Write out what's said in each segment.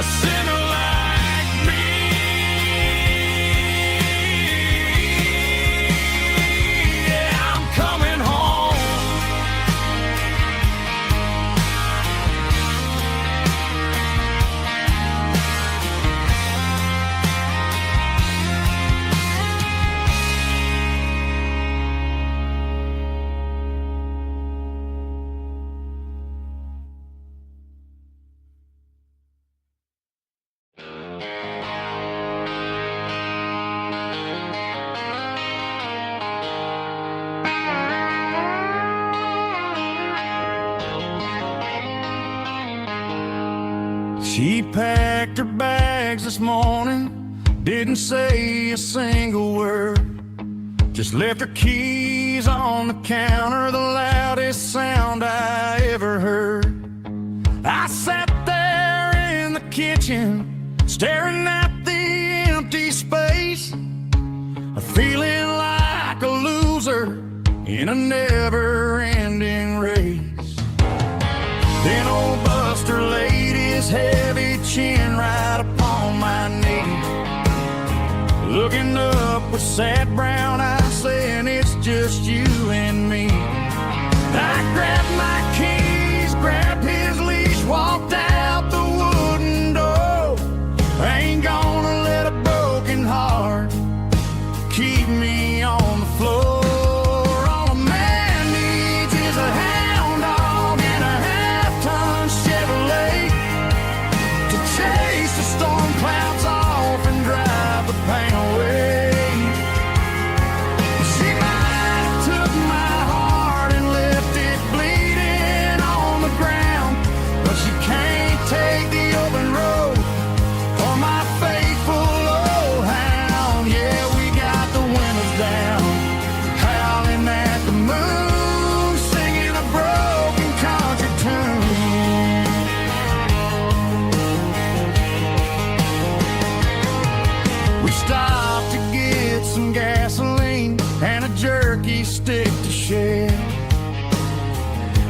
a sinner like me. Yeah, I'm coming home. She packed her bags this morning, didn't say a single word, just left her keys on the counter, the loudest sound I ever heard. I sat there in the kitchen, staring at the empty space, feeling like a loser in a never-ending race. Then old Buster laid his heavy chin right upon my knee, looking up with sad brown eyes, saying it's just you and me. I grabbed my keys, grabbed his leash, walked out the wooden door. I ain't gonna let a broken heart keep me on the floor. All a man needs is a hound dog and a half-ton Chevrolet to chase the storm clouds off and drive the pain away. She might have took my heart and left it bleeding on the ground, but she can't take the open road or my faithful old hound. Yeah, we got the windows down, howling at the moon, singing a broken country tune. We stopped to get some gasoline and a jerky stick to share.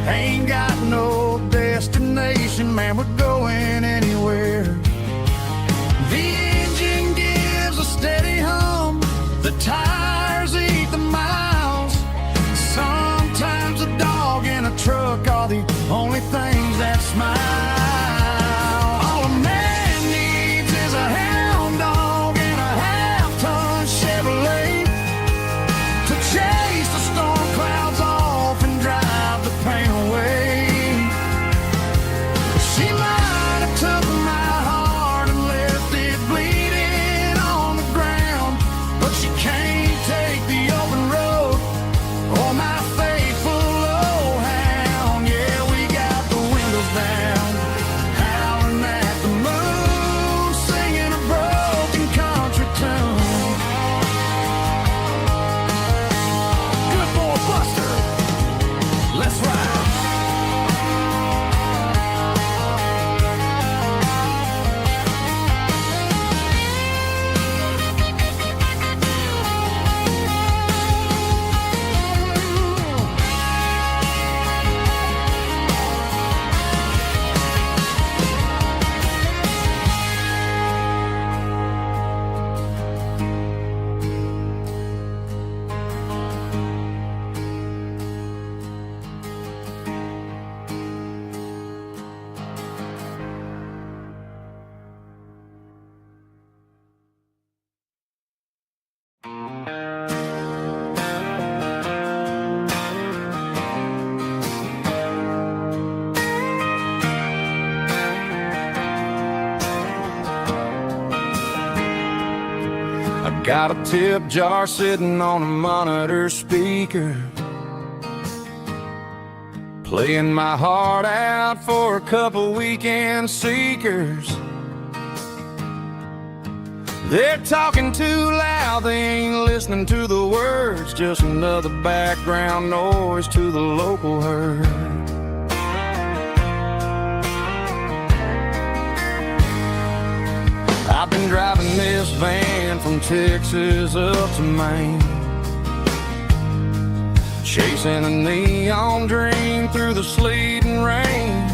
Ain't got no destination, man, we're going anywhere. The engine gives a steady hum, the tires eat the miles. Sometimes a dog in a truck are the only things that smile. All a man needs is a hound dog and a half-ton Chevrolet to chase the storm clouds off and drive the pain away. She might have took my heart and left it bleeding on the ground, but she can't take the open road or my faithful old hound. Yeah, we got the windows down, howling at the moon, singing a broken country tune. Good boy Buster, let's ride. Got a tip jar sitting on a monitor speaker, playing my heart out for a couple weekend seekers. They're talking too loud, they ain't listening to the words, just another background noise to the local herd. I've been driving this van from Texas up to Maine, chasing a neon dream through the sleet and rain.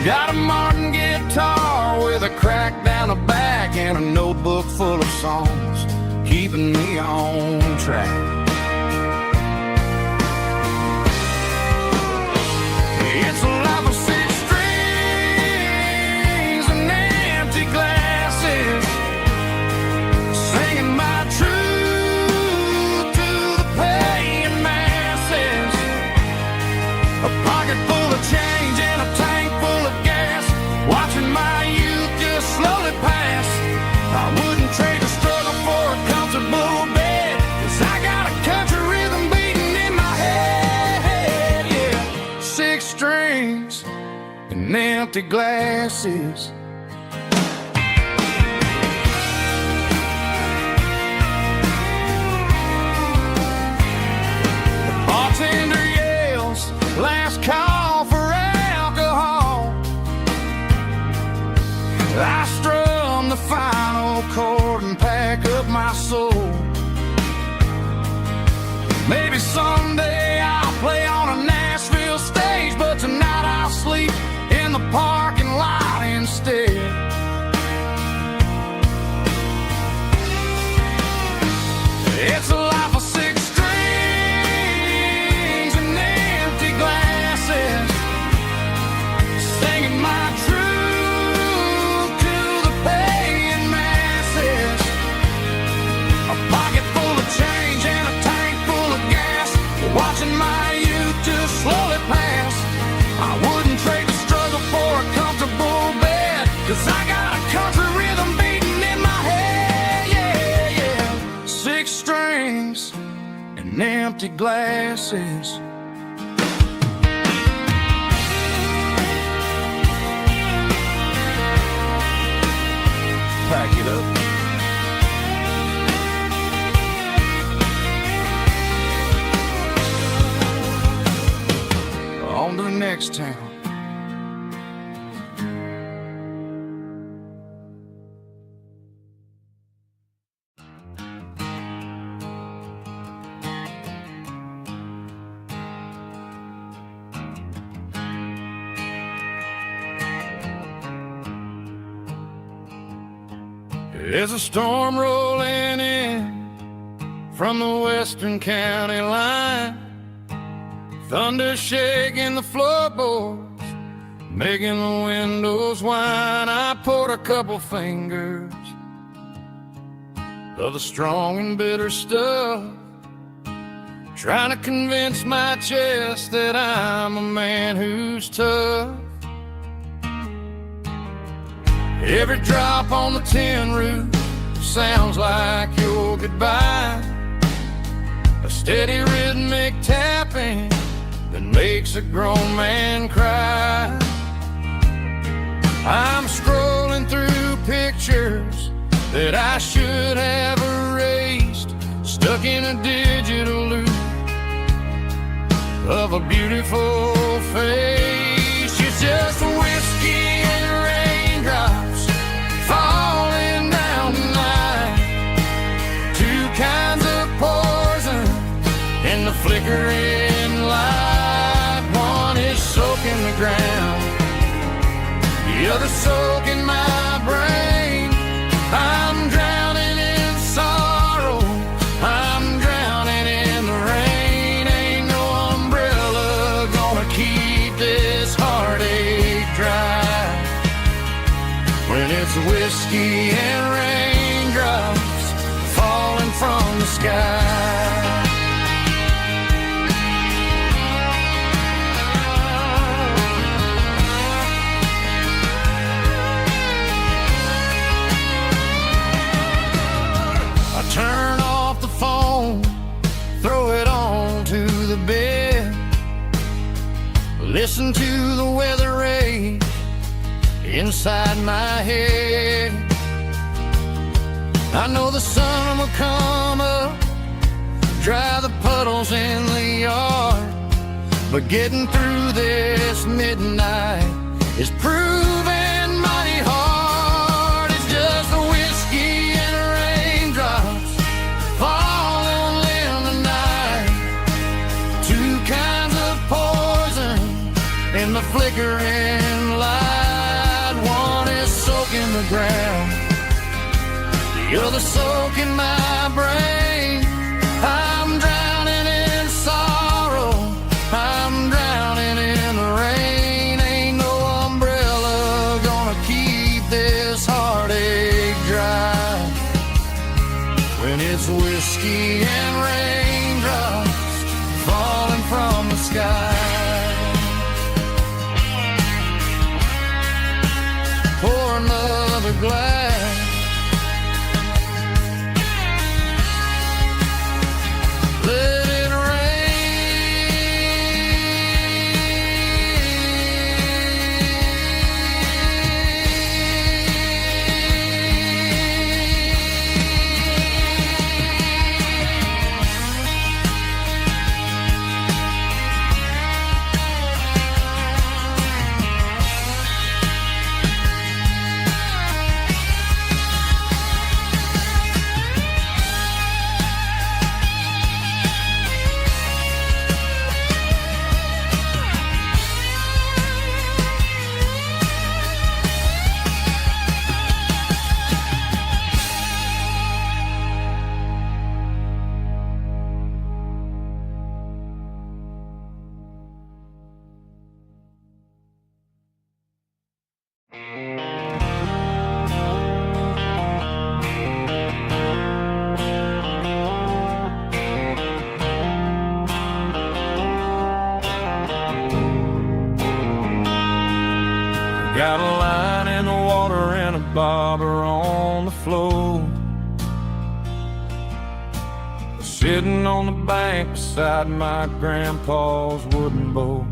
Got a Martin guitar with a crack down the back and a notebook full of songs, keeping me on track. It's a life of six strings and empty glasses, singing my truth to the paying masses. A pocket full of change and a tank full of gas, watching my youth just slowly pass. I wouldn't trade the struggle for a comfortable bed, 'cause I got a country rhythm beating in my head. Yeah, six strings and empty glasses. The bartender yells, last call for alcohol. I strum the final chord and pack up my soul. Maybe someday I'll play on a Nashville stage, but tonight I'll sleep in the parking lot instead. It's a life of six strings and empty glasses, singing my truth to the paying masses. A pocket full of change and a tank full of gas, watching my youth just slowly pass. I wouldn't trade the struggle for a comfortable bed, 'cause I got a country rhythm beating in my head. Yeah, yeah. Six strings and empty glasses. Pack it up. On to the next town. There's a storm rolling in from the western county line, thunder shaking the floorboards, making the windows whine. I poured a couple fingers of the strong and bitter stuff, trying to convince my chest that I'm a man who's tough. Every drop on the tin roof sounds like your goodbye, a steady rhythmic tapping that makes a grown man cry. I'm scrolling through pictures that I should have erased, stuck in a digital loop of a beautiful face. It's just whiskey and raindrops falling down tonight, two kinds of poison in the flickering light. One is soaking the ground, the other soaking my brain. I'm drowning in sorrow, I'm drowning in the rain. Ain't no umbrella gonna keep this heartache dry when it's whiskey and raindrops falling from the sky. I turn off the phone, throw it on to the bed, listen to the weather rage inside my head. I know the sun will come up, dry the puddles in the yard, but getting through this midnight is proving mighty hard. It's just the whiskey and raindrops falling in the night, two kinds of poison in the flickering light. in the ground, the other soaking my brain. I'm drowning in sorrow, I'm drowning in the rain. Ain't no umbrella gonna keep this heartache dry when it's whiskey and raindrops falling from the sky. Pour another glass, let it got a line in the water and a bobber on the floor, sitting on the bank beside my grandpa's wooden boat.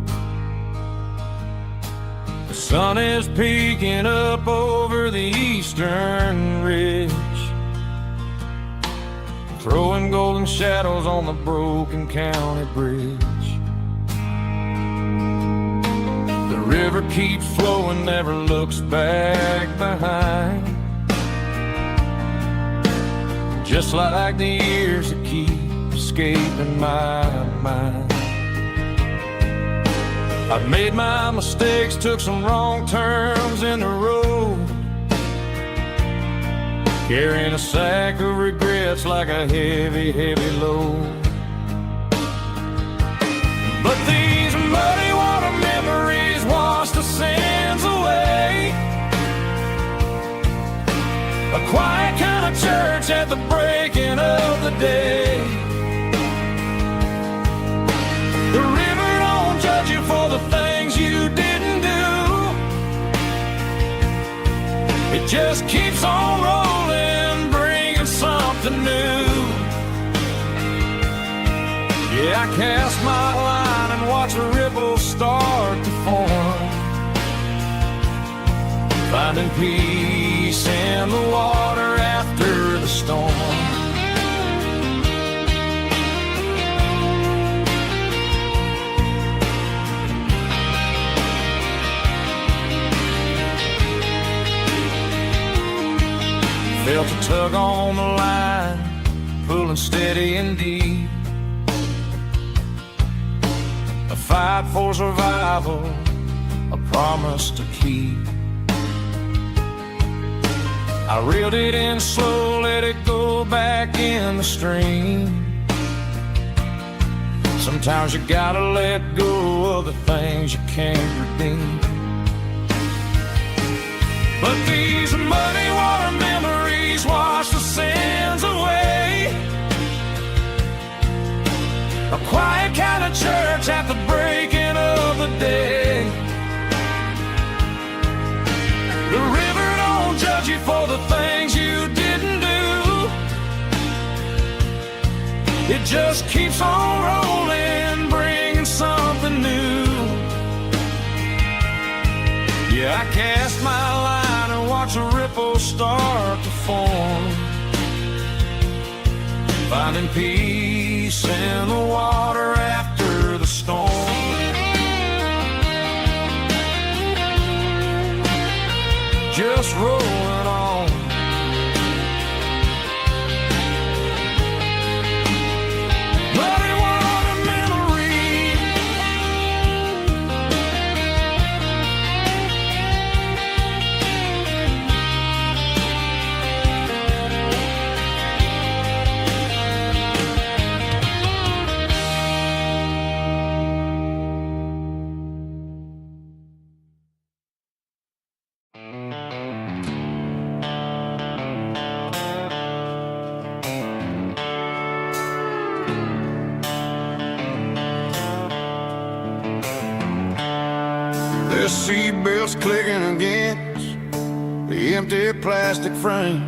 The sun is peeking up over the eastern ridge, throwing golden shadows on the broken county bridge. The river keeps flowing, never looks back behind, just like the years that keep escaping my mind. I've made my mistakes, took some wrong turns in the road, carrying a sack of regrets like a heavy, heavy load. But these muddy water memories wash the sins away. A quiet kind of church at the breaking of the day. The river don't judge you for the things you didn't do. It just keeps on rolling, bringing something new. Yeah, I cast my line and watch a ripple start to form, finding peace in the water after the storm. Felt a tug on the line, pulling steady and deep. A fight for survival, a promise to keep. I reeled it in slow, let it go back in the stream. Sometimes you gotta let go of the things you can't redeem. But these muddy water memories wash the sins away. A quiet kind of church at the breaking of the day. The river don't judge you for the things you didn't do. It just keeps on rolling, bringing something new. Yeah, I cast my line and watch a ripple start to form, finding peace in the water after the storm. Just rolling on. Muddy water memory. The seatbelt's clicking against the empty plastic frame,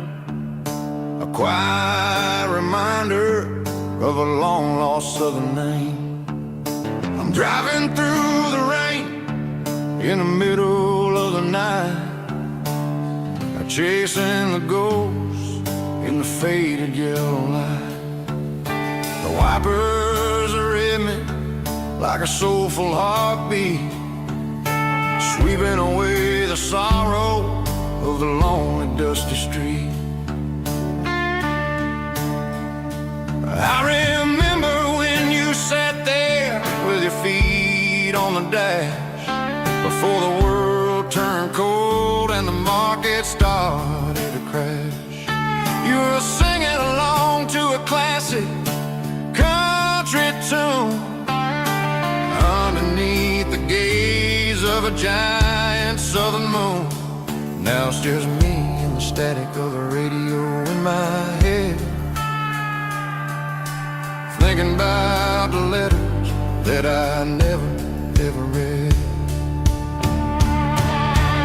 a quiet reminder of a long-lost southern name. I'm driving through the rain in the middle of the night, chasing the ghost in the faded yellow light. The wipers are in me like a soulful heartbeat, sweeping away the sorrow of the lonely, dusty street. I remember when you sat there with your feet on the dash, before the world turned cold and the market started to crash. You were singing along to a classic country tune underneath the gaze of a giant southern moon. Now it's just me and the static of the radio in my head, thinking about the letters that I never, ever read.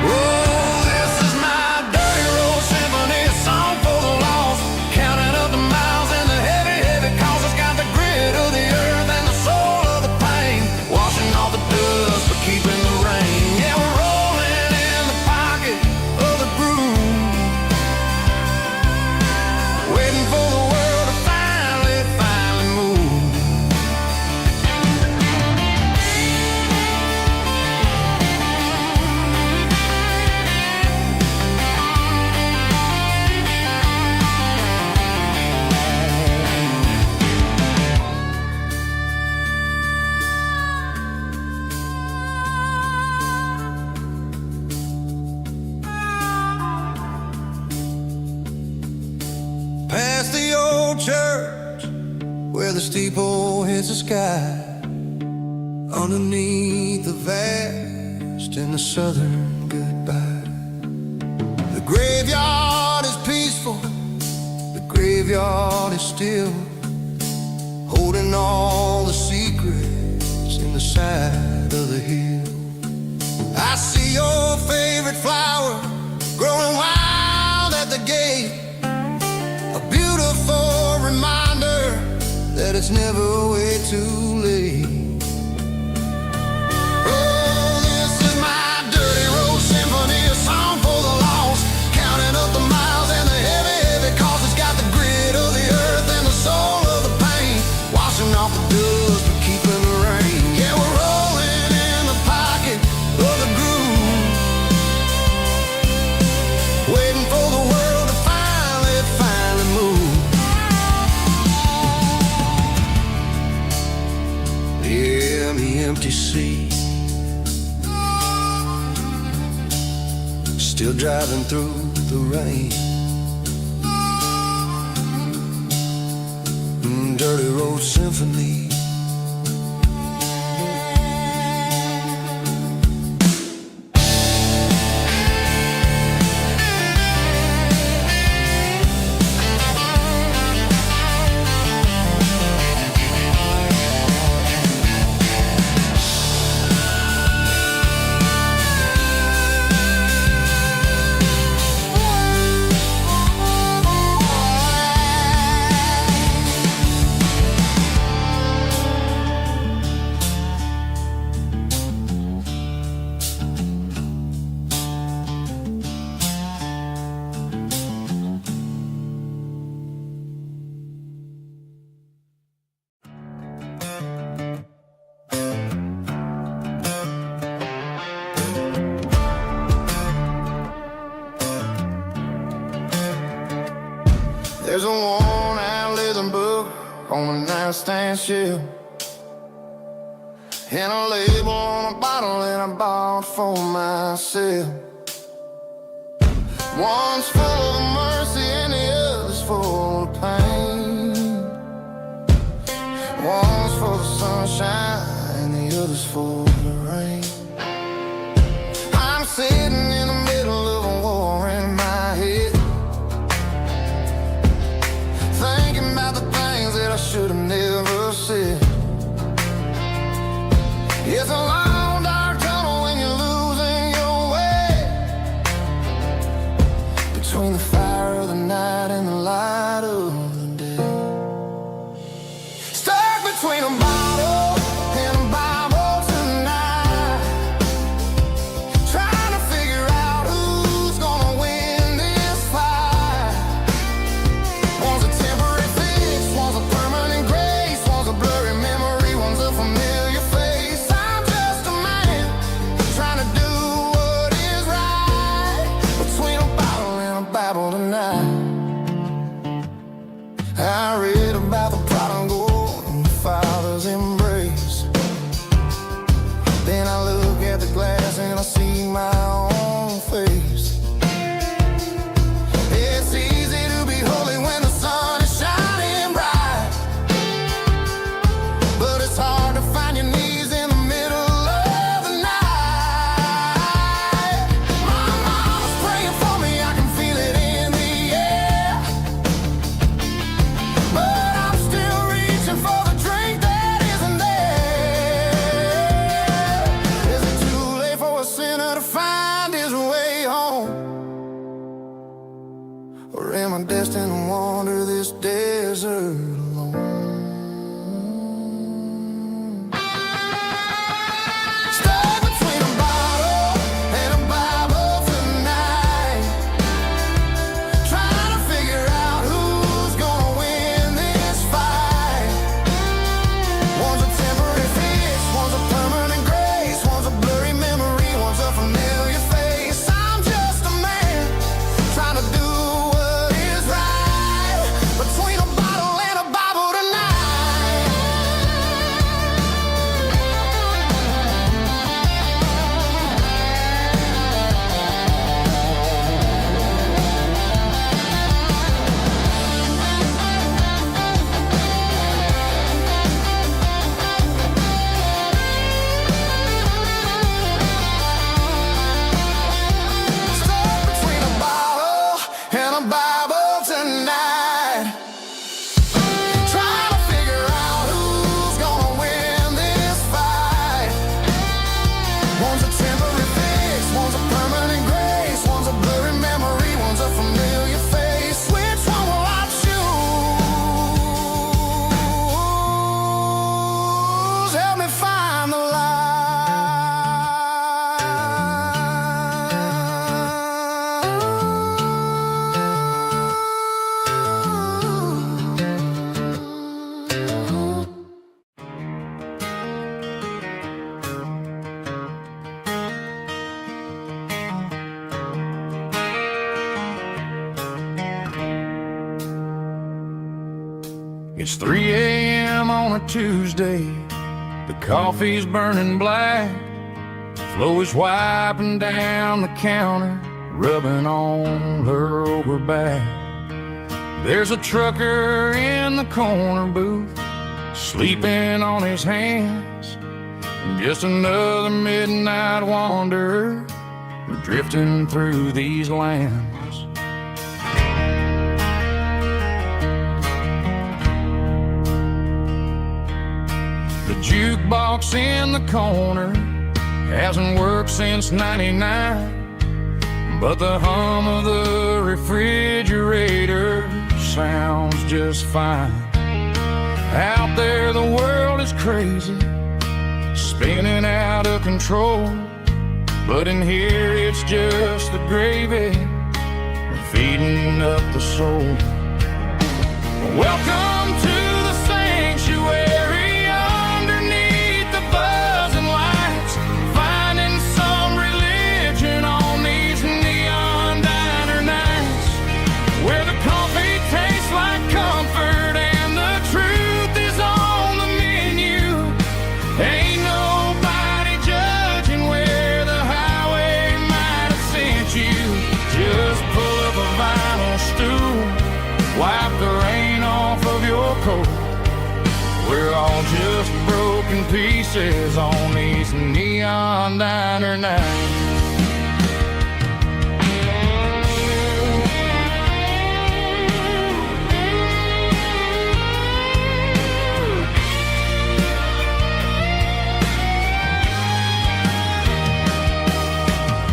Oh, this is my dirty road symphony, a song for the lost, counting up the miles and the heavy, heavy calls. It's got the grit of the earth and the soul of the pain, washing off the dust but keeping the rain. Yeah, we're rolling in the pocket of the groove, waiting for the world to finally move. Past the old church where the steeple hits the sky, underneath the vast and the southern goodbye. The graveyard is peaceful, the graveyard is still, holding all the secrets in the side of the hill. I see your favorite flower growing wild at the gate, a beautiful reminder that it's never way too late. Oh, this is my dirty road symphony, a song for the lost, counting up the miles and the heavy, heavy calls. It's got the grit of the earth and the soul of the pain, washing off the dust but keeping the rain. Yeah, we're rolling in the pocket of the groove, waiting for the world to finally move. Yeah, the empty sea, still driving through the rain. Dirty road symphony. There's a worn-out leather book on the nightstand shelf, and a label on a bottle that I bought for myself. One's full of mercy and the other's full of pain. One's for the sunshine and the other's for the rain. I'm sitting in the middle of a war in my head, thinking about the things that I should have never said. It's a long dark tunnel when you're losing see my own face. It's easy to be holy when the sun is shining bright, but it's hard to find your knees in the middle of the night. My mom's praying for me, I can feel it in the air, but I'm still reaching for the drink that isn't there. Is it too late for a sinner to find his way home? Or am I destined to wander this desert alone? Stuck between a bottle and a Bible tonight, trying to figure out who's gonna win this fight. One's a temporary fix, one's a permanent grace, one's a blurry memory, one's a familiar face. I'm just a man trying to do what is right, between a bottle and a Bible tonight. Stuck between a bottle and a Bible tonight, trying to figure out who's gonna win this fight. One's a temporary fix, one's a permanent grace, one's a blurry memory, one's a familiar face. Which one will I choose? Help me find the light. It's 3 a.m. on a Tuesday. The coffee's burning black. Flo is wiping down the counter, rubbing on her over back. There's a trucker in the corner booth, sleeping on his hands. Just another midnight wanderer, drifting through these lands. The jukebox in the corner hasn't worked since '99, but the hum of the refrigerator sounds just fine. Out there the world is crazy, spinning out of control, but in here it's just the gravy feeding up the soul. Welcome to the sanctuary underneath the buzzing lights, finding some religion on these neon diner nights, where the coffee tastes like comfort and the truth is on the menu. Ain't nobody judging where the highway might have sent you. Just pull up a vinyl stool, wipe the rain off of your coat. We're all just broken pieces on these neon diner nights.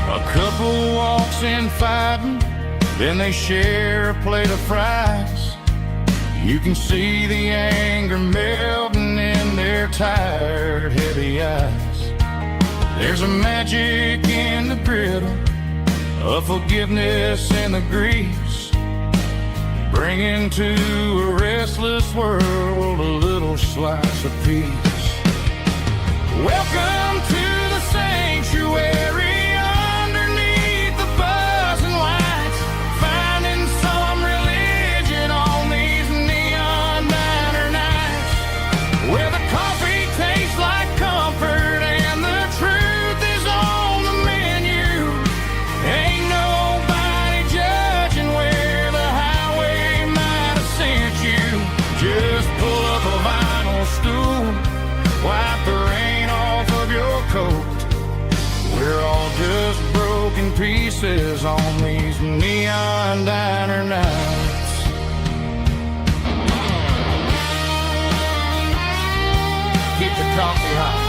A couple walks in fighting, then they share a plate of fries. You can see the anger melting in their tired, heavy eyes. There's a magic in the griddle, a forgiveness in the grease, bringing to a restless world a little slice of peace. Welcome to the sanctuary. Where the coffee tastes like comfort and the truth is on the menu. faces on these neon diner nights. Keep the coffee hot.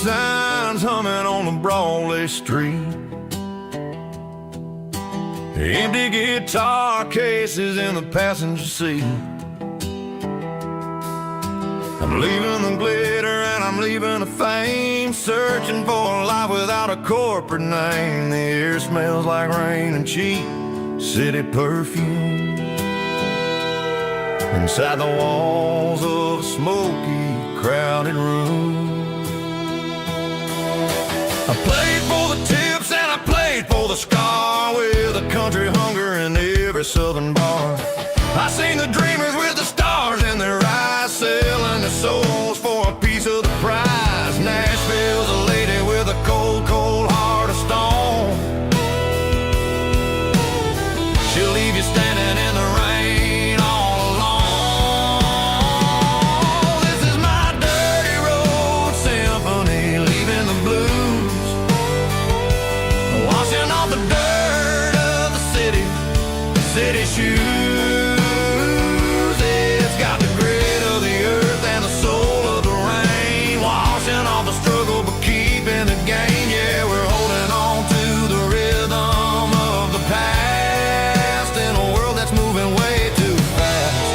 Signs humming on the Broadway street, empty guitar cases in the passenger seat. I'm leaving the glitter and I'm leaving the fame, searching for a life without a corporate name. The air smells like rain and cheap city perfume inside the walls of a smoky, crowded room. I played for the tips and I played for the scar, with a country hunger in every southern bar. I seen the dreamers with the stars in their eyes, selling their souls for a piece of the prize. Nashville's a lady with a cold, cold heart of stone. She'll leave you standing in the rain all alone. This is my dirty road symphony, leaving the blues, washing off the dirt of the city shoes. It's got the grit of the earth and the soul of the rain, washing off the struggle but keeping the game. Yeah, we're holding on to the rhythm of the past in a world that's moving way too fast.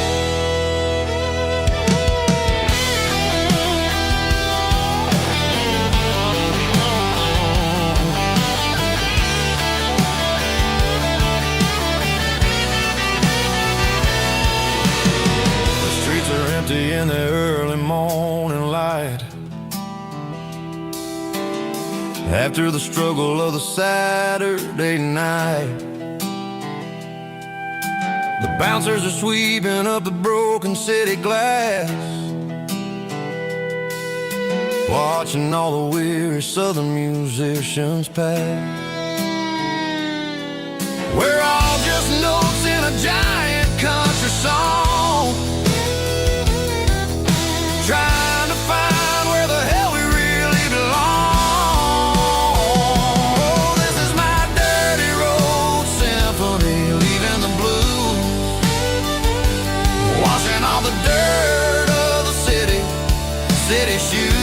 In the early morning light, after the struggle of the Saturday night, the bouncers are sweeping up the broken city glass, watching all the weary southern musicians pass. We're all just notes in a giant country song, trying to find where the hell we really belong. Oh, this is my dirty road symphony, leaving the blues, washing all the dirt of the city shoes.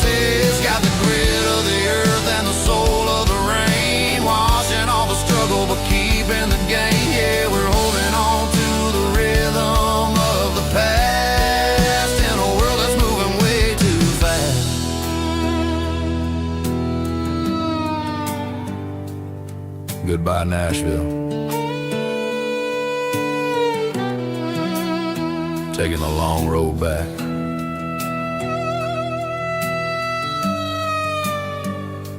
It's got the grit of the earth and the soul of the rain, washing all the struggle but keeping the game. Yeah, we're holding on to the rhythm of the past in a world that's moving way too fast. Goodbye, Nashville. Taking the long road back.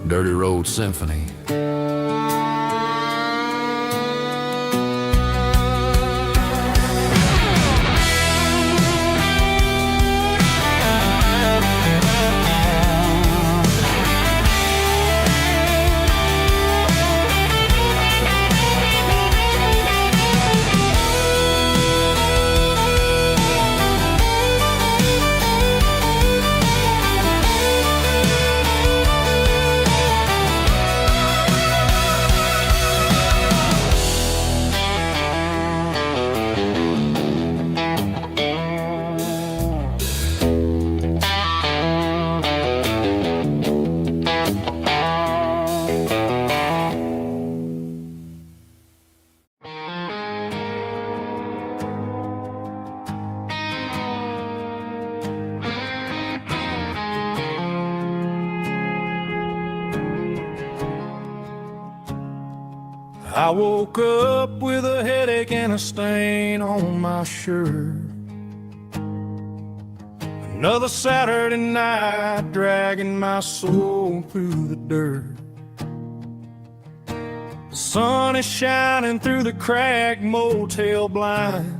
Dirty Road Symphony. I woke up with a headache and a stain on my shirt. Another Saturday night dragging my soul through the dirt. The sun is shining through the cracked motel blind,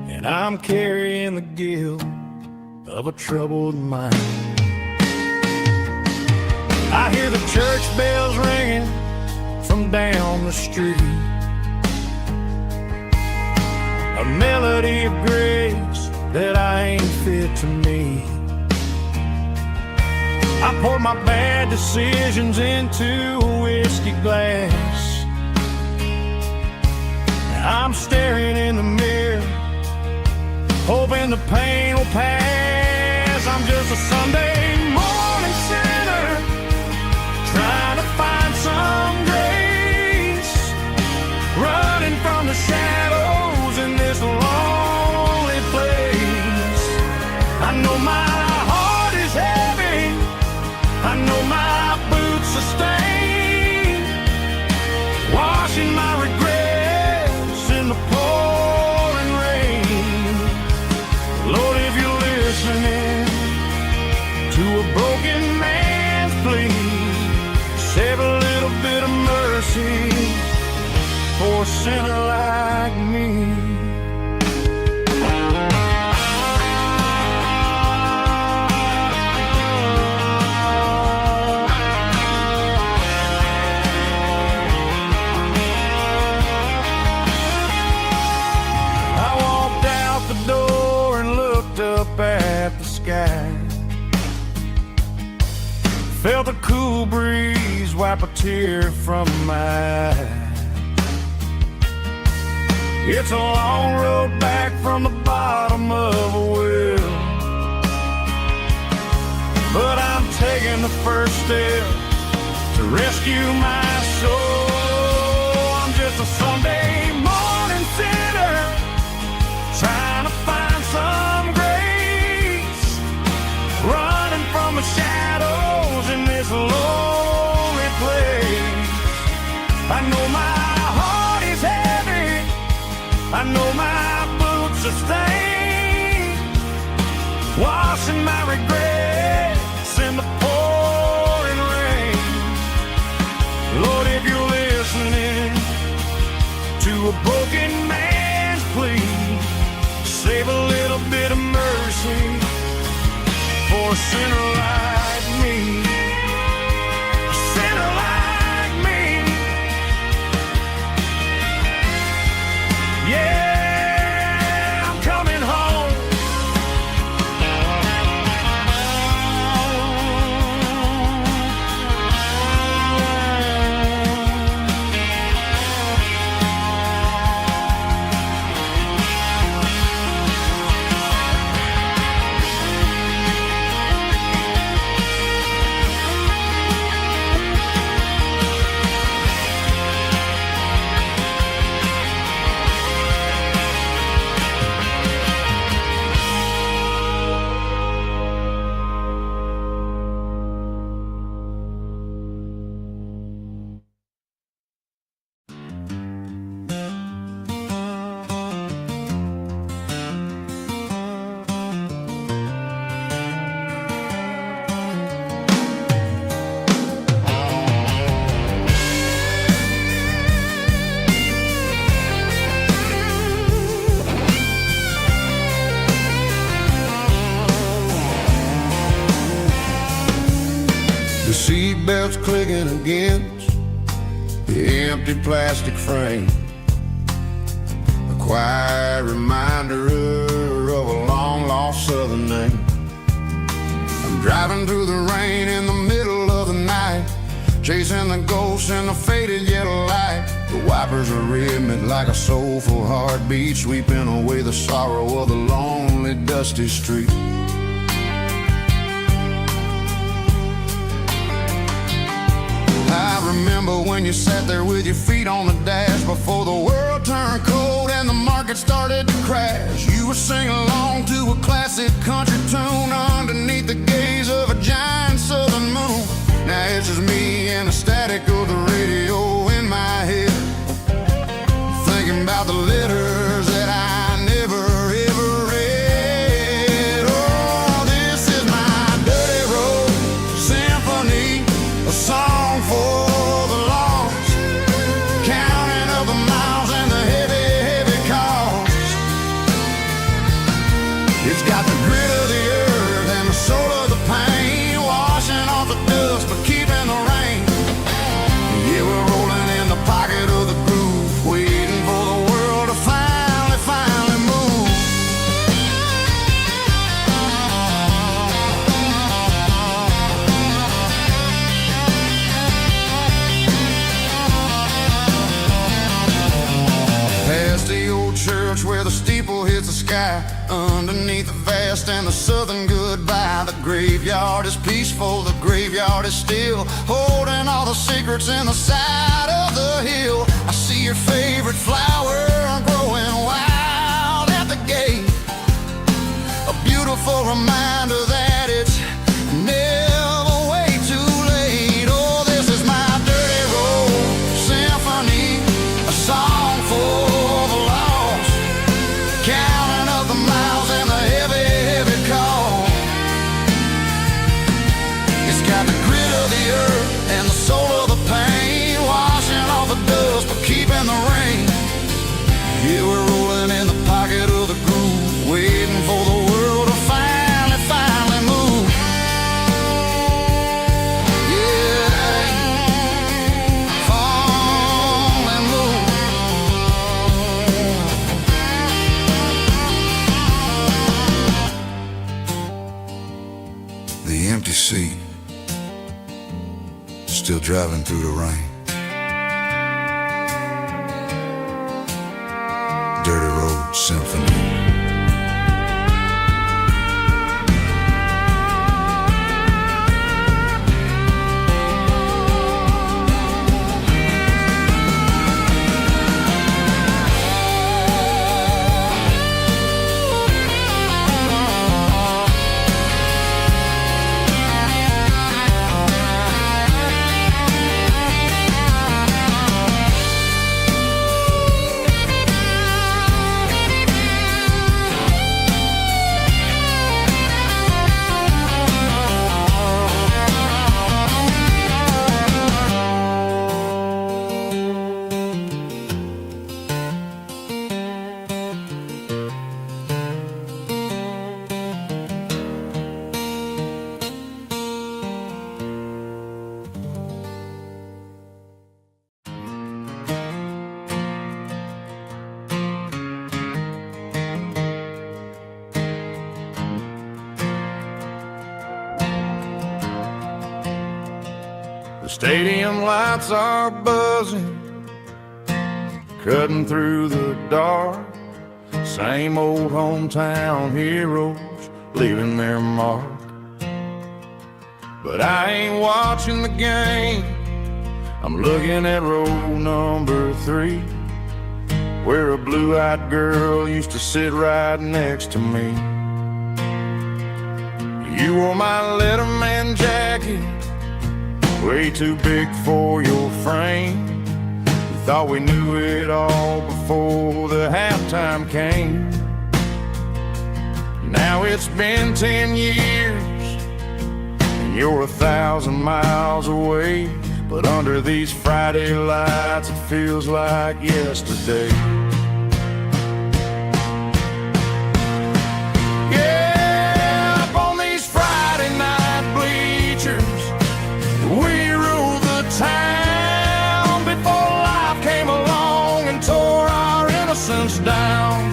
and I'm carrying the guilt of a troubled mind. I hear the church bells ringing from down the street, a melody of grace that I ain't fit to meet. I poured my bad decisions into a whiskey glass. I'm staring in the mirror, hoping the pain will pass. I'm just a Sunday morning sinner, trying to find some grace, running from the shadows in this lonely place. I know my heart is heavy, I know my boots are stained, washing my regrets in the pouring rain. Lord, if you're listening to a broken man's plea, save a little bit of mercy for a sinner like me. I walked out the door and looked up at the sky, felt a cool breeze wipe a tear from my eye. It's a long road back from the bottom of a well, but I'm taking the first step to rescue my soul. I'm just a Sunday morning sinner, trying to find some grace, running from the shadows in this lonely place. I know my heart is heavy, I know my boots are stained, washing my regrets in the pouring rain. Lord, if you're listening to a broken man's plea, save a little bit of mercy for a sinner like me. A sinner like me. Yeah, I'm coming home. The seatbelt's clicking against the empty plastic frame, a quiet reminder of a long-lost southern name. I'm driving through the rain in the middle of the night, chasing the ghosts in the faded yellow light. The wipers are rhythmic like a soulful heartbeat, sweeping away the sorrow of the lonely, dusty street. I remember when you sat there with your feet on the dash before the world turned cold and the market started to crash. You were singing along to a classic country tune underneath the gaze of a giant southern moon. Now it's just me and the static of the radio sky, underneath the vast and the southern goodbye. The graveyard is peaceful, the graveyard is still, holding all the secrets in the side of the hill. I see your favorite flower growing wild at the gate, a beautiful reminder that it's never way too late. Oh, this is my dirty road symphony, a song for the lost, counting up the miles and the heavy, heavy call. It's got the grit of the earth and the soul of the pain, washing off the dust but keeping the rain. Yeah, we're rolling in the pocket of the groove, waiting for the world to finally move. Yeah, finally move. The empty seat, still driving through the rain. Dirty road symphony. The stadium lights are buzzing, cutting through the dark. Same old hometown heroes leaving their mark. But I ain't watching the game, I'm looking at row number 3, where a blue-eyed girl used to sit right next to me. You wore my Letterman jacket, way too big for your frame. We thought we knew it all before the halftime came. Now it's been 10 years and you're 1,000 miles away, but under these Friday lights it feels like yesterday. Yeah, up on these Friday night bleachers, we ruled the town before life came along and tore our innocence down.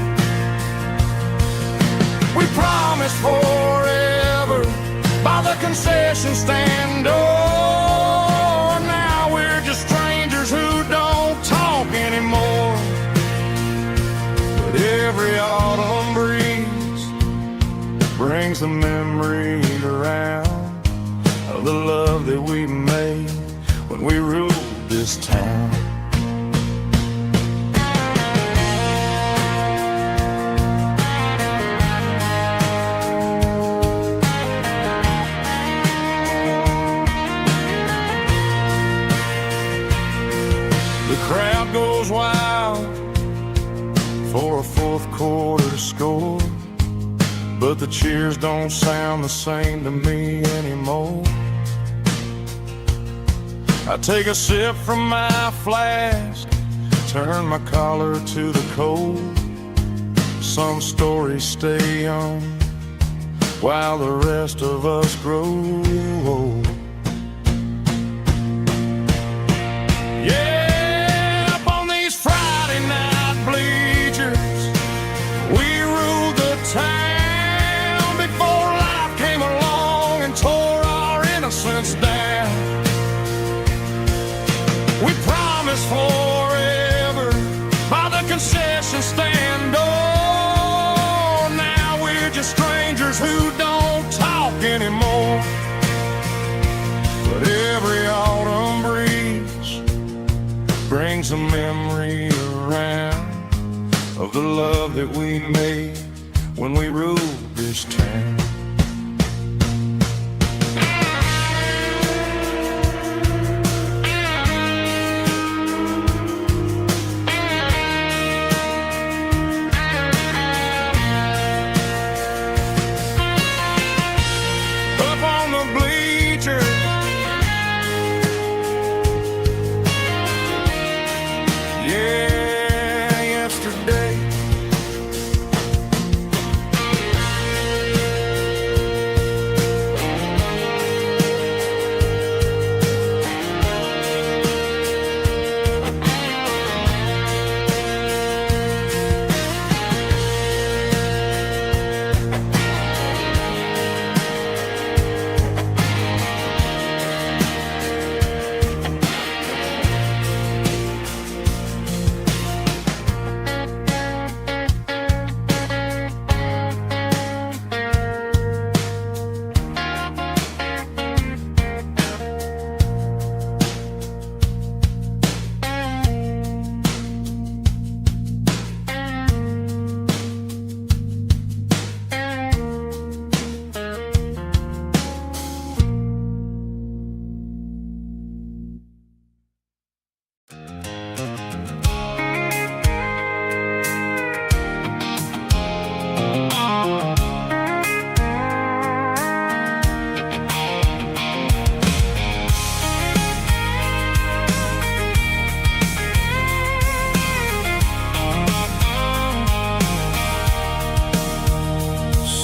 We promised forever by the concession stand door. Now we're just strangers who don't talk anymore. But every autumn breeze brings the memories around of the love that we made when we ruled this town. The crowd goes wild for a fourth quarter score, but the cheers don't sound the same to me anymore. I take a sip from my flask, turn my collar to the cold. Some stories stay young while the rest of us grow old. Yeah, up on these Friday night bleachers, we ruled the town before life came along and tore our innocence down. We promised forever by the concession stand door. love that we made when we ruled this town. Up on the bleachers, yeah, yesterday.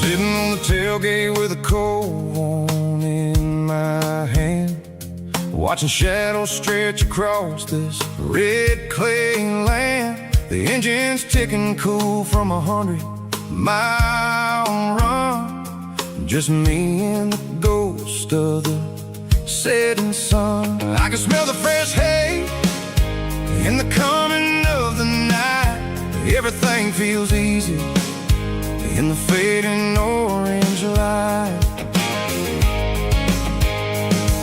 Sitting on the tailgate with a cold one in my hand, watching shadows stretch across this red clay land. The engine's ticking cool from 100-mile run. Just me and the ghost of the setting sun. I can smell the fresh hay in the coming of the night. Everything feels easy in the fading orange light.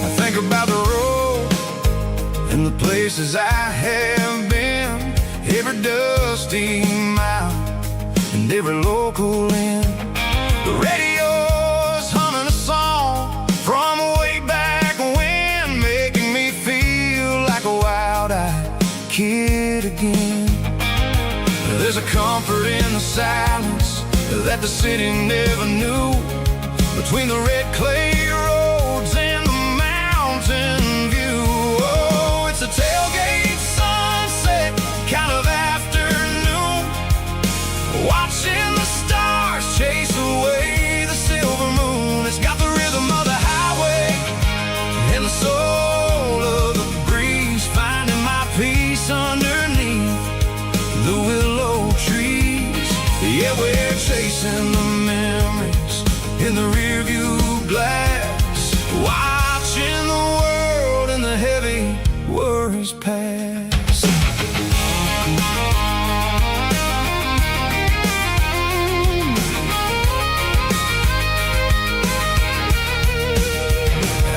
I think about the road and the places I have been, every dusty mile and every local inn. The radio's humming a song from way back when, making me feel like a wild-eyed kid again. There's a comfort in the silence that the city never knew, between the red clay roads and the mountain view. Oh, it's a tailgate sunset kind of afternoon, watching the stars chase away the silver moon. It's got the rhythm of the highway and the soul of the breeze, finding my peace underneath the willow trees. Yeah, we're chasing the memories in the rearview glass, watching the world and the heavy worries pass.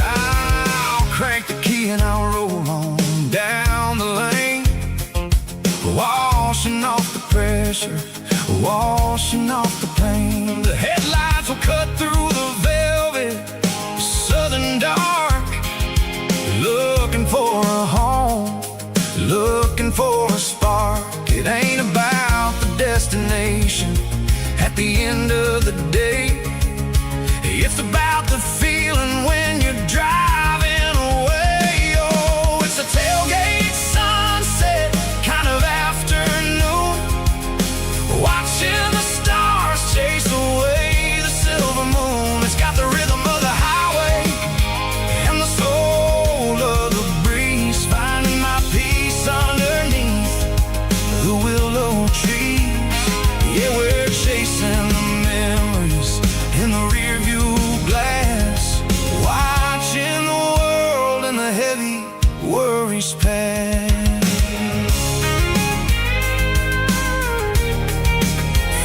I'll crank the key and I'll roll on down the lane, washing off the pressure, washing off the pain. The headlights will cut through the velvet southern dark, looking for a home, looking for a spark. It ain't about the destination at the end of the day, it's about the feeling when you're driving away. Oh, it's a tailgate sunset kind of afternoon, watching the stars chase away the silver moon. It's got the rhythm of the highway and the soul of the breeze, finding my peace underneath the willow trees. Yeah, we're chasing the memories in the rearview glass, watching the world and the heavy worries pass.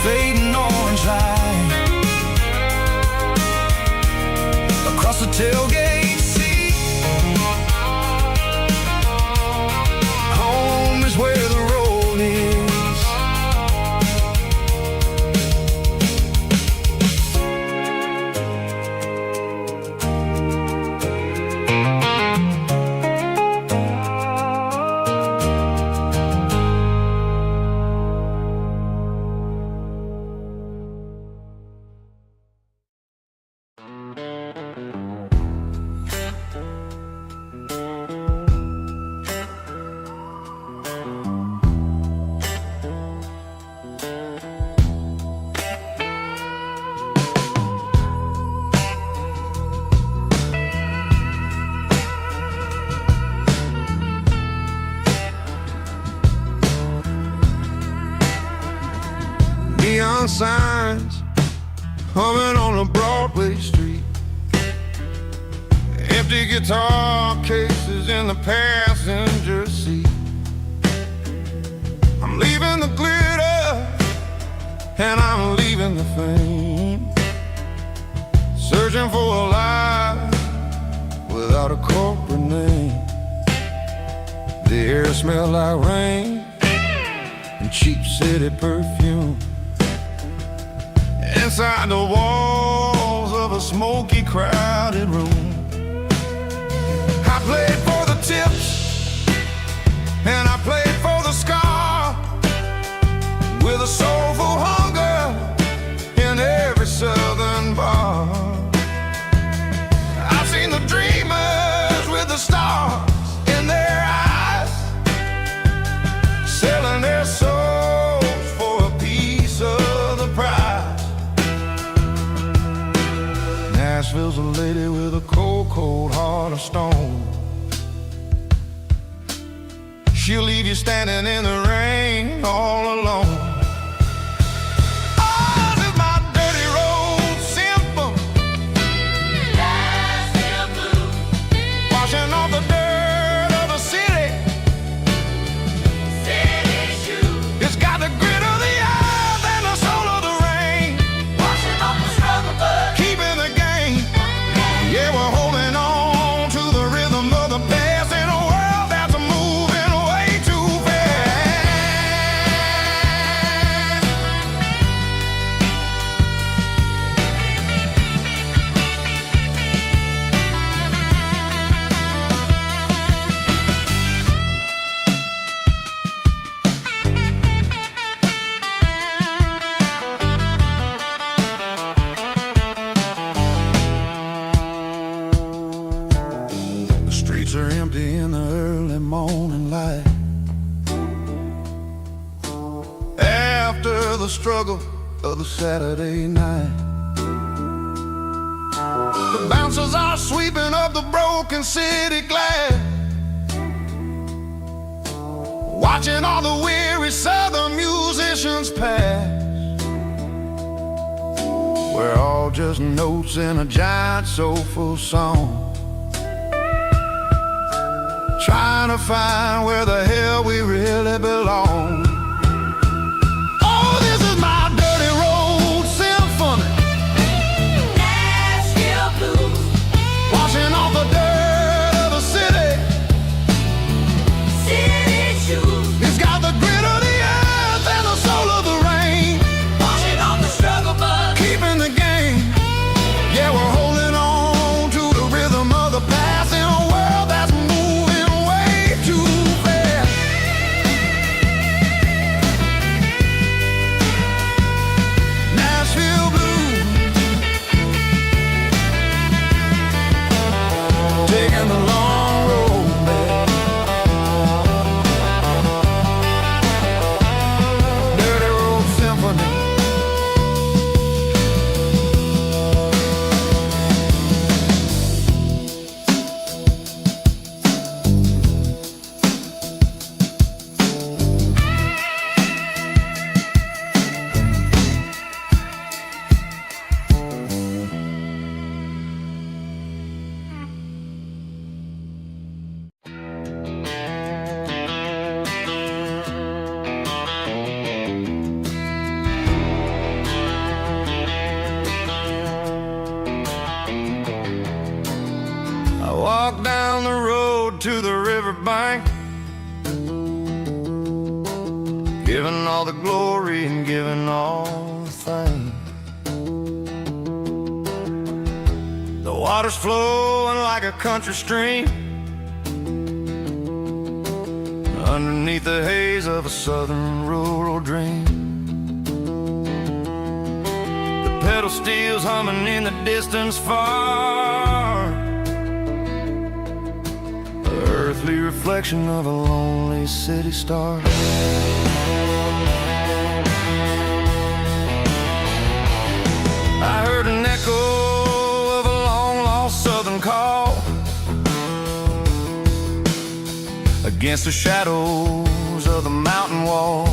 Fading orange light across the tailgate seat. Home is where the road is. humming on a Broadway street. Empty guitar cases in the passenger seat. I'm leaving the glitter and I'm leaving the fame, searching for a life without a corporate name. The air smelled like rain and cheap city perfume. Inside the walls of a smoky, crowded room, I played for the tips and I played for the scar, with a soulful hunger in every southern bar. I've seen the dreamers with the stars in their eyes, selling their souls for a piece of the prize. Nashville's a lady with a cold, cold heart of stone. She'll leave you standing in the rain all alone. Oh, this is my dirty road symphony. Nashville blues, washing off the dirt of the city. City shoes. It's got the grit of the earth and the soul of the rain, washing off the struggle, but keeping the game. Yeah, we're holding on to the rhythm of the past in a world that's moving way too fast. The streets are empty in the early morning light, after the struggle of the Saturday night. The bouncers are sweeping up the broken city glass, watching all the weary southern musicians pass. We're all just notes in a giant soulful song, trying to find where the hell we really belong. Oh, this is my dirty road symphony. Nashville blues, washing off the dirt of the city. City shoes. It's got the grit of the earth and the soul of the rain, washing off the struggle, but keeping the game. Yeah, we're holding on to the rhythm of the past in a world that's moving way too fast. Nashville blues, taking the long road back. Dirty road symphony. I walk down the road to the riverbank, giving all the glory and giving all the thanks. The water's flowing like a country stream, underneath the haze of a southern rural dream. The pedal steel's humming in the distance far, the earthly reflection of a lonely city star. I heard an echo of a long-lost southern call against the shadows of the mountain wall,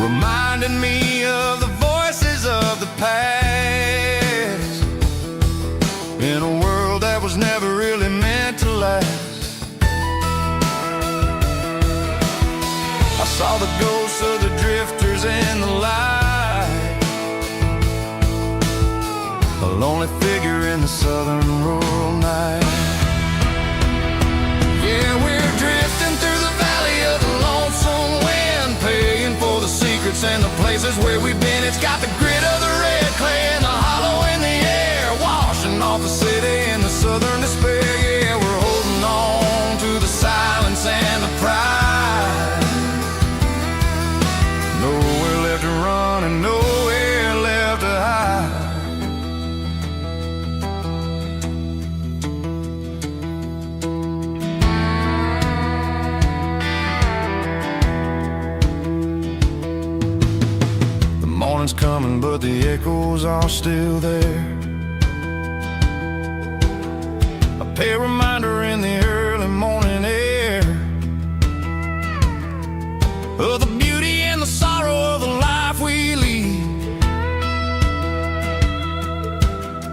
reminding me of the voice memories of the past, in a world that was never really meant to last. I saw the ghosts of the drifters in the light, a lonely figure in the southern rural night. Yeah, we're drifting through the valley of the lonesome wind, paying for the secrets and the places where we've been. It's got the grit of the red clay and the hollow in the air, washing off the city and the southern despair. Yeah, we're holding on to the silence and the pride. Nowhere left to run and nowhere left to hide. Morning's coming, but the echoes are still there. A pale reminder in the early morning air of the beauty and the sorrow of the life we lead,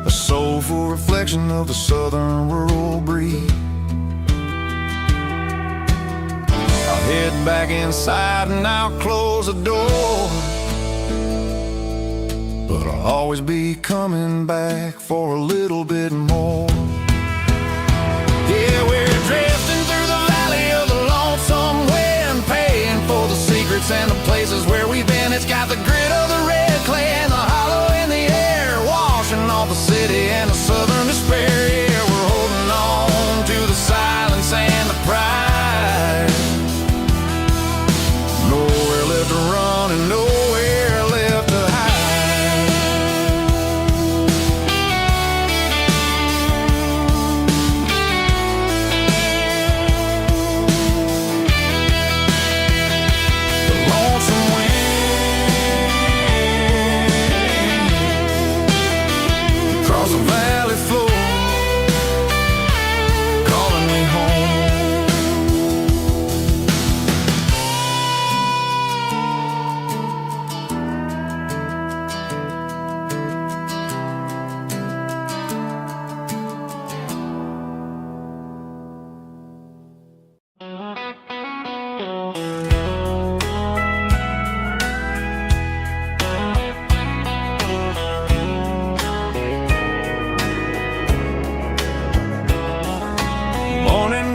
a soulful reflection of the southern rural breed. I'll head back inside and I'll close the door, but I'll always be coming back for a little bit more. Yeah, we're drifting through the valley of the lonesome wind, paying for the secrets and the places where we've been. It's got the grit of the red clay and the hollow in the air, washing off the city and the southern despair. Yeah, we're holding on to the silence and the pride. Nowhere left to run and nowhere left to hide.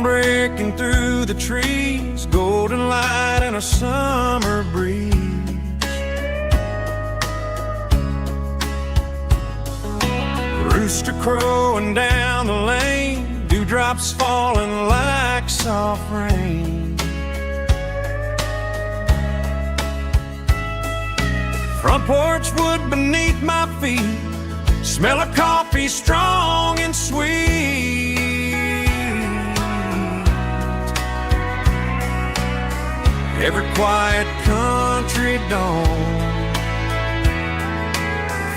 Breaking through the trees, golden light and a summer breeze. Rooster crowing down the lane, dewdrops falling like soft rain. Front porch wood beneath my feet, smell of coffee strong and sweet. Every quiet country dawn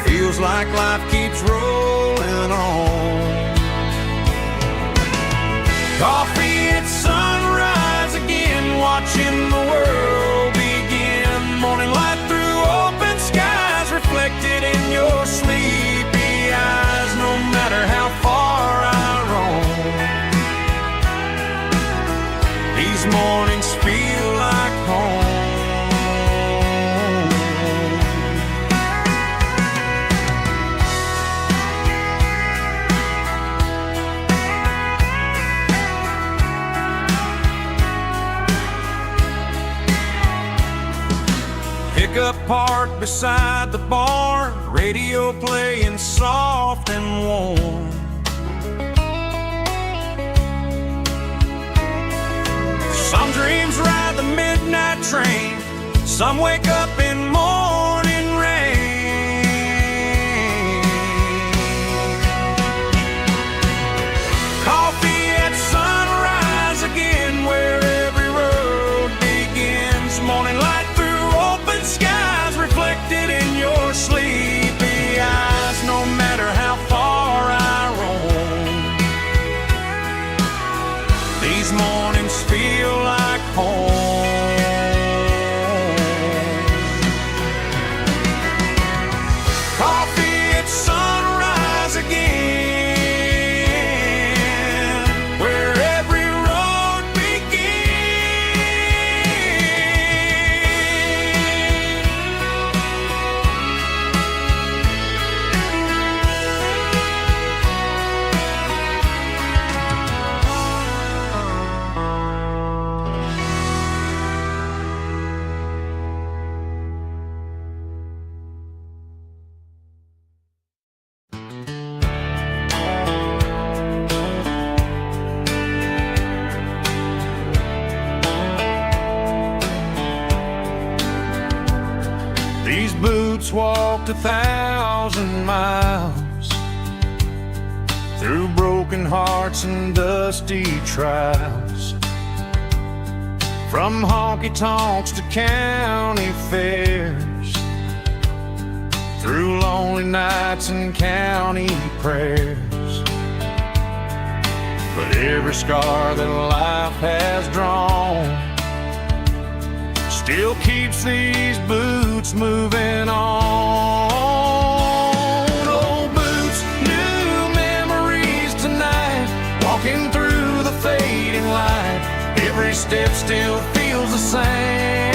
feels like life keeps rolling on. Coffee at sunrise again, watching the world begin. Morning light through open skies, reflected in your sleepy eyes. No matter how far I roam, these mornings feel like home. Pickup parked beside the barn, radio playing soft and warm. Some dreams ride the midnight train, some wake up in morning rain. Coffee at sunrise again, where every road begins. Morning light through open skies, reflected in your sleepy eyes. No matter how far I roam, these mornings feel like home. walked 1,000 miles through broken hearts and dusty trials, from honky-tonks to county fairs, through lonely nights and county prayers. But every scar that life has drawn still keeps these boots moving on. Old boots, new memories tonight, walking through the fading light. Every step still feels the same.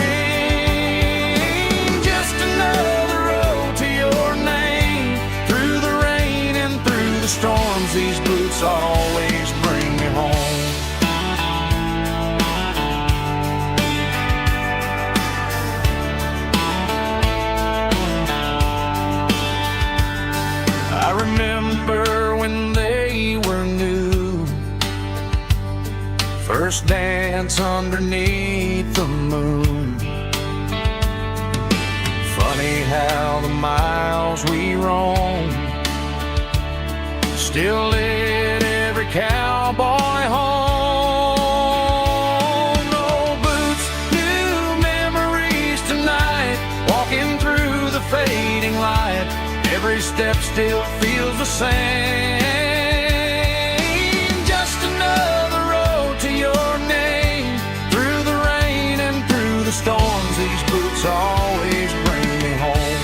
Just another road to your name. Through the rain and through the storms, these boots always bring me home. I remember when they were new, first dance underneath the moon. Funny how the miles we roam still lit every cowboy home. Old boots, new memories tonight, walking through the fading light. Every step still feels the same. Just another road to your name. Through the rain and through the storms, these boots always bring me home.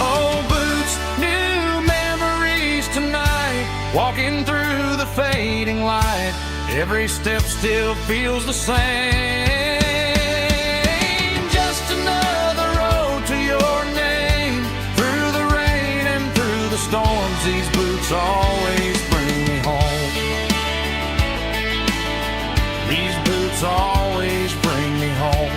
Old boots, new memories tonight, walking through the fading light. Every step still feels the same. Just another road to your name. Through the rain and through the storms, these boots always bring me home. These boots always bring me home.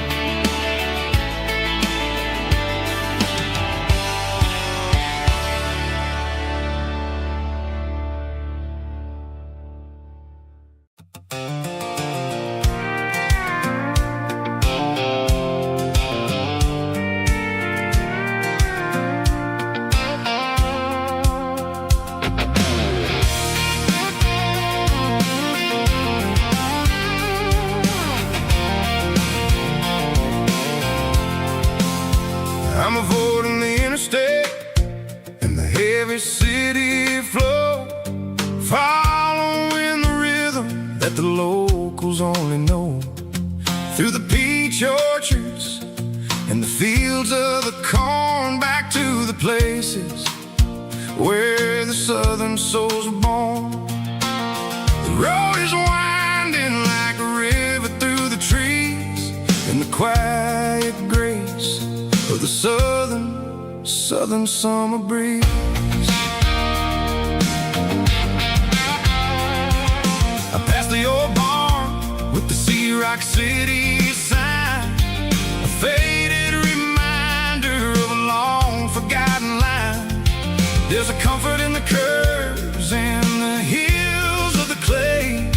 I'm avoiding the interstate and the heavy city flow, following the rhythm that the locals only know. Through the peach orchards and the fields of the corn, back to the places where the southern souls were born. The road is winding like a river through the trees, in the quiet grace of the southern summer breeze. I passed the old barn with the Sea Rock City sign, a faded reminder of a long forgotten line. There's a comfort in the curves and the hills of the clay,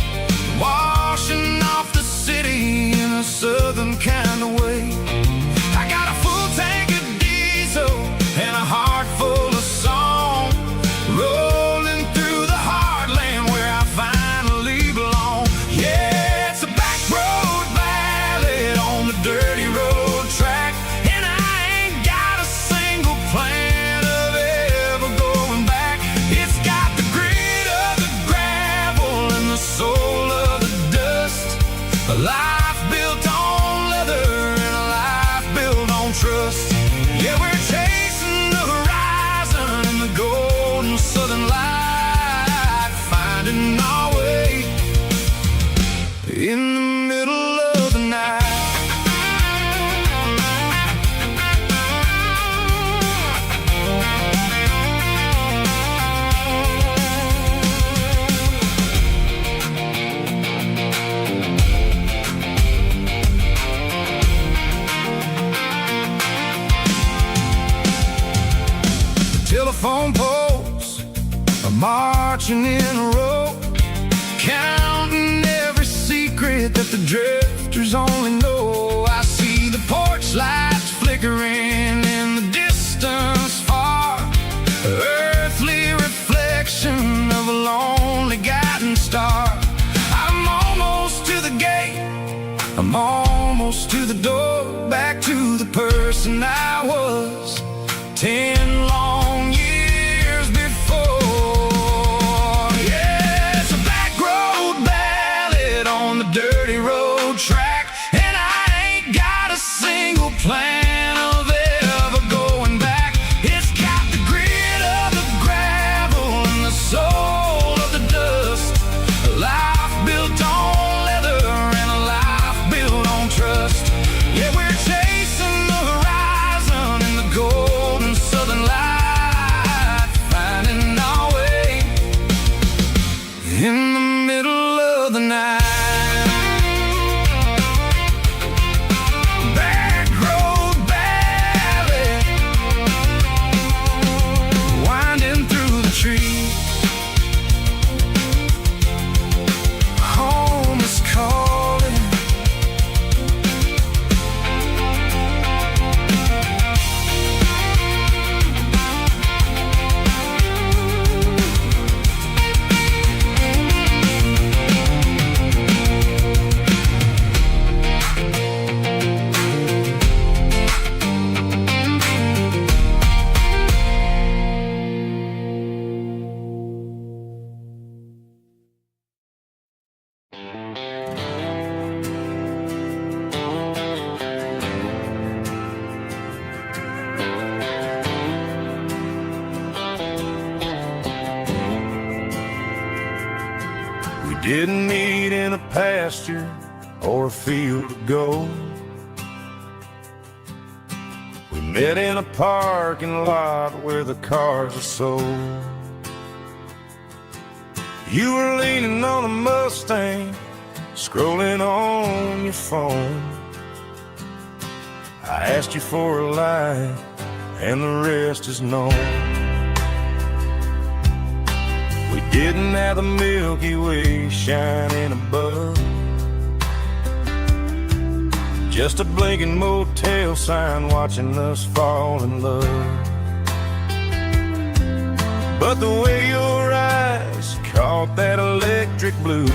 washing off the city in a southern kind of way. I got a full tank of diesel and a heart full of song, rolling through the heartland where I finally belong. Yeah, it's a back road ballad on the dirty road track, and I ain't got a single plan of ever going back. It's got the grit of the gravel and the soul of the dust, a life built on leather and a life built on trust. Yeah, we're chasing the horizon in the golden southern light, finding our way in the middle of the night. Telephone poles are marching in a row, counting every secret that the drifters only know. I see the porch lights flickering in the distance far, earthly reflection of a lonely guiding star. I'm almost to the gate, I'm almost to the door, back to the person I was 10 long years before. Yeah, it's a back road ballad on the dirty road track, and I ain't got a single plan of ever going back. It's got the grit of the gravel and the soul of the dust, a life built on leather and a life built on trust. Yeah, we're chasing the horizon in the golden southern light, finding our way in the middle of the night. Back road ballad, winding through the trees. Home is calling. We didn't meet in a pasture or a field of gold. We met in a parking lot where the cars are sold. You were leaning on a Mustang, scrolling on your phone. I asked you for a light, and the rest is known. We didn't have the Milky Way shining above, just a blinking motel sign watching us fall in love. But the way your eyes caught that electric blue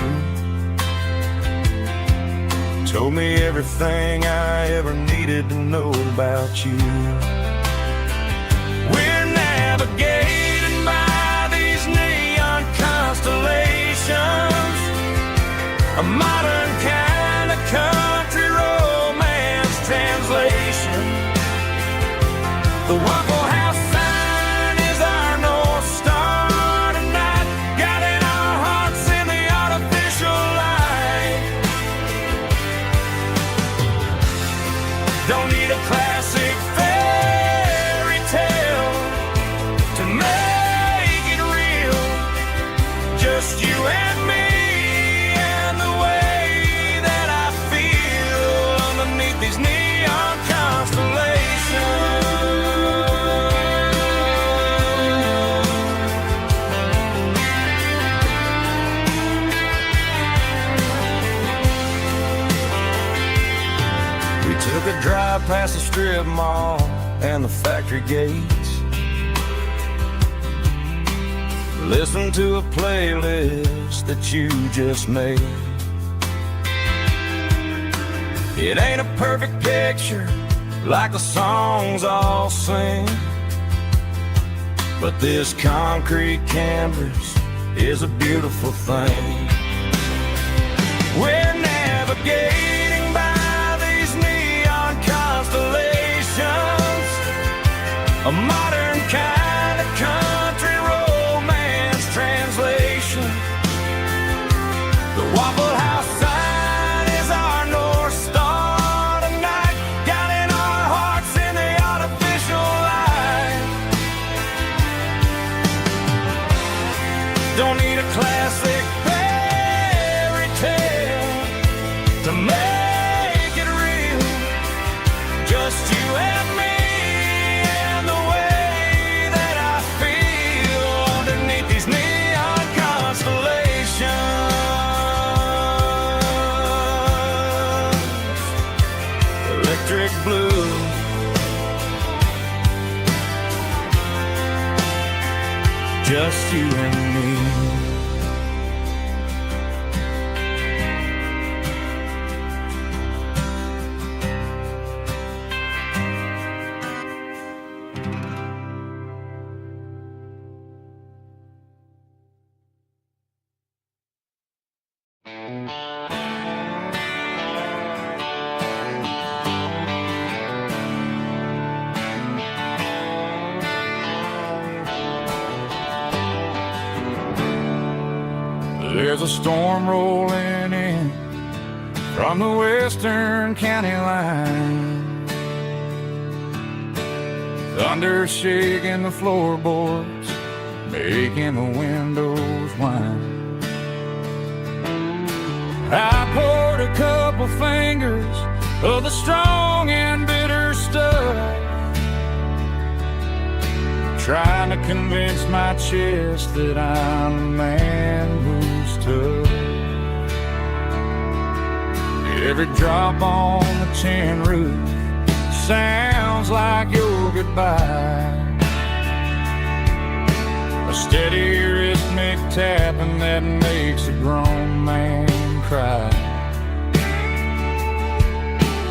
told me everything I ever needed to know about you. We're navigating by these neon constellations, a modern kind of country romance translation. The Waffle House sign is our North Star tonight, guiding our hearts in the artificial light. Don't need a classic fairy tale to make it real, just you and me and the way that I feel underneath these neon constellations. We took a drive past the strip mall and the factory gates, listened to a playlist that you just made. It ain't a perfect picture like the songs all sing, but this concrete canvas is a beautiful thing. We're navigating by these neon constellations, a modern kind of country romance translation. The Waffle House sign is our North Star tonight, guiding our hearts in the artificial light. Don't need a classic fairy tale to make it real, just you and me and the way electric blue. Just you and me. There's a storm rolling in from the western county line. Thunder shaking the floorboards, making the windows whine. I poured a couple fingers of the strong and bitter stuff, trying to convince my chest that I'm a man who's tough. Every drop on the tin roof sounds like your goodbye, a steady rhythmic tapping that makes a grown man cry.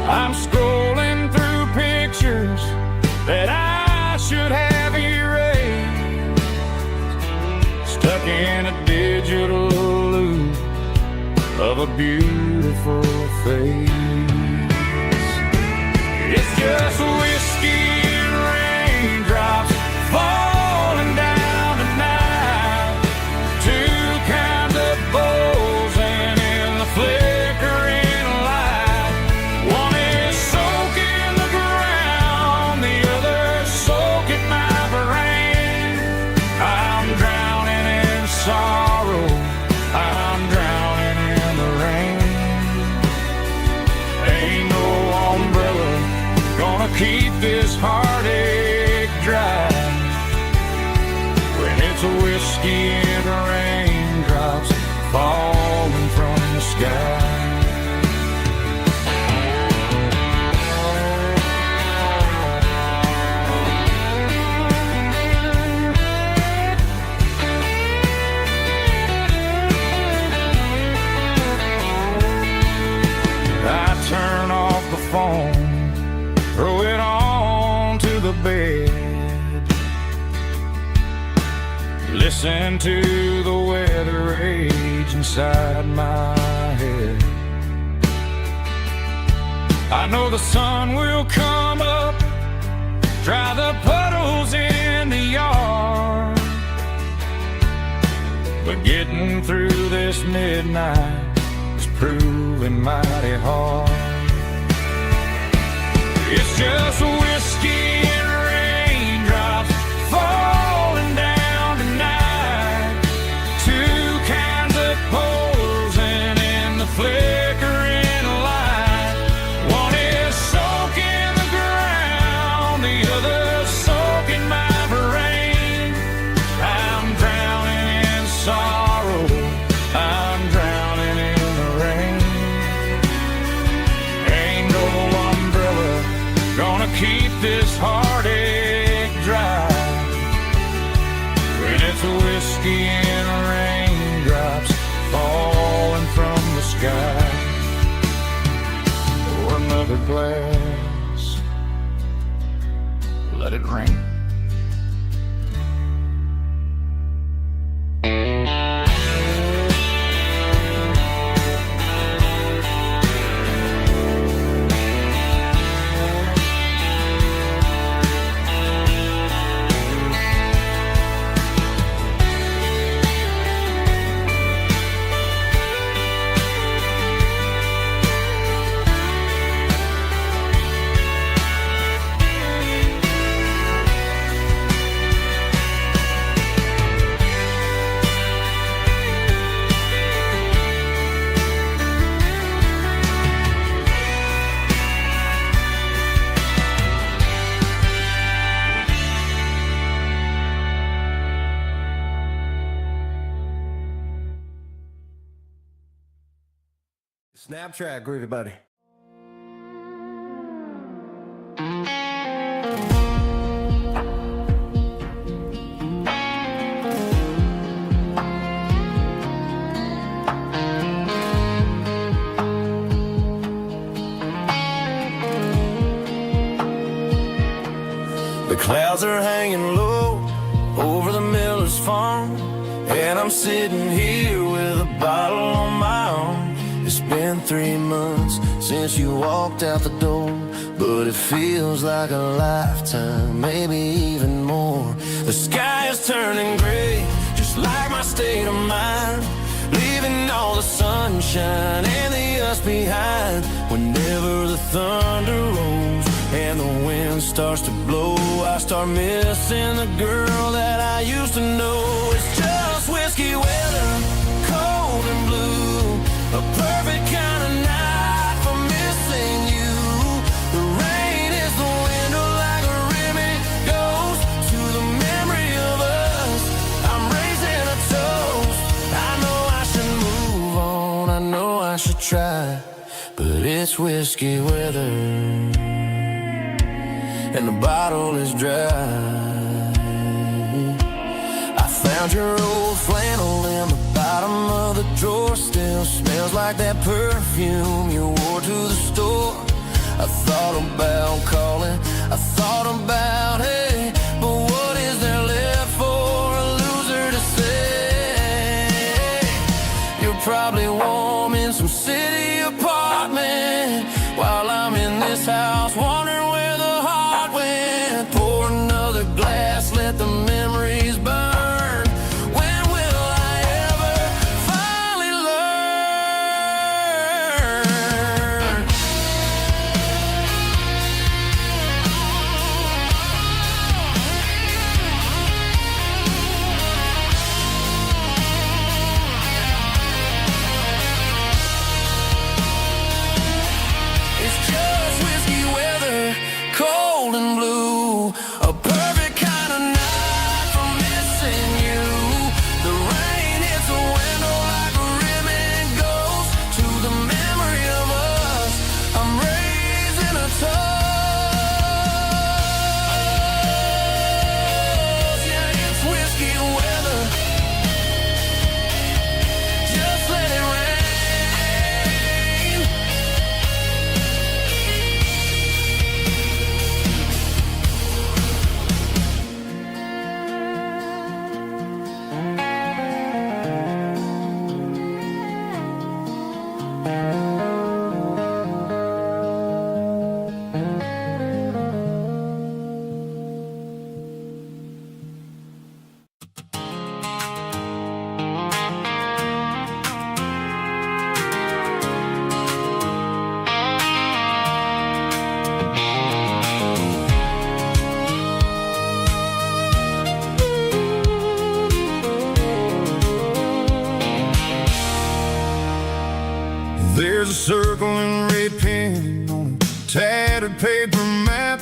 I'm scrolling through pictures that I should have erased, stuck in a digital loop of a beautiful face. It's just whiskey and raindrops falling down tonight, two kinds of bowls and in the flickering light. One is soaking the ground, the other soaking my brain. I'm drowning in sorrow, I'm drowning in the rain. Ain't no umbrella gonna keep this heartache dry when it's a whiskey and raindrops falling from the sky. I turn off the phone, throw it on to the bed, listen to the weather rage inside my head. I know the sun will come up, dry the puddles in the yard, but getting through this midnight is proving mighty hard. It's just whiskey and raindrops falling down tonight, two kinds of poles and in the flickering light. One is soaking the ground, the other soaking my brain. I'm drowning in sorrow, I'm drowning in the rain. Ain't no umbrella gonna keep this heartache dry when it's a whiskey and raindrops falling from the sky. Pour another glass, let it rain. Snap track, everybody. Clouds are hanging low over the miller's farm, and I'm sitting here with a bottle on my arm. It's been 3 months since you walked out the door, but it feels like a lifetime, maybe even more. The sky is turning gray, just like my state of mind, leaving all the sunshine and the us behind. Whenever the thunder rolls and the wind starts to blow, I start missing the girl that I used to know. It's just whiskey weather, cold and blue, a perfect kind of night for missing you. The rain is the window like a ribbon goes to the memory of us. I'm raising a toast. I know I should move on, I know I should try, but it's whiskey weather and the bottle is dry. I found your old flannel in the bottom of the drawer, still smells like that perfume you wore to the store. I thought about calling, I thought about, hey, but what is there left for a loser to say? You're probably warm in some city apartment while I'm in this house wondering where the heart went. Pour another glass, let the memories burn. When will I ever finally learn? It's just whiskey weather, cold and blue, a perfect kind of night for missing you. The rain hits the window like a ribbon goes to the memory of us. I'm raising a toast. Yeah, it's whiskey weather. Just let it rain. There's a circle in red pen on a tattered paper map,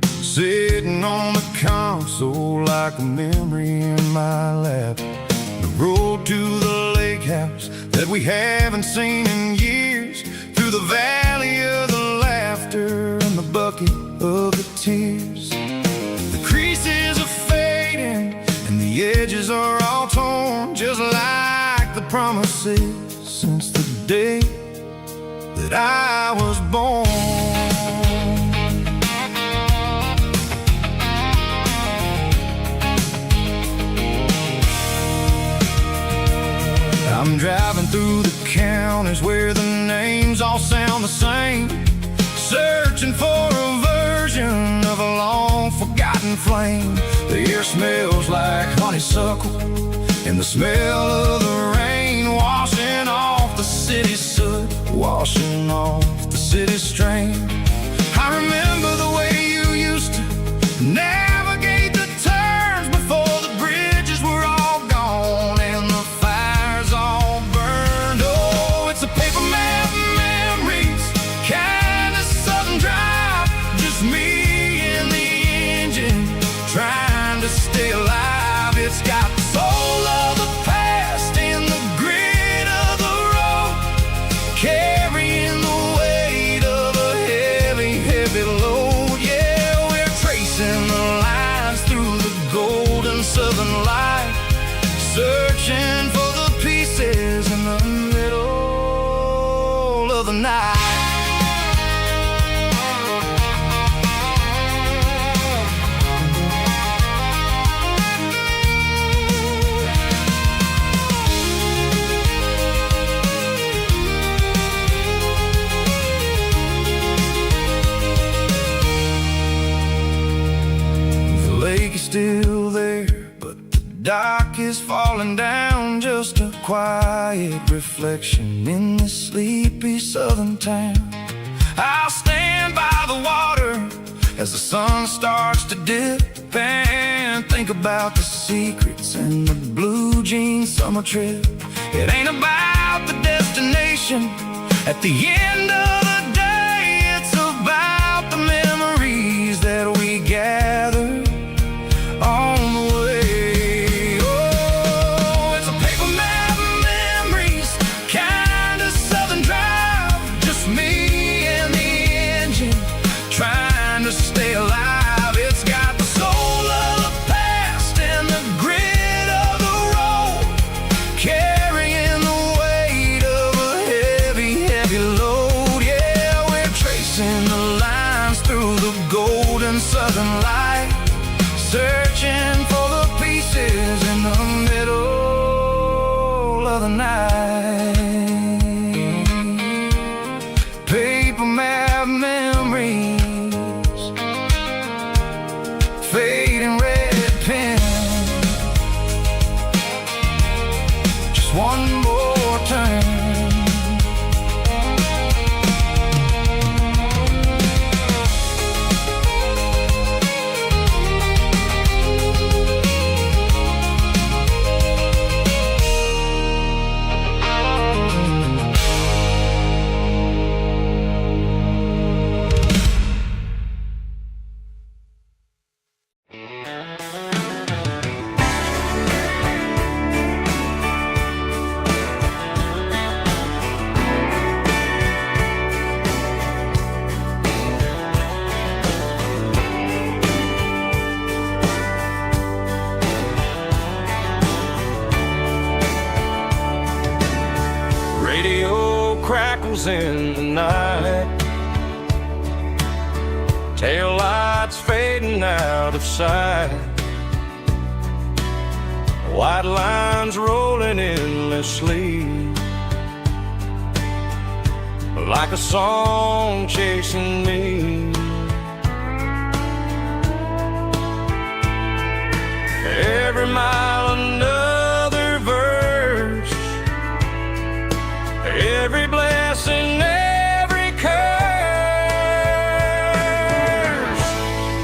sitting on the console like a memory in my lap. The road to the lake house that we haven't seen in years, through the valley of the laughter and the bucket of the tears. The creases are fading and the edges are all torn, just like the promises since the day that I was born. I'm driving through the counties where the names all sound the same, searching for a version of a long forgotten flame. The air smells like honeysuckle and the smell of the rain washing off the city's soot, washing off the city's strain. I remember the way you used to navigate the turns before the bridges were all gone and the fires all burned. Oh, it's a paper map memories, kind of southern drive, just me and the engine trying to stay alive. It's got the soul of the past and the grit of the road, carrying the weight of a still there, but the dock is falling down. Just a quiet reflection in this sleepy southern town. I'll stand by the water as the sun starts to dip and think about the secrets and the blue jean summer trip. It ain't about the destination at the end of the day, it's about the memories that we gather on the way. Oh, it's a paper map of memories, kind of southern drive, just me and the engine trying to stay alive. It's got the soul of the past and the grit of the road, carrying the weight of a heavy, heavy load. Yeah, we're tracing the lines through the golden southern light, searching for the pieces in the middle of the night. Paper map memories, fading red pen, just one more turn. Radio crackles in the night, tail lights fading out of sight, white lines rolling endlessly, like a song chasing me. Every mile another verse, every blessing, every curse.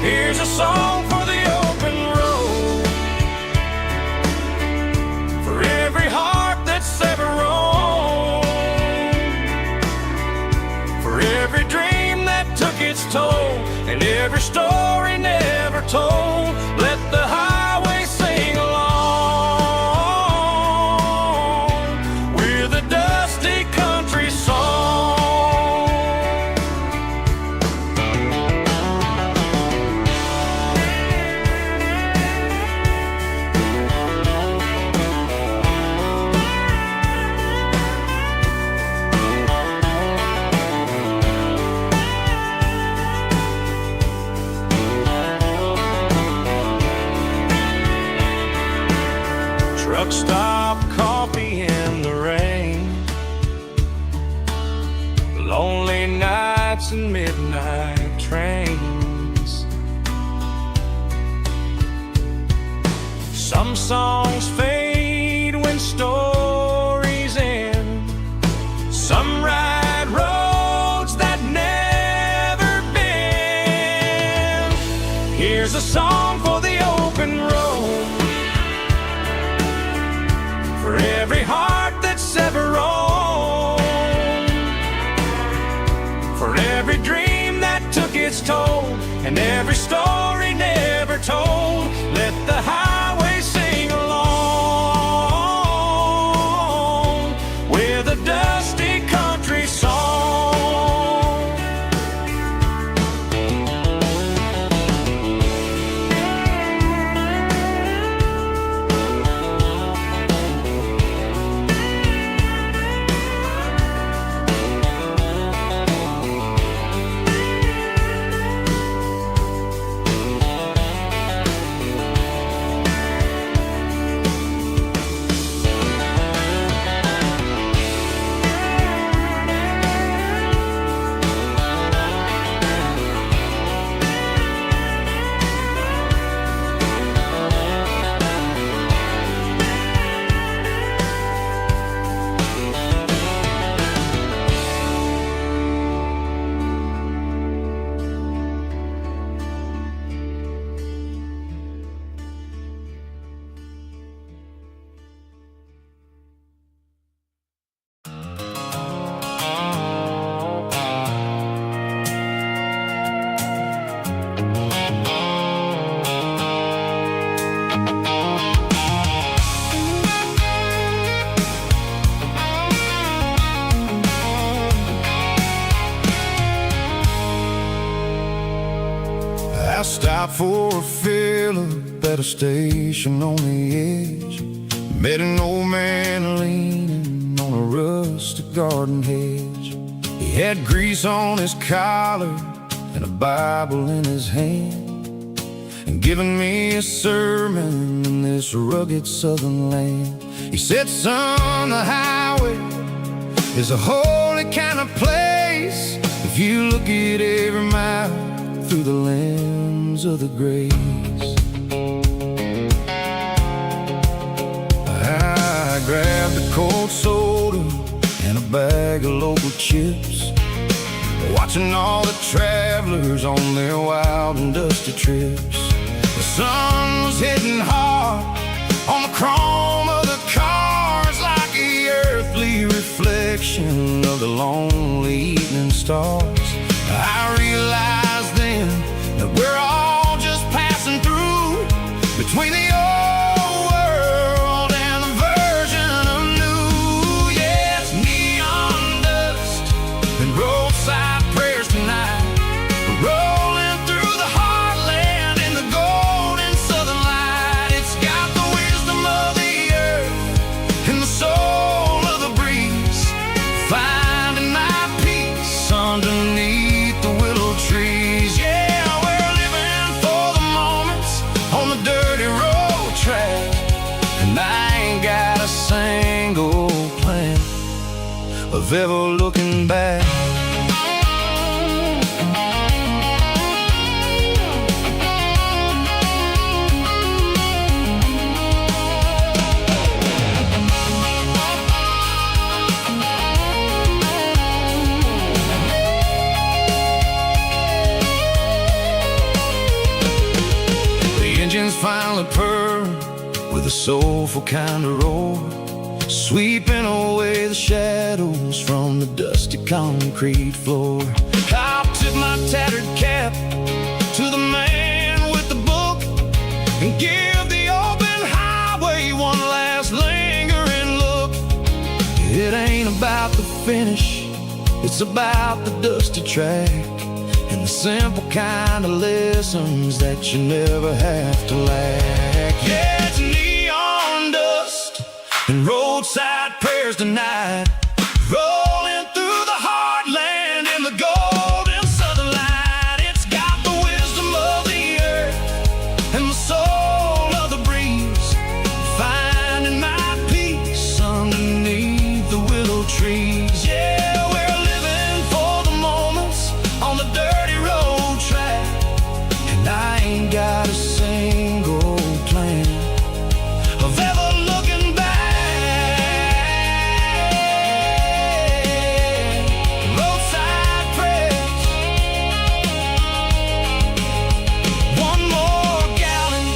Here's a song for the open road, for every heart that's ever roamed, for every dream that took its toll, and every story never told. Let the highway sing along with a dusty country song. Truck stop, coffee in the rain, lonely nights and midnight trains. Some songs fade when stories end, some ride roads that never bend. Here's a song for the open road, for every heart that's ever roamed, for every dream that took its toll, and every story never told. Let the highway sing along with a dusty country song. I stopped for a fill-up at a station on the edge. Met an old man leaning on a rustic garden hedge. He had grease on his collar and a Bible in his hand, and giving me a sermon in this rugged southern land. He said, son, the highway is a holy kind of place if you look at every mile through the lens of the grace. I grabbed a cold soda and a bag of local chips, watching all the travelers on their wild and dusty trips. The sun was hitting hard on the chrome of the cars, like the earthly reflection of the lonely evening stars. I realized then that we're all just passing through between the old world and the version of new. Yeah, it's neon dust and roadside prayers tonight. We're rolling through the heartland in the golden southern light. It's got the wisdom of the earth and the soul of the breeze, finding my peace underneath the willow trees. Yeah, we're living for the moments on the dirty road track, and I ain't got a single plan of ever looking back. Finally purr with a soulful kind of roar, sweeping away the shadows from the dusty concrete floor. I'll tip my tattered cap to the man with the book and give the open highway one last lingering look. It ain't about the finish, it's about the dusty track and the simple kind of lessons that you never have to lack. Yeah, it's neon dust and roadside prayers tonight, rolling through the heartland in the golden southern light. It's got the wisdom of the earth and the soul of the breeze, finding my peace underneath the willow trees. Yeah, we're living for the moments on the dirty road track, and I ain't got a single plan of ever looking back. Roadside prayers, one more gallon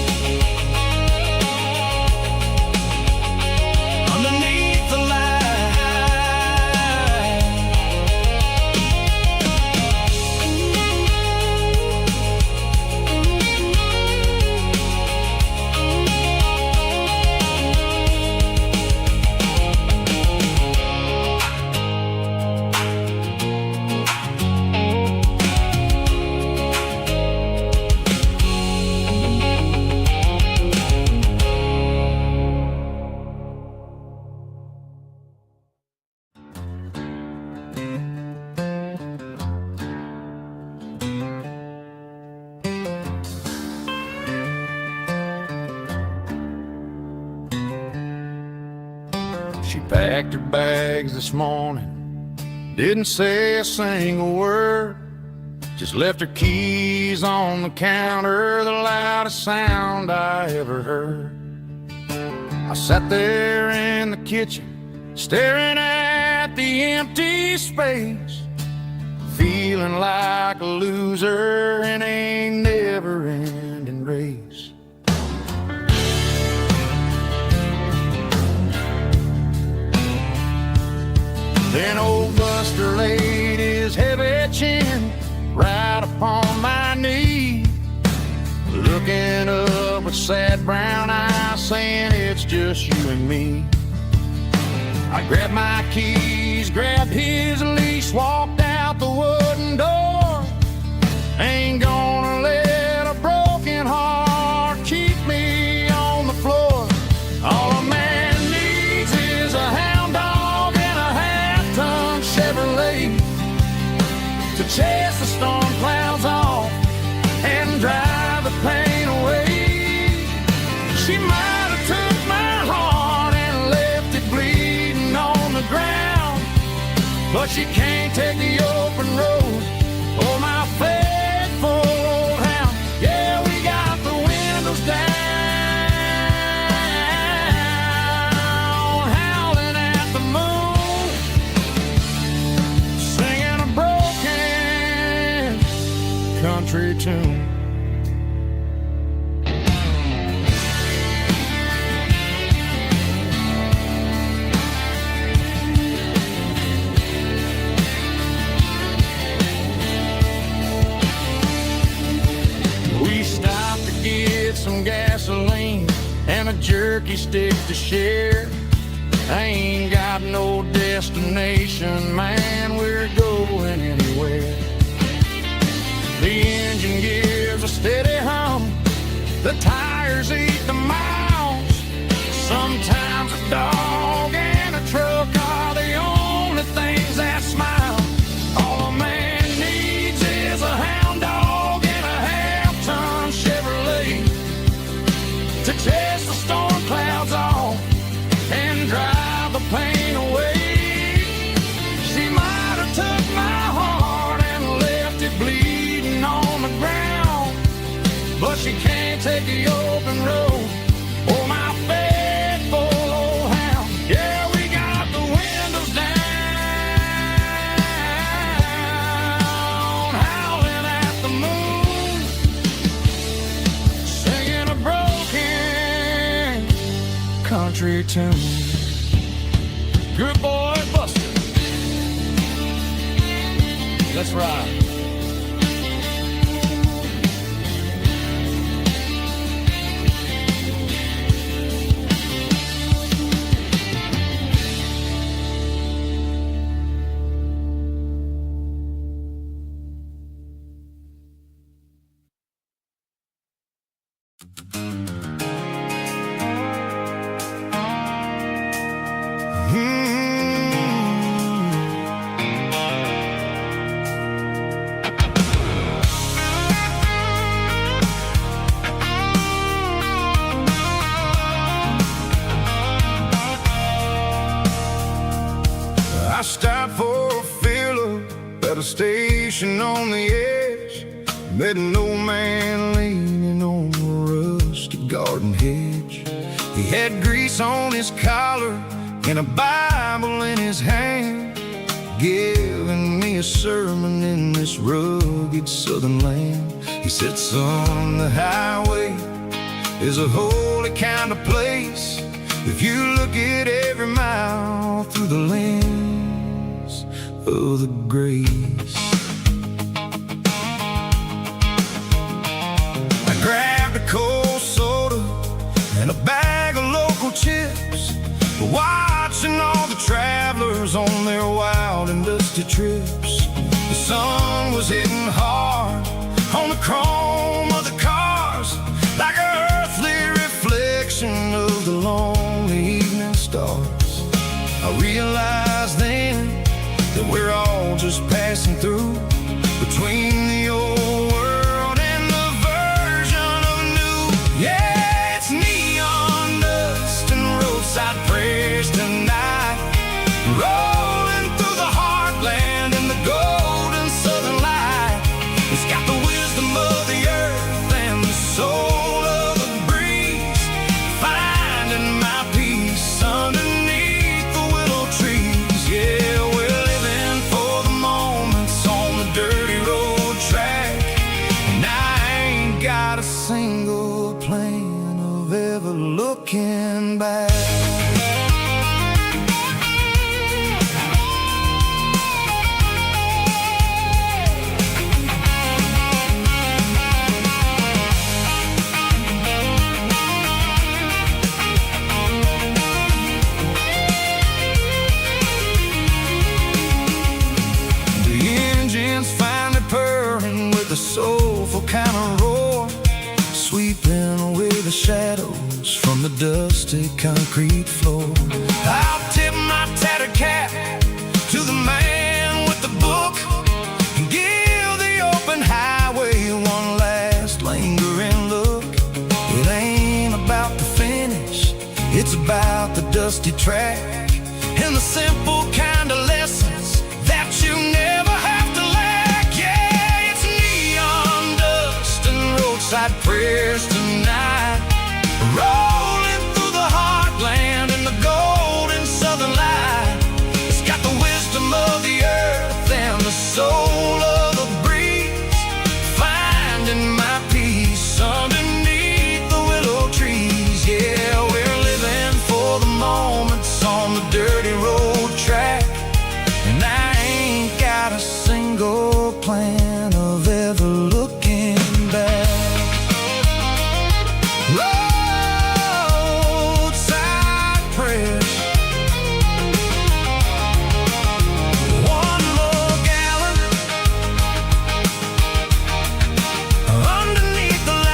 underneath the light. She packed her bags this morning, didn't say a single word, just left her keys on the counter, the loudest sound I ever heard. I sat there in the kitchen, staring at the empty space, feeling like a loser in a never-ending race. Then old Buster laid his heavy chin right upon my knee, looking up with sad brown eyes, saying it's just you and me. I grabbed my keys, grabbed his leash, walked out the wooden door. Ain't gonna let a but she can't take the open road. Oh, my faithful old hound. Yeah, we got the windows down, howling at the moon, singing a broken country tune. Some gasoline and a jerky stick to share. I ain't got no destination, man, we're going anywhere. The engine gives a steady hum, the tires eat the miles. Sometimes a dog and a truck are the only things that smile. All a man needs is a hound dog and a half-ton Chevrolet to chase the storm clouds off and drive the pain away. She might have took my heart and left it bleeding on the ground, but she can't take the open road. Oh, my faithful old hound. Yeah, we got the windows down, howling at the moon, singing a broken country tune. Good boy, Buster. Let's ride. I stopped for a fill-up at a station on the edge. Met an old man leaning on a rusty garden hedge. He had grease on his collar and a Bible in his hand, giving me a sermon in this rugged southern land. He said, son, the highway is a holy kind of place if you look at every mile through the lens of the grace. I grabbed a cold soda and a bag of local chips, watching all the travelers on their wild and dusty trips. The sun was hitting hard on the chrome of the cars, like an earthly reflection of the lonely evening stars. I realized then that we're all just passing through between the old world and the version of new. Yeah, it's neon dust and roadside prayers tonight, rolling through the heartland in the golden southern light. It's got the wisdom of the earth and the soul of the breeze, finding my peace underneath the willow trees. Yeah, we're living for the moments on the dirty road track, and I ain't got a single plan of ever looking back. The soulful kind of roar, sweeping away the shadows from the dusty concrete floor. I'll tip my tattered cap to the man with the book and give the open highway one last lingering look. It ain't about the finish, it's about the dusty track and the simple kind of lessons that Southside prayers tonight, rolling through the heartland in the golden southern light. It's got the wisdom of the earth and the soul of the breeze, finding my peace underneath the willow trees. Yeah, we're living for the moments on the dirty road track, and I ain't got a single plan of ever looking back. Roadside prayers, one more gallon underneath the light.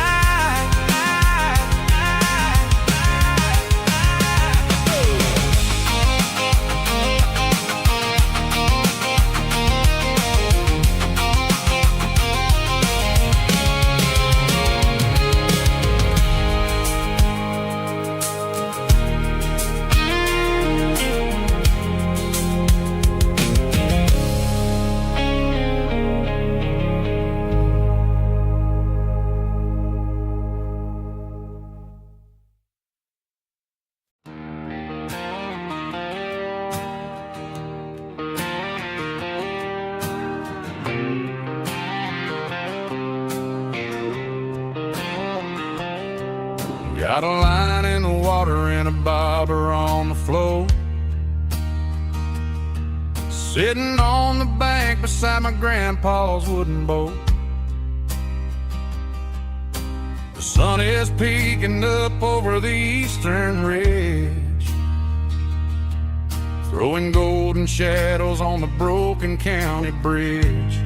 Got a line in the water and a bobber on the floor, sitting on the bank beside my grandpa's wooden boat. The sun is peeking up over the eastern ridge, throwing golden shadows on the broken county bridge.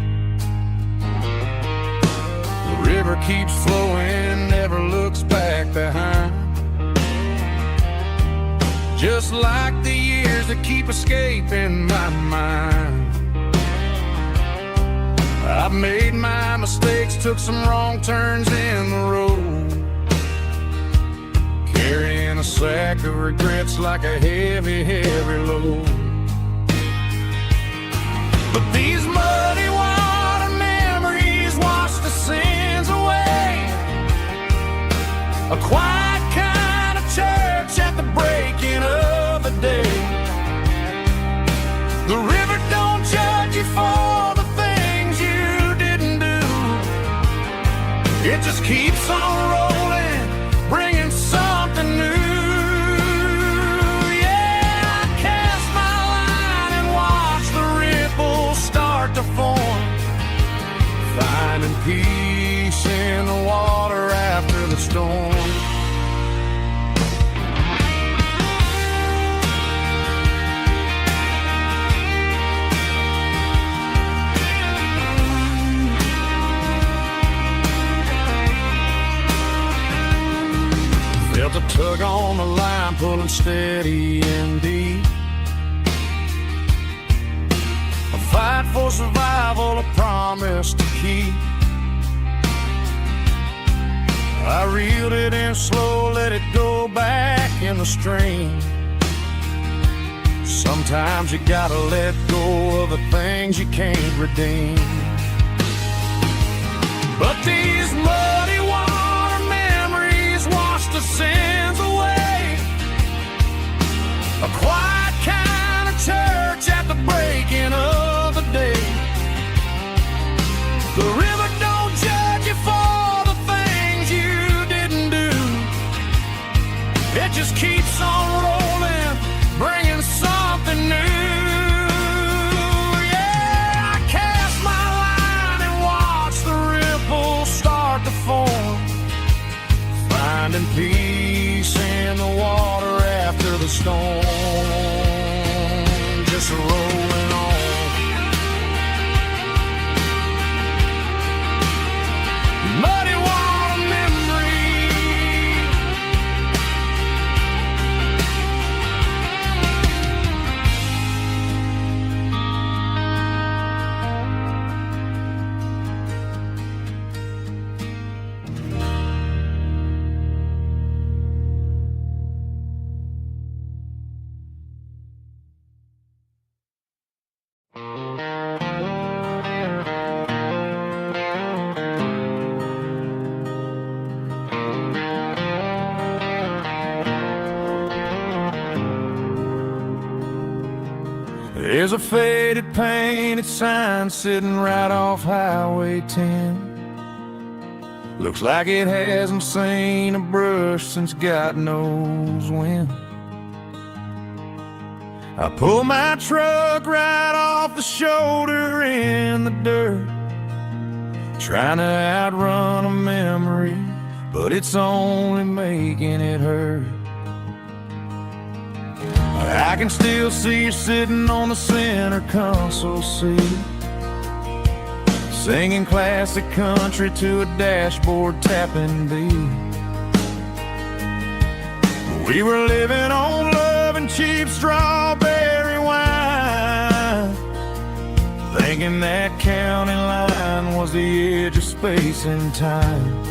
The river keeps flowing, never looks back behind, just like the years that keep escaping my mind. I've made my mistakes, took some wrong turns in the road, carrying a sack of regrets like a heavy, heavy load. But these muddy water memories wash the sins away, a quiet kind of church at the breaking of the day. The river don't judge you for the things you didn't do, it just keeps on rolling, bringing something new. Yeah, I cast my line and watch the ripples start to form, finding peace in the water after the storm. Felt a tug on the line, pulling steady and deep, a fight for survival, a promise to keep. I reeled it in slow, let it go back in the stream. Sometimes you gotta let go of the things you can't redeem. But these muddy water memories wash the sins away, a quiet kind of church at the breaking of the day. The river don't judge you for the things you didn't do, it just keeps on rolling, bringing something new. Yeah, I cast my line and watch the ripples start to form, finding peace in the water after the storm, just rolling on. Muddy water memory, There's a faded painted sign sitting right off Highway 10. Looks like it hasn't seen a brush since God knows when. I pull my truck right off the shoulder in the dirt, trying to outrun a memory, but it's only making it hurt. I can still see you sitting on the center console seat, singing classic country to a dashboard tapping beat. We were living on love and cheap strawberry wine, thinking that county line was the edge of space and time.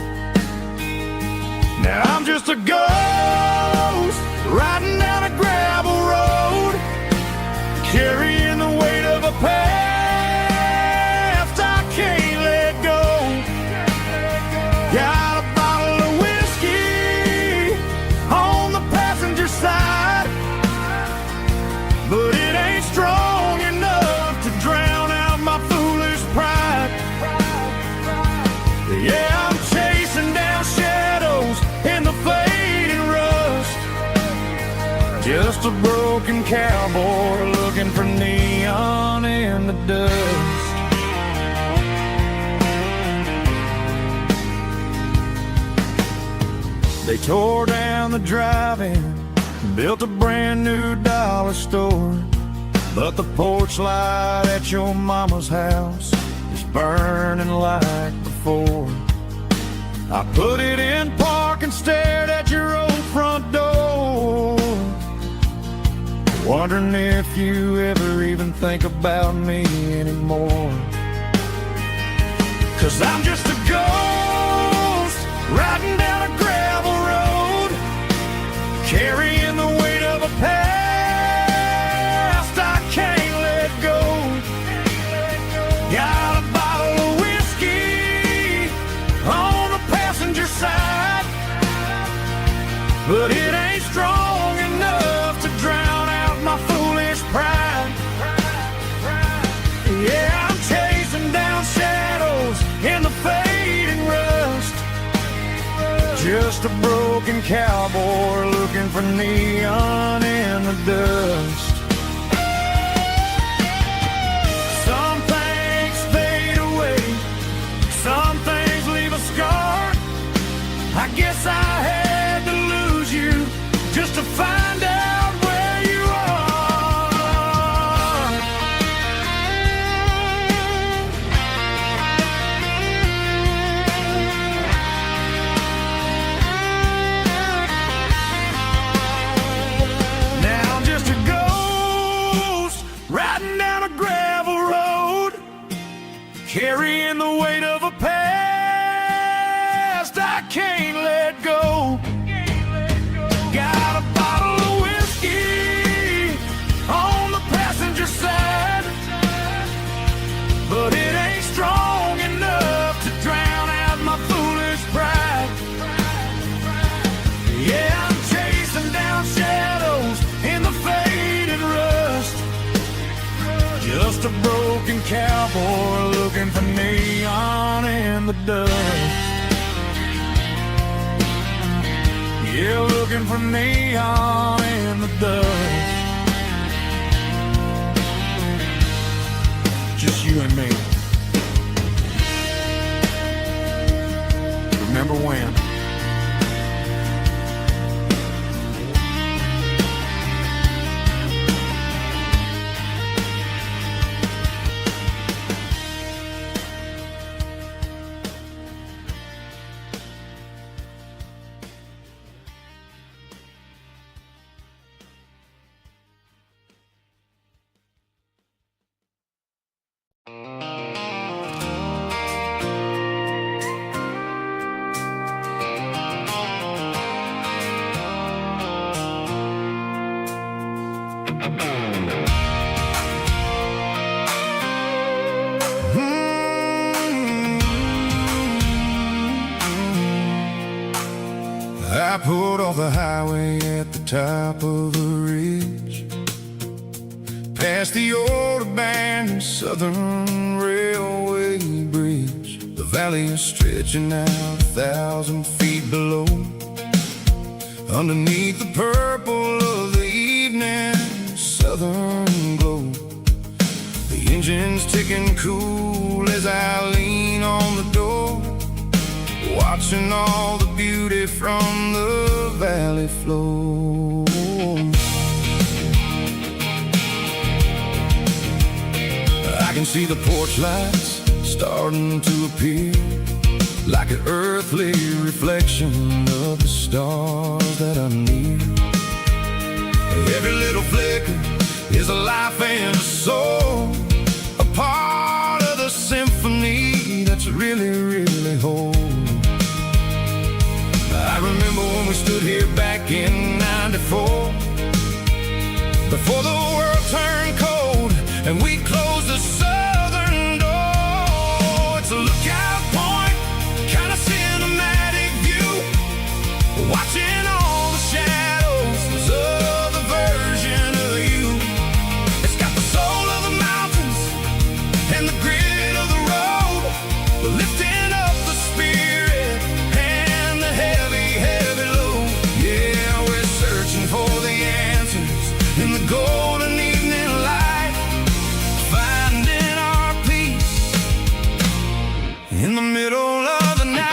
Now I'm just a ghost riding down a gravel road, carrying the weight of a past I can't let go. Got a bottle of whiskey on the passenger side, but it ain't strong enough to drown out my foolish pride. Yeah, I'm chasing down shadows in the fading rust, just a broken cowboy looking for neon in the dust. They tore down the drive-in, built a brand new dollar store, but the porch light at your mama's house is burning like before. I put it in park and stared at your old front door, wondering if you ever even think about me anymore. 'Cause I'm just a ghost riding down a gravel road, carrying the weight of a past I can't let go. Got a bottle of whiskey on the passenger side, but it ain't strong enough to drown out my foolish pride. Yeah, I'm chasing down shadows in the fading rust, just a broken cowboy looking for neon in the dust. Some things fade away, some things leave a scar. I guess I had to lose you just to find out where you are. Now I'm just a ghost riding down a gravel road, carrying the weight of a past I can't let go. Got a bottle of whiskey on the passenger side, but it ain't strong enough to drown out my foolish pride. Yeah, I'm chasing down shadows in the faded rust, just a broken cowboy looking for neon in the dust. Yeah, looking for neon in the dust. Just you and me. Remember when? I pulled off the highway at the top of a ridge, past the old abandoned Southern Railway bridge. The valley is stretching out 1,000 feet below. Underneath the purple of the evening southern glow, the engine's ticking cool as I lean on the door, watching all the beauty from the valley flow. I can see the porch lights starting to appear, like an earthly reflection of the stars that are near. Every little flicker is a life and a soul, a part of the symphony that's really, really whole. I remember when we stood here back in '94, before the world turned cold and we closed the southern door. It's a lookout point, kind of cinematic view, watching all the shadows of the version of you. It's got the soul of the mountains and the grit of the road, lifting up the spirit and the heavy, heavy load. Yeah, we're searching for the answers in the golden evening light, finding our peace in the middle of the night.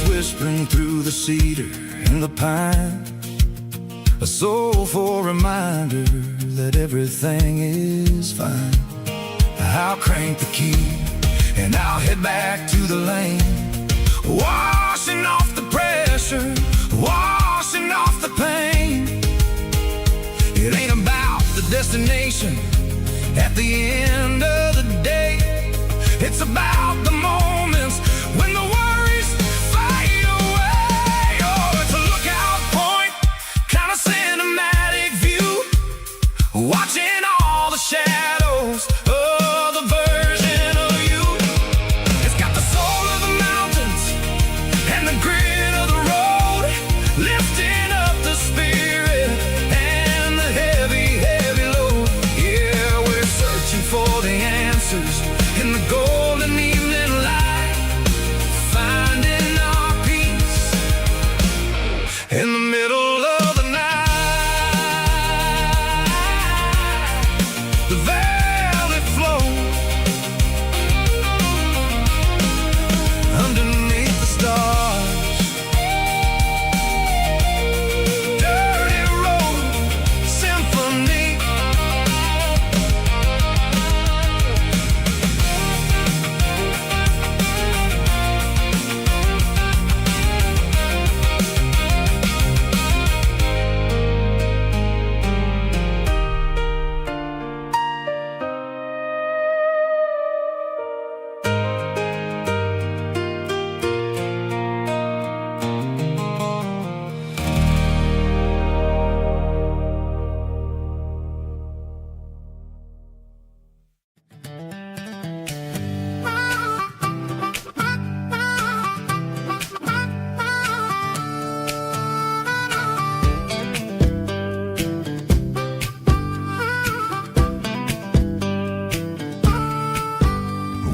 Whispering through the cedar and the pine, a soulful reminder that everything is fine. I'll crank the key and I'll head back to the lane, washing off the pressure, washing off the pain. It ain't about the destination at the end of the day, it's about the moments when the worries fade away. Oh, it's a lookout point, kind of cinematic view, watching all the shadows of the version of you. It's got the soul of the mountains and the grit of the road, lifting up the spirit and the heavy, heavy load. Yeah, we're searching for the answers in the golden evening light, finding our peace in the middle of the night. The valley flow underneath the stars, dirty road symphony.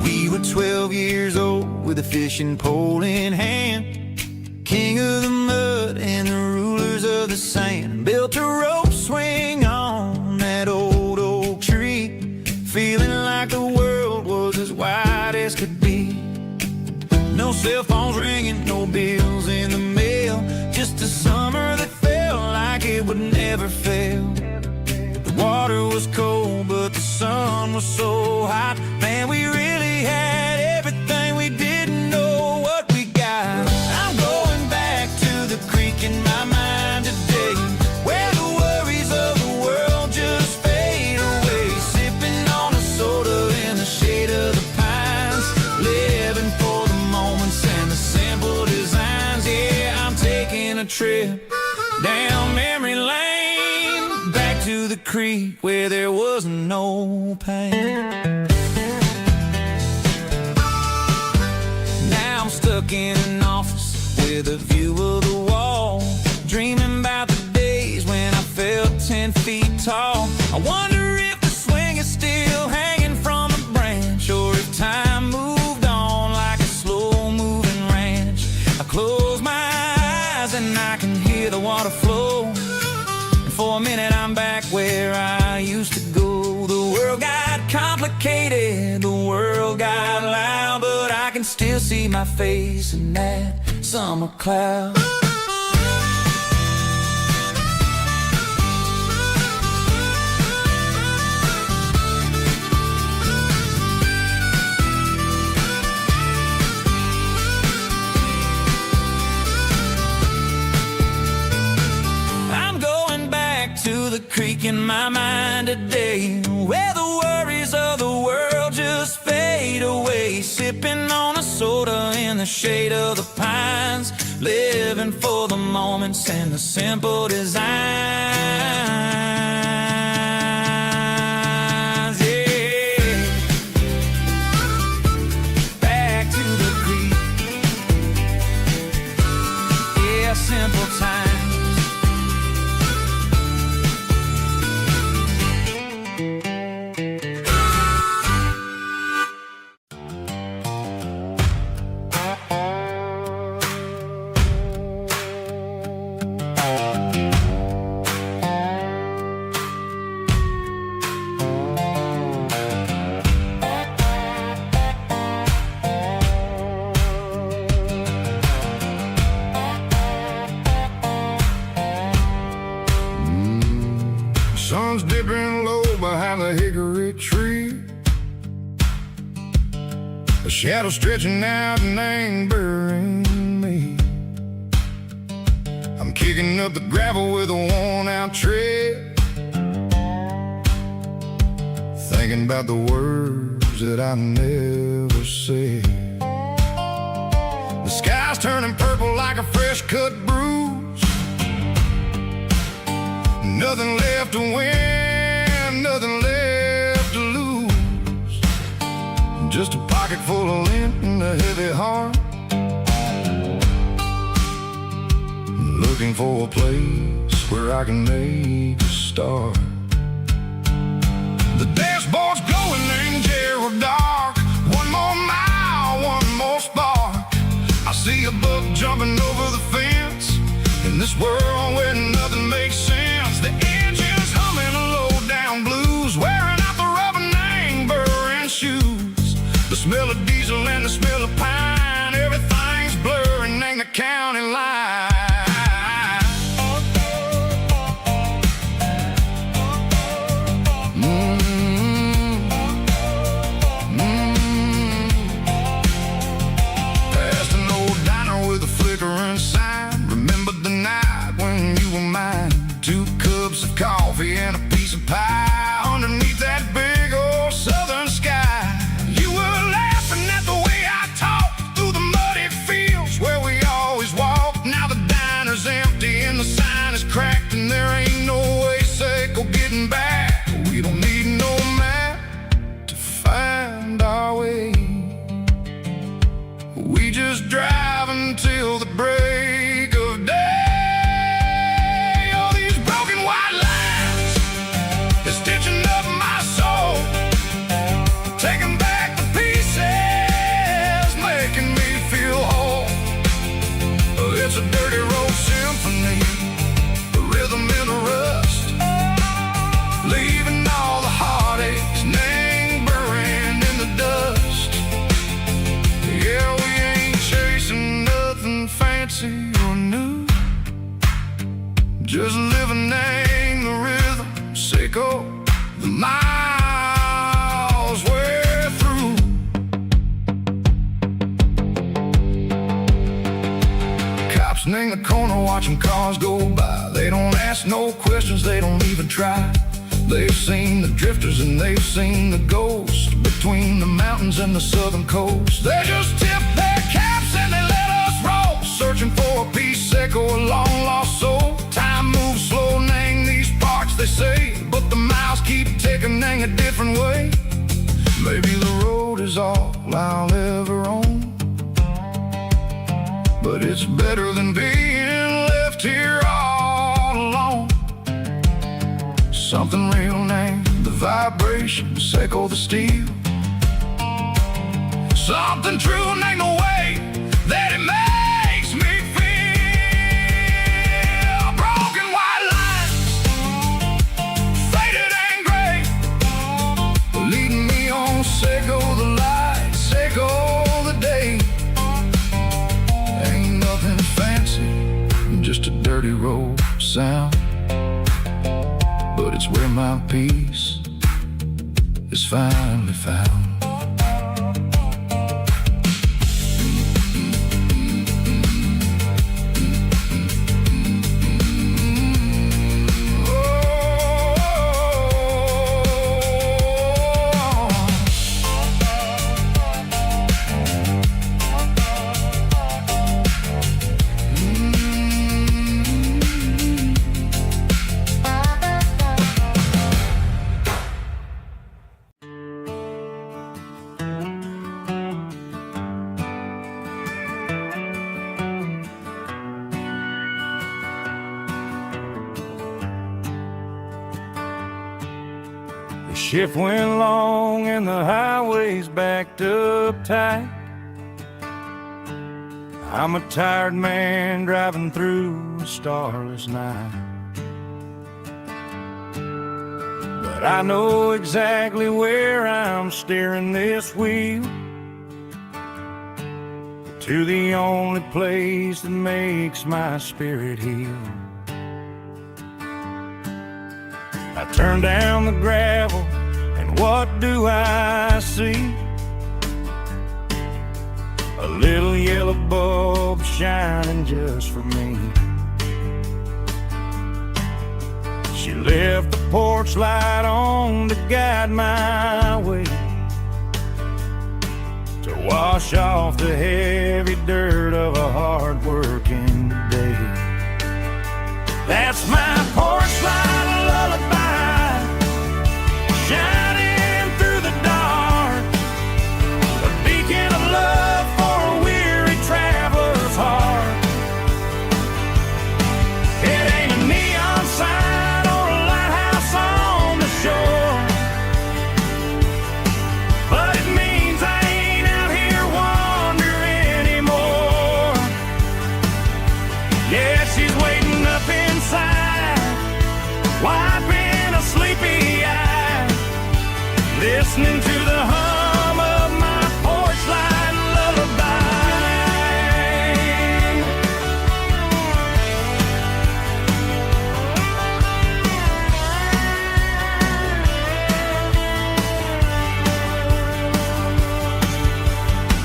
We were 12 years old with a fishing pole in hand, king of the mud and the rulers of the sand. Built a rope swing on that old oak tree, feeling like the world was as wide as could be. No cell phones ringing, no bills in the mail, just a summer that felt like it would never fail. The water was cold, but the sun was so hot. Man, we really had everything, we didn't know what we got. I'm going back to the creek in my mind today, where the worries of the world just fade away. Sipping on a soda in the shade of the pines, living for the moments and the simple designs. Yeah, I'm taking a trip creek where there was no pain. Now I'm stuck in an office with a view of the wall, dreaming about the days when I felt 10 feet tall. I wonder if the swing is still hanging from a branch, or if time moved on like a slow-moving ranch. I close my eyes and I can hear the water flow, and for a minute I'm back where I used to go. The world got complicated, the world got loud, but I can still see my face in that summer cloud. To the creek in my mind today, where the worries of the world just fade away, sipping on a soda in the shade of the pines, living for the moments and the simple designs. Yeah, back to the creek. Yeah, simple times. Sun's dipping low behind the hickory tree, a shadow stretching out and ain't burying me. I'm kicking up the gravel with a worn-out tread, thinking about the words that I never said. The sky's turning purple like a fresh-cut bruise, nothing left to win, nothing left to lose, just a pocket full of lint and a heavy heart, looking for a place where I can make a start. The dashboard's glowing in Gerald dark, one more mile, one more spark. I see a buck jumping over the fence, in this world where nothing makes sense. The engine's humming a low-down blues, wearing out the rubber name burring shoes. The smell of diesel and the smell of pine, everything's blurring in the county line. Past an old diner with a flickering sign, remember the night when you were mine. 2 cups of coffee and a piece of pie underneath that big old southern sky. You were laughing at the way I talked through the muddy fields where we always walked. Now the diner's empty and the sign is cracked, and there ain't no way safe or getting back. We don't need no map to find our way, we just drive until the break of day. It's a dirty road symphony, a rhythm in a rust, leaving all the heartaches, name burning in the dust. Yeah, we ain't chasing nothing fancy or new, just living in the rhythm, sicko, the miles we're through. In the corner watching cars go by, they don't ask no questions, they don't even try. They've seen the drifters and they've seen the ghosts between the mountains and the southern coast. They just tip their caps and they let us roll, searching for a piece echo, a long lost soul. Time moves slow, name these parts they say, but the mile a different way. Maybe the road is all I'll ever own, but it's better than being left here all alone. Something real named the vibrations echo the steel. Something true named the way that it makes me feel. Broken white lines, faded and gray, leading me on. Say go the light, say go the day. Ain't nothing fancy, just a dirty road sound, but it's where my peace is finally found. The shift went long and the highway's backed up tight. I'm a tired man driving through a starless night, but I know exactly where I'm steering this wheel, to the only place that makes my spirit heal. I turn down the gravel, and what do I see? A little yellow bulb shining just for me. She left the porch light on to guide my way, to wash off the heavy dirt of a hard-working day. That's my porch light lullaby, shining through the dark, a beacon of love for a weary traveler's heart. It ain't a neon sign or a lighthouse on the shore, but it means I ain't out here wandering anymore. Yeah, she's waiting up inside, wiping a sleepy eye, listening to the hum of my porch light lullaby.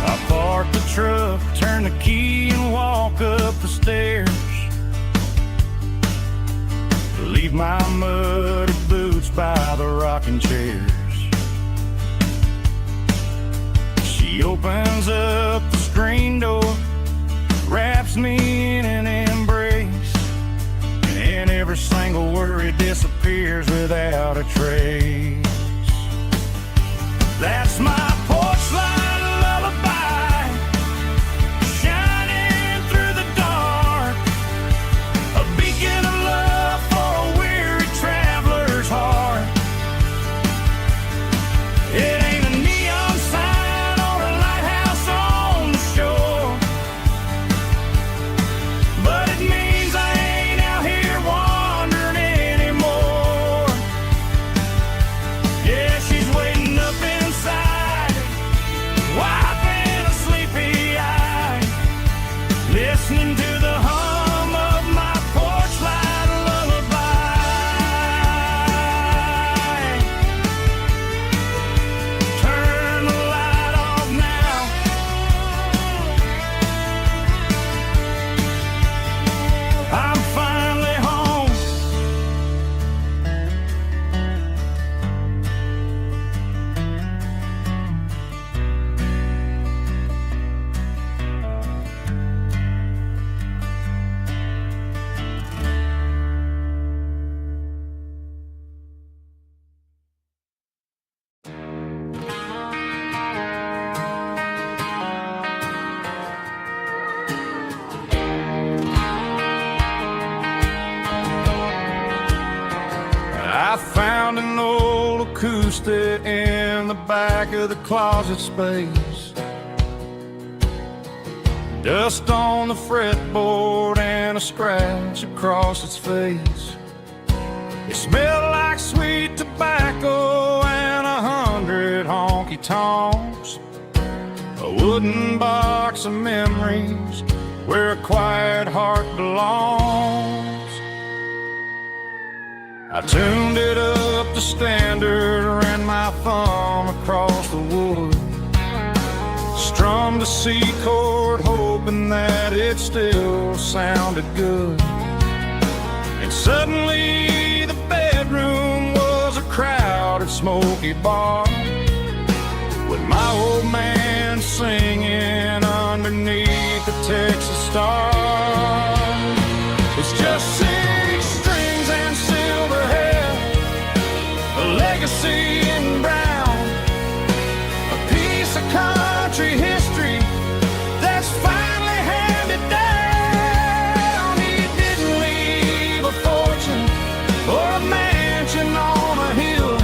I park the truck, turn the key and walk up the stairs, leave my muddy boots by the rocking chairs. She opens up the screen door, wraps me in an embrace, and every single worry disappears without a trace. That's my porch light lullaby, shining through the dark, a beacon of love for a weary traveler's heart. It ain't a neon sign or a lighthouse on the shore, but it means I ain't out here wandering anymore. acoustic in the back of the closet space. Dust on the fretboard and a scratch across its face. It smelled like sweet tobacco and 100 honky-tonks. A wooden box of memories where a quiet heart belongs. I tuned it up to standard, ran my thumb across the wood, strummed a C chord hoping that it still sounded good. And suddenly the bedroom was a crowded smoky bar, with my old man singing underneath the Texas stars. It's just 6 strings and silver hair, a legacy in brown, a piece of country history that's finally handed down. He didn't leave a fortune or a mansion on a hill,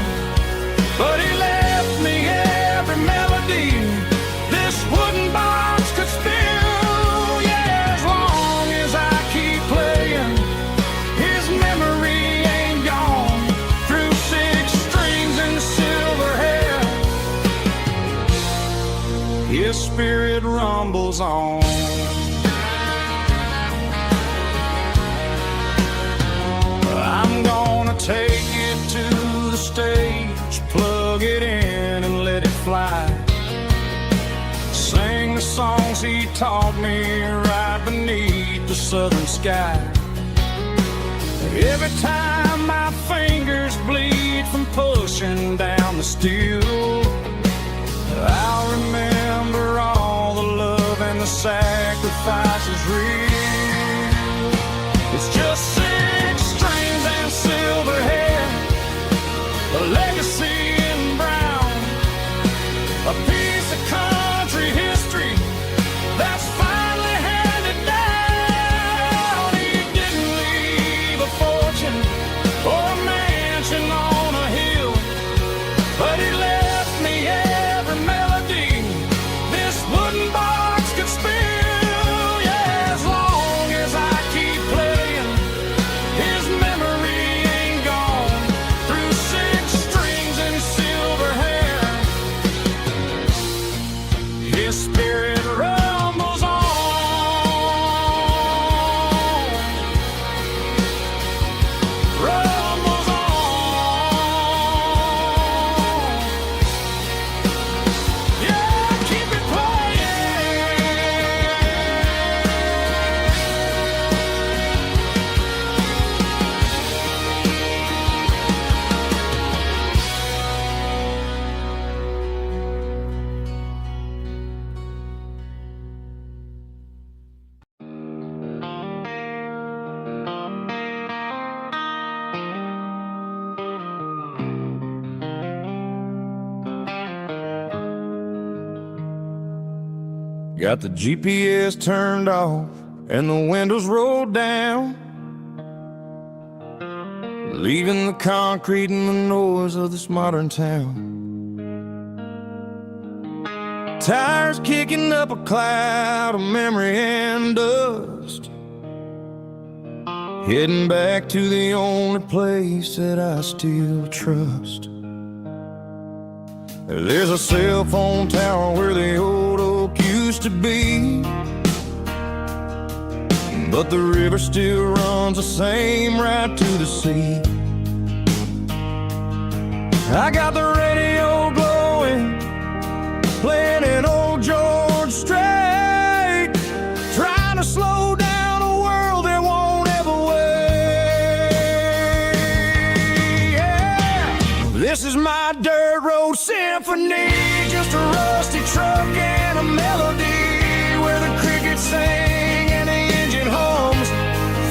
but he left me every melody this wooden box could spill. Yeah, as long as I keep playing, his memory ain't gone. Through 6 strings and silver hair, his spirit rumbles on. I'm gonna take it to the stage, plug it in and let it fly. Sing the songs he taught me right beneath the southern sky. Every time my fingers bleed from pushing down the steel, I'll remember all the love and the sacrifices real. It's just 6 strings and silver hair, a legacy in brown, a piece of country history that's finally handed down. He didn't leave a fortune or a mansion on a hill, but he left me every melody this wooden box could spill. Yeah, as long as I keep playing, his memory ain't gone. Through 6 strings and silver hair, his spirit rumbles on. Rumbles on. Yeah, keep it playing. Got the GPS turned off and the windows rolled down, leaving the concrete and the noise of this modern town. Tires kicking up a cloud of memory and dust, heading back to the only place that I still trust. There's a cell phone tower where the old oak used to be, but the river still runs the same right to the sea. I got the radio glowing, playing an old George Strait, trying to slow down a world that won't ever wait. Yeah. This is my dirt road symphony, just a rusty truck and a melody where the crickets sing and the engine hums,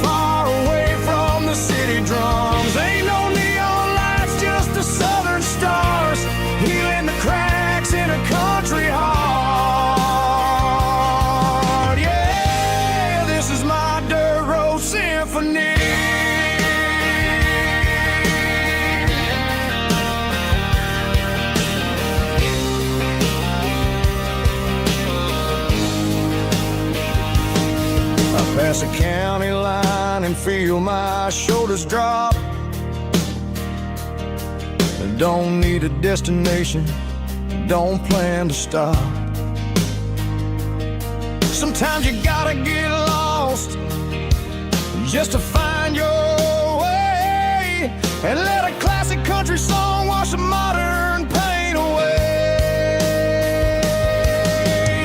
far away from the city drums. Ain't no neon lights, just the southern stars. He pass a county line and feel my shoulders drop. I don't need a destination, don't plan to stop. Sometimes you gotta get lost just to find your way, and let a classic country song wash the modern pain away.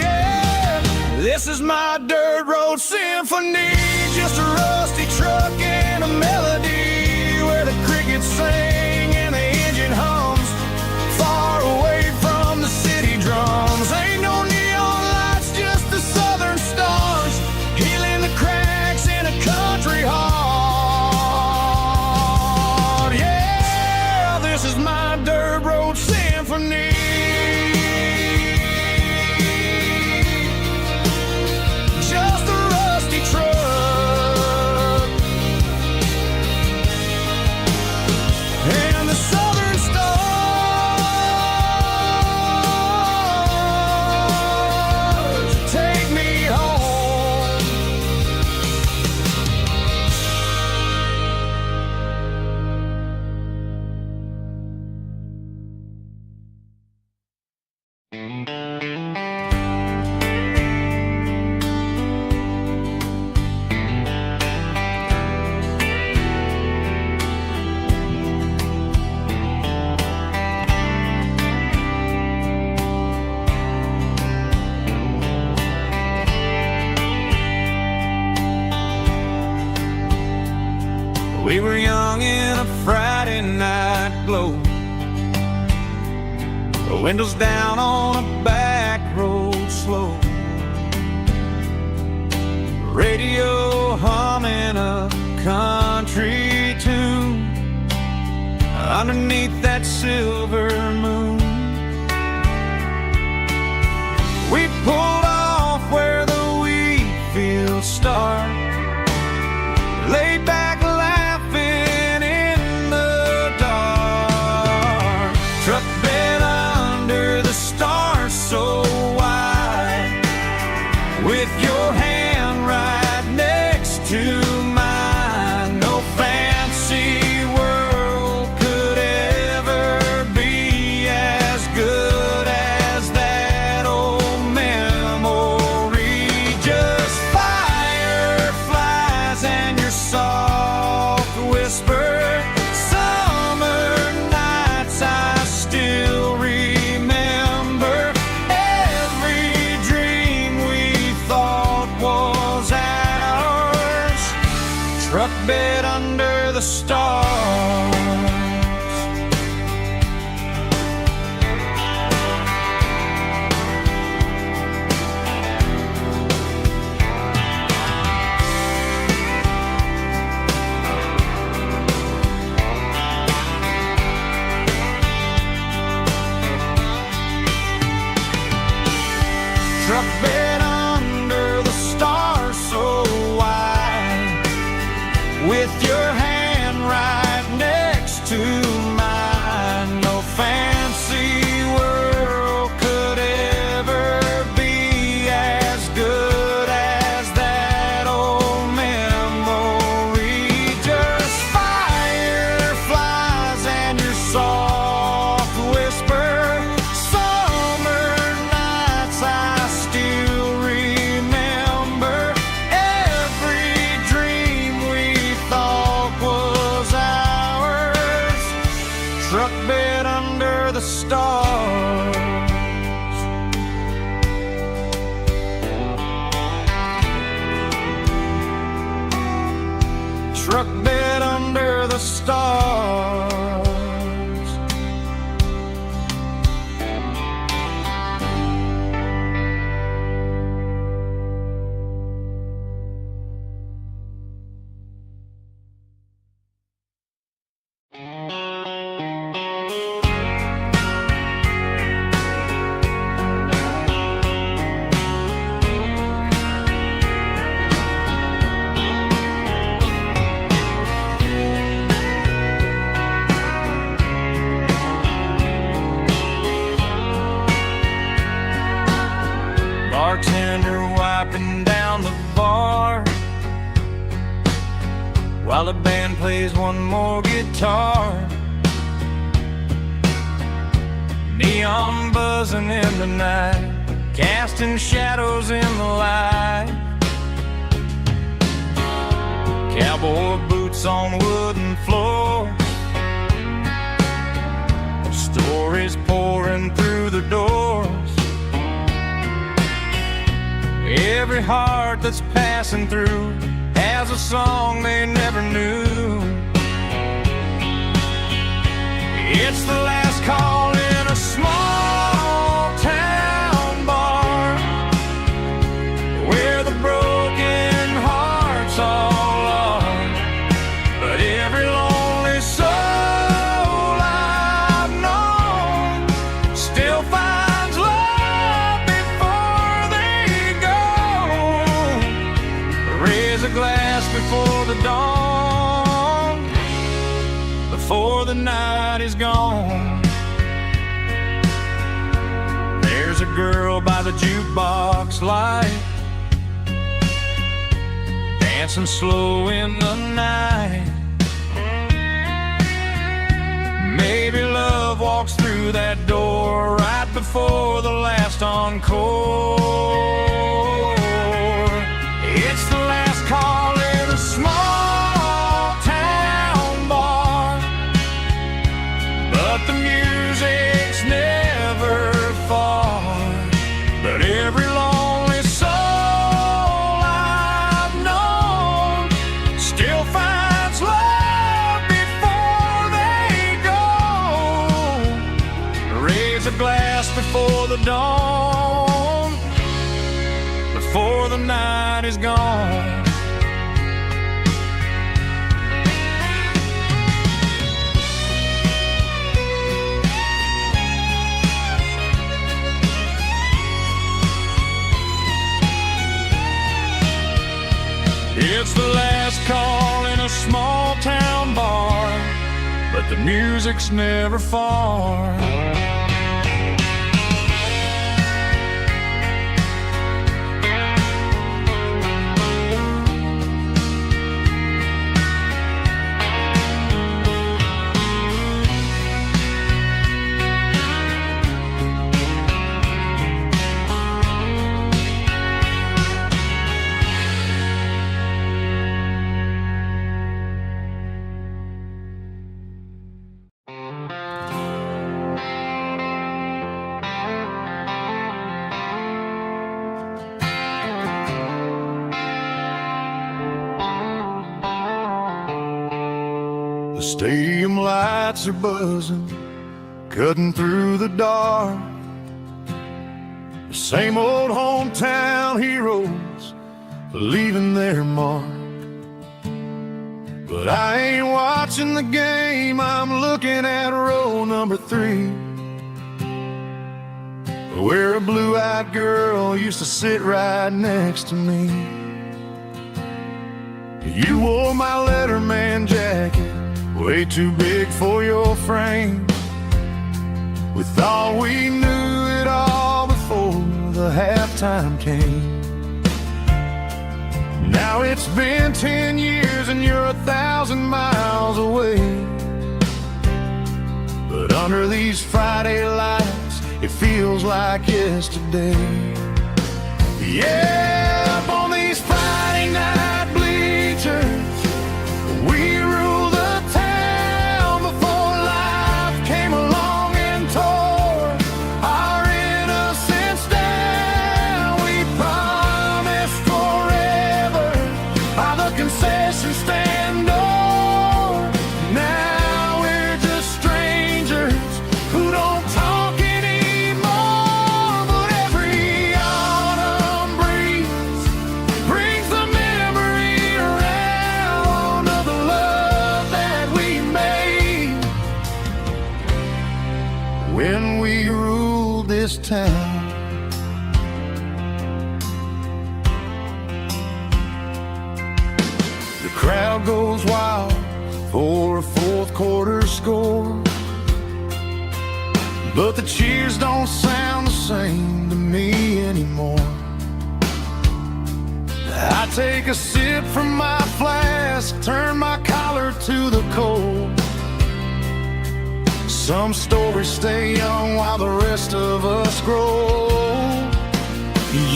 Yeah. This is my dirt road symphony, just a rusty truck and a melody where the crickets sing and the engine hums, far away from the city drums. Ain't no neon lights, just the southern stars, healing the cracks in a country heart. Yeah, this is my dirt road symphony. Just a rusty truck and the southern stars take me home. We were young in a Friday night glow, the windows down on a back road slow, radio humming a country tune underneath that silver moon. We pulled off where the wheat fields start, laid back laughing in the dark, truck bed under the stars so wide, with your hand right next to mine. No fancy world could ever be as good as that old memory. Just fireflies and your soft whisper, summer nights I still remember, every dream we thought was ours, truck bed under the stars. Truck bed under the stars so wide, with your hand right next to mine. No fancy world could ever be as good as that old memory. Just fireflies and your soft whisper, summer nights I still while the band plays one more guitar. Neon buzzing in the night, casting shadows in the light. Cowboy boots on wooden floors, stories pouring through the doors. Every heart that's passing through has a song they never knew. It's the last call in a small town bar, where the broken hearts all are. But every lonely soul I've known still finds love before they go. Raise a glass before the dawn, before the night is gone. There's a girl by the jukebox light, dancing slow in the night. Maybe love walks through that door right before the last encore. It's the last call in a small town bar, but the music's never far. But every lonely soul I've known still finds love before they go. Raise a glass before the dawn, before the night is gone. It's the last call in a small town bar, but the music's never far. The stadium lights are buzzing, cutting through the dark. The same old hometown heroes leaving their mark. But I ain't watching the game, I'm looking at row number 3, where a blue-eyed girl used to sit right next to me. You wore my Letterman jacket, way too big for your frame. We thought we knew it all before the halftime came. Now it's been 10 years and you're 1,000 miles away. But under these Friday lights, it feels like yesterday. Yeah, up on these Friday night bleachers, we rule the town before life came along and tore our innocence down. We promised forever by the concession stand door. Now we're just strangers who don't talk anymore. But every autumn breeze brings the memory around of the love that we made when we ruled this town. The crowd goes wild for a fourth quarter score, but the cheers don't sound the same to me anymore. I take a sip from my flask desk, turn my collar to the cold. Some stories stay young while the rest of us grow.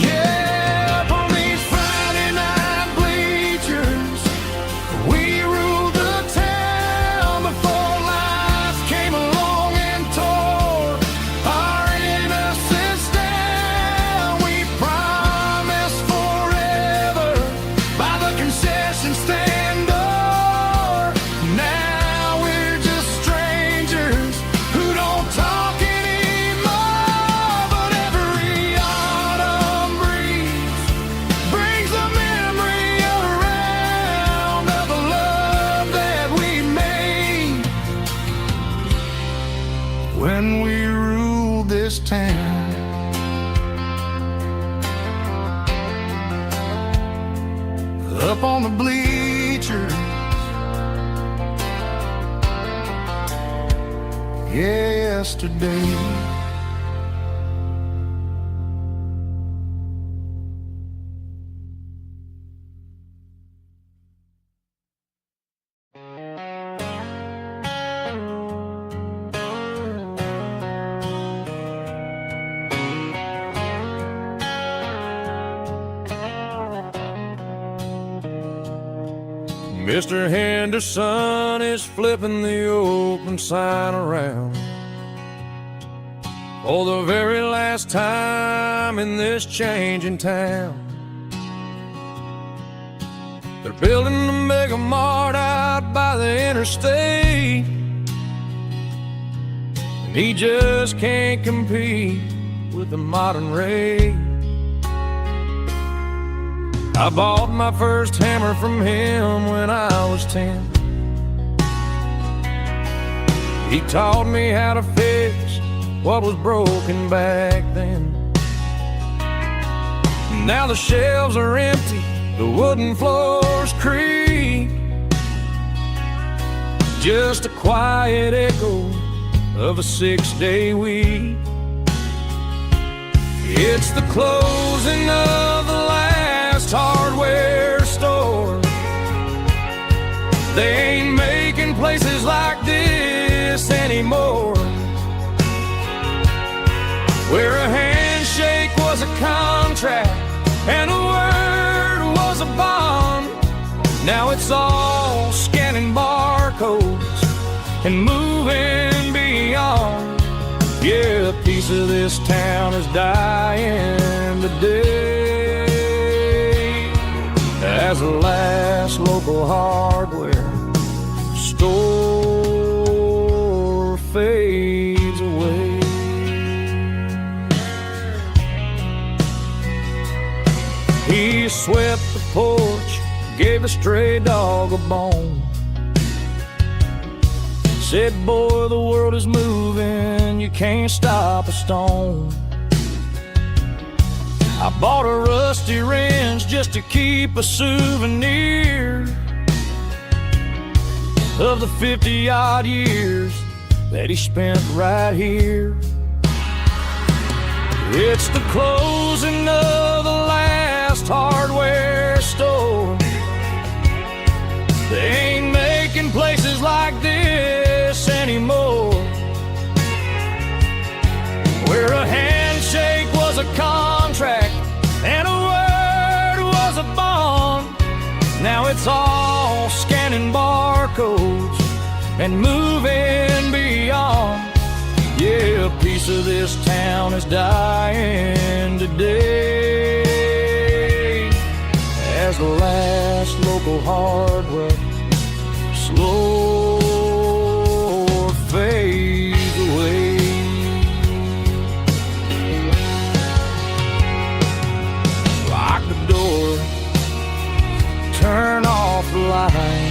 Yeah, up on these Friday night bleachers, we ruled the town before life came along and tore our innocence down. We promised forever by the concession stand door. Now we're just strangers who don't talk anymore. But every autumn breeze brings the memory around of the love that we made when we ruled this town. Up on the bleachers, yesterday. Mr. Henderson is flipping the open sign around for the very last time in this changing town. They're building a mega mart out by the interstate, and he just can't compete with the modern rate. I bought my first hammer from him when I was 10. He taught me how to fix what was broken back then. Now the shelves are empty, the wooden floors creak, just a quiet echo of a 6-day week. It's the closing of the last hardware store. They ain't making places like this anymore, where a handshake was a contract and a word was a bond. Now it's all scanning barcodes and moving beyond. Yeah, a piece of this town is dying today as the last local hardware store fades away. He swept the porch, gave a stray dog a bone, said, boy, the world is moving, you can't stop a stone. I bought a rusty wrench just to keep a souvenir of the 50-odd years that he spent right here. It's the closing of the last hardware store. They ain't making places like this anymore, where a handshake was a contract and a word was a bond. Now it's all scanning barcodes and moving beyond. Yeah, a piece of this town is dying today as the last local hardware slow fades away. Lock the door, turn off the light.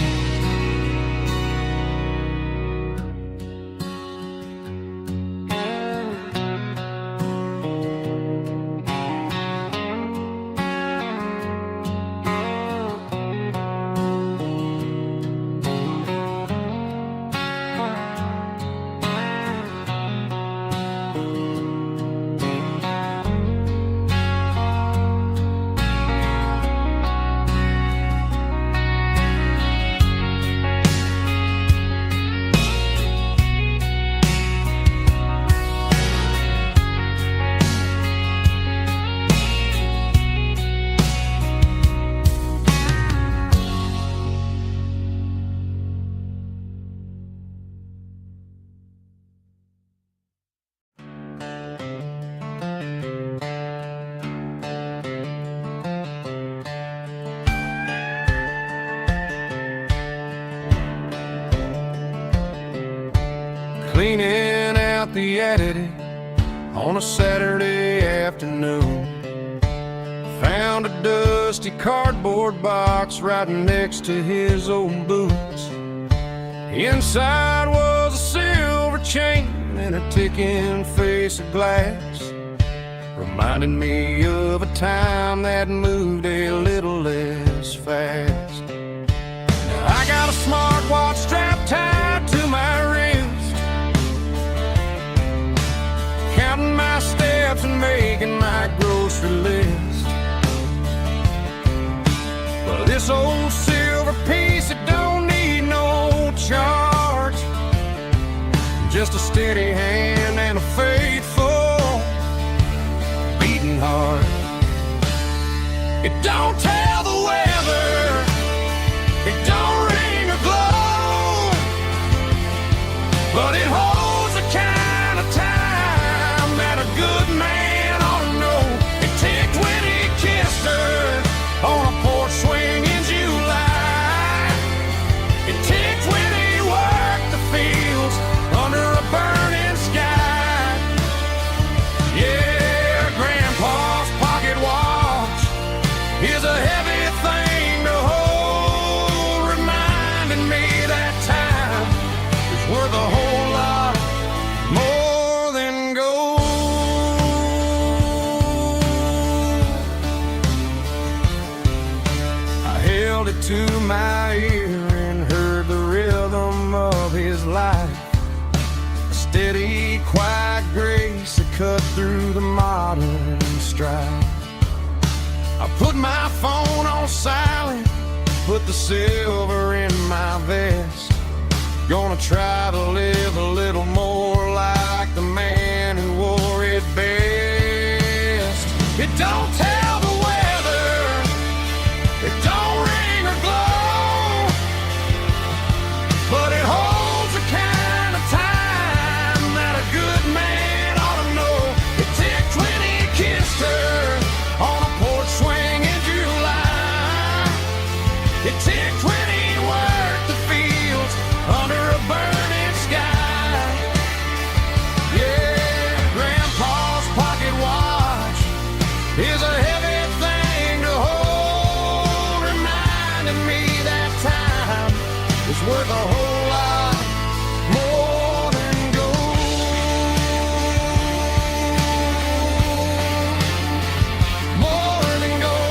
cleaning out the attic on a Saturday afternoon. Found a dusty cardboard box right next to his old boots. Inside was a silver chain and a ticking face of glass, reminding me of a time that moved a little less fast. Now I got a smartwatch strapped tied to my wrist, counting my steps and making my grocery list. But this old silver piece, it don't need no charge, just a steady hand and a faithful beating heart. It don't tell the weather, it don't ring or glow, but it holds the kind of time that a good man ought to know. It ticked when he kissed her on a porch swing in July. It ticked when he worked the fields under a burning sky. Yeah, Grandpa's pocket watch is a heavy thing to hold, reminding me that time is worth a whole lot more than gold. I held it to my ear and heard the rhythm of his life, a steady, quiet grace that cut through the modern strife. I put my phone on silent, put the silver in my vest. Gonna try to live a little more like the man who wore it best. It don't tell the weather, it don't ring or glow, but it holds the kind of time that a good man ought to know. It ticked when he kissed her on a porch swing in July. It ticked when he worked the fields under a burning sky. Yeah, Grandpa's pocket watch is a heavy thing to hold, reminding me that time is worth a whole lot more than gold. More than gold.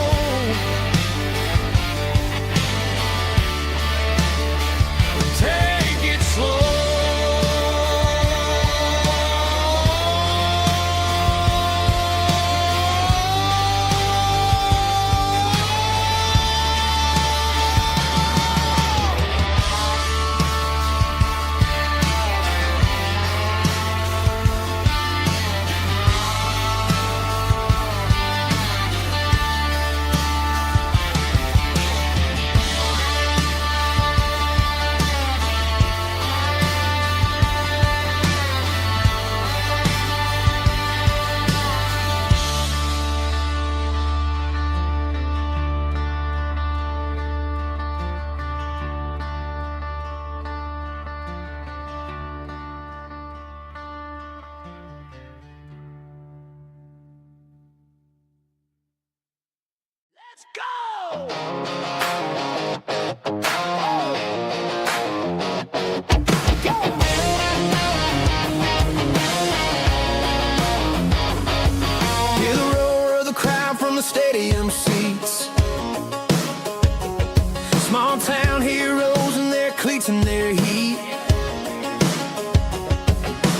Take it slow. Let's go! Hear the roar of the crowd from the stadium seats. Small town heroes in their cleats and their heat.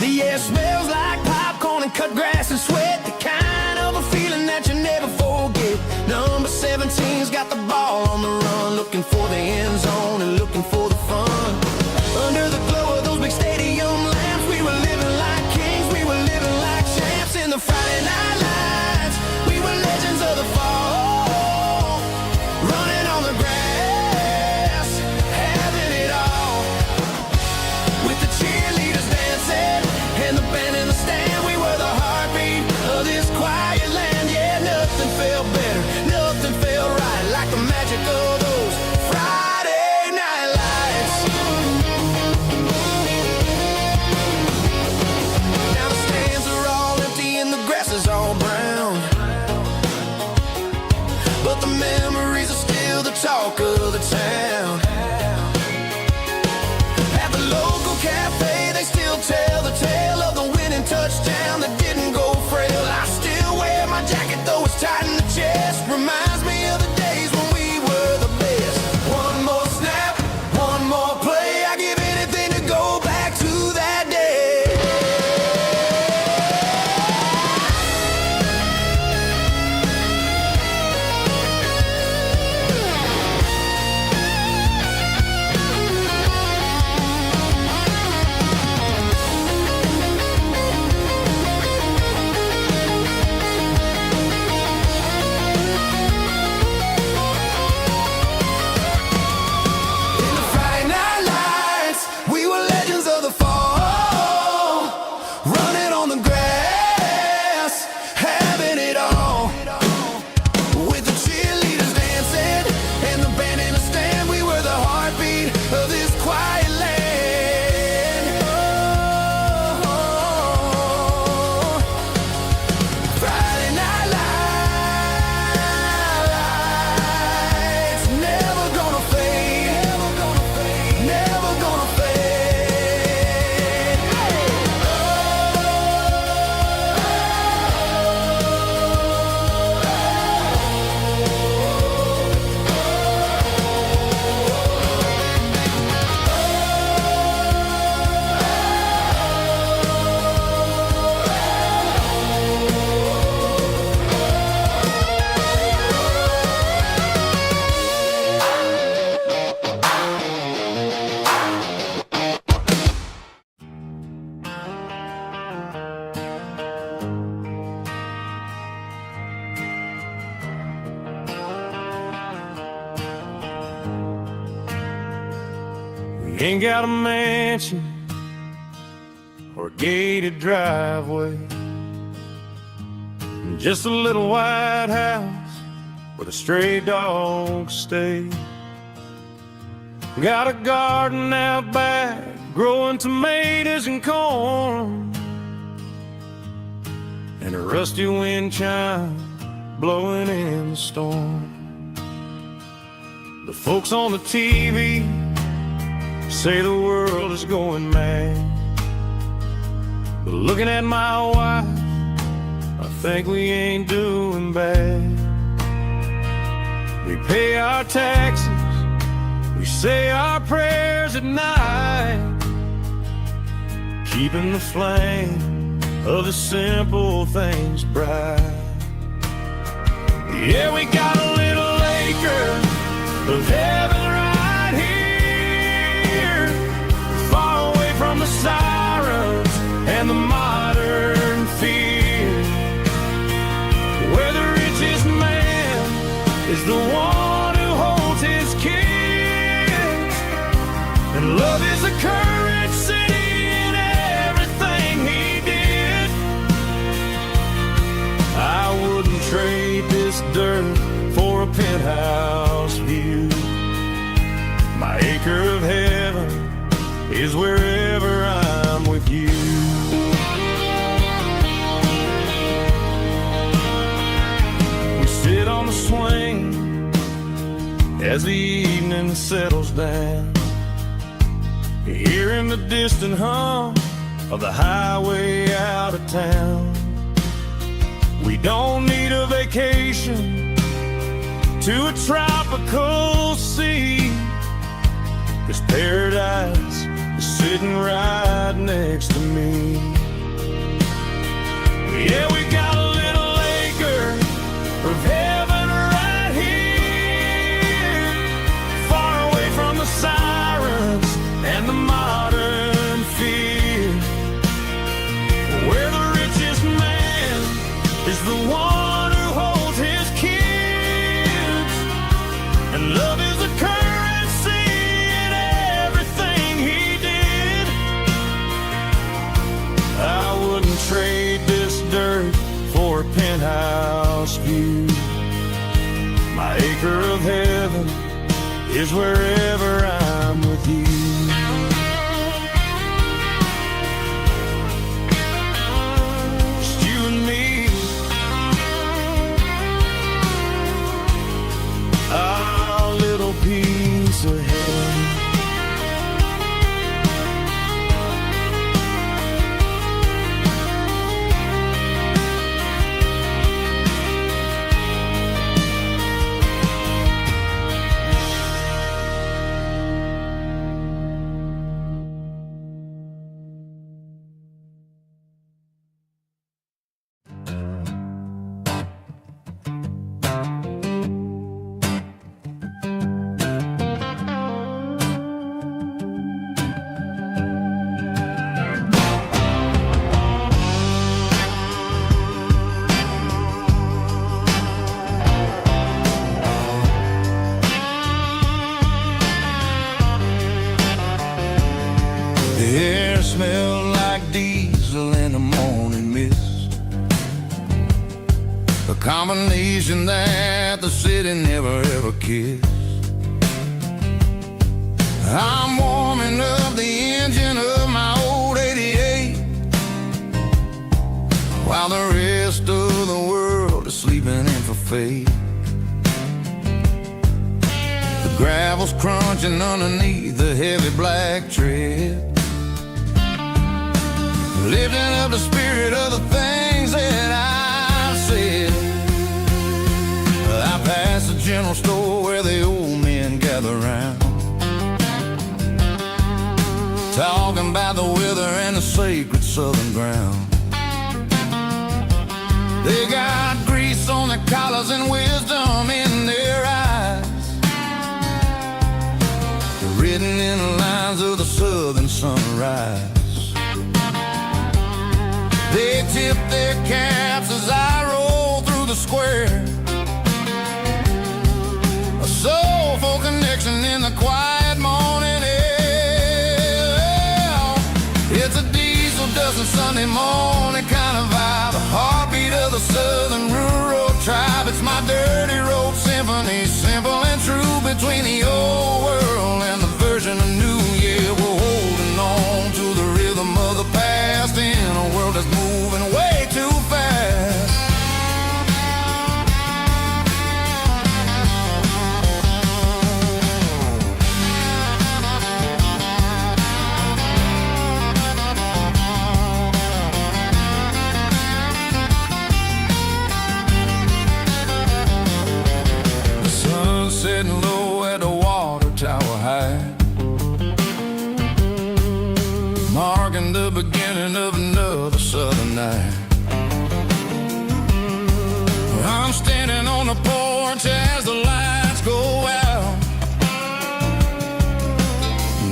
The air smells like popcorn and cut grass and sweat, the kind of a feeling that you never forget. Number 17's got the ball on the run, looking for the end zone and looking for the fun. Under the glow of those big stadium lamps, we were living like kings, we were living like champs in the Friday night lights. We were legends of the fall, running on the grass, having it all. With the cheerleaders dancing and the band in the stand, we were the heartbeat of this quiet land. Yeah, nothing felt better, nothing felt right like the magic of those Friday tight in the chest. Reminds me of the days when we were the best. One more snap, one more play. I give anything to go back to that day. Ain't got a mansion or a gated driveway, just a little white house where the stray dogs stay. Got a garden out back growing tomatoes and corn, and a rusty wind chime blowing in the storm. The folks on the TV say the world is going mad, but looking at my wife, I think we ain't doing bad. We pay our taxes, we say our prayers at night, keeping the flame of the simple things bright. Yeah, we got a little acre of heaven right here, far away from the sirens and the modern fear, where the richest man is the one who holds his kids, and love is a currency in everything he did. I wouldn't trade this dirt for a penthouse view. My acre of heaven is wherever I'm with you. We sit on the swing as the evening settles down, hearing the distant hum of the highway out of town. We don't need a vacation to a tropical sea, 'cause paradise is sitting right next to me. Yeah, we got a little acre of heaven right here, far away from the sirens and the modern fear, where the richest man is the one who holds his kids, and love is a currency in everything he did. I wouldn't trade this dirt for a penthouse view. My acre of heaven is wherever I'm with you. Just you and me, our little piece of heaven. combination that the city never ever kissed. I'm warming up the engine of my old 88, while the rest of the world is sleeping in for fate. The gravel's crunching underneath the heavy black tread, lifting up the spirit of the things that I said. I passed the general store where the old men gather round, talking about the weather and the sacred southern ground. They got grease on their collars and wisdom in their eyes, written in the lines of the southern sunrise. They tip their caps as I roll through the square, a soulful connection in the quiet morning air. It's a diesel dusting Sunday morning kind of vibe, the heartbeat of the southern rural tribe. It's my dirty road symphony, simple and true, between the old world and the version of new. Yeah, we're holding on to the rhythm of the past in a world that's moving way too fast. The sun's setting low at the water tower high, marking the beginning of another southern night. I'm standing on the porch as the lights go out,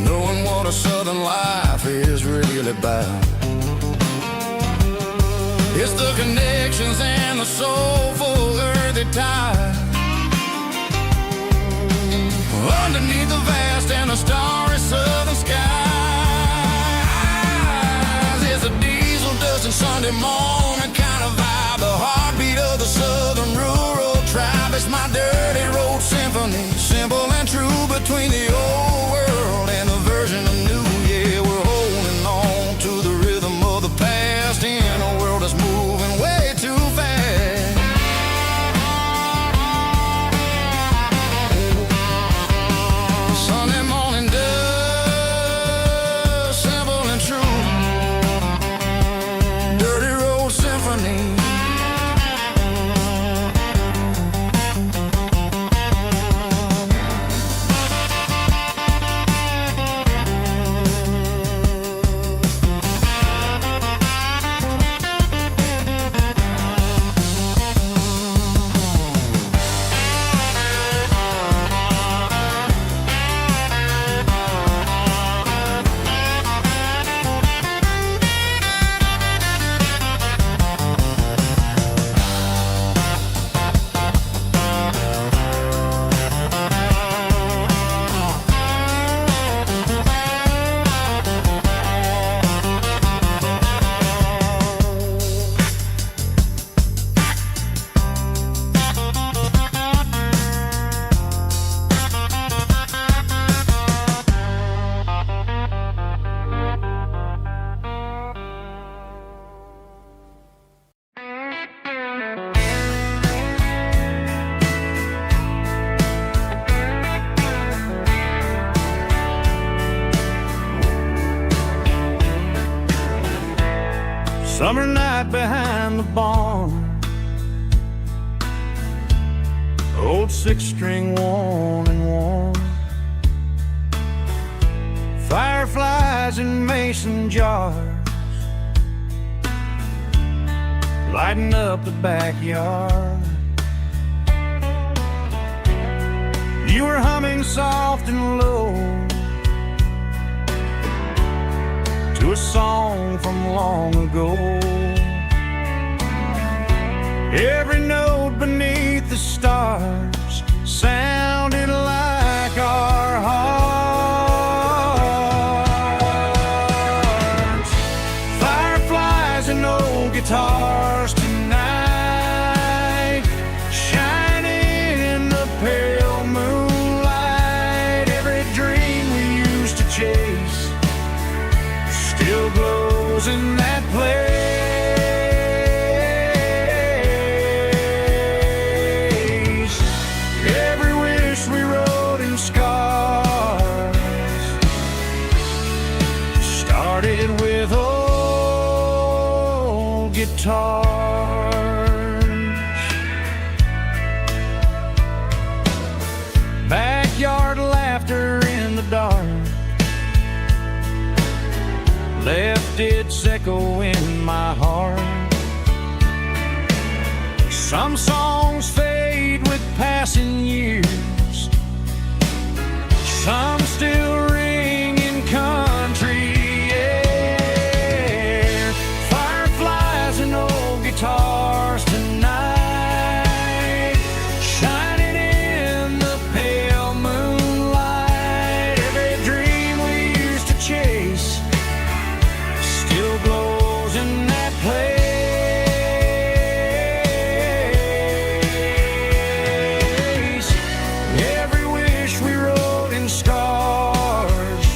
knowing what a southern life is really about. It's the connections and the soulful earthy tide, underneath the vast and the starry southern skies. It's a diesel dusting Sunday morning kind of vibe, the heartbeat of the southern rural tribe. It's my dirty road symphony, simple and true, between the old world and the version of new. Yeah, we're holding on to the rhythm of the past in a world that's moving way too fast. Sunday morning dust, simple and true, dirty road symphony. Summer night behind the barn, old six-string worn and worn, fireflies in mason jars, lighting up the backyard. You were humming soft and low to a song from long ago. Every note beneath the stars sounded like our hearts. Fireflies and old guitars tonight, did echo in my heart. Some songs fade with passing years, some still ring in country air. Fireflies and old guitars tonight, shining in the pale moonlight. Every dream we used to chase still glows in that place. Every wish we wrote in scars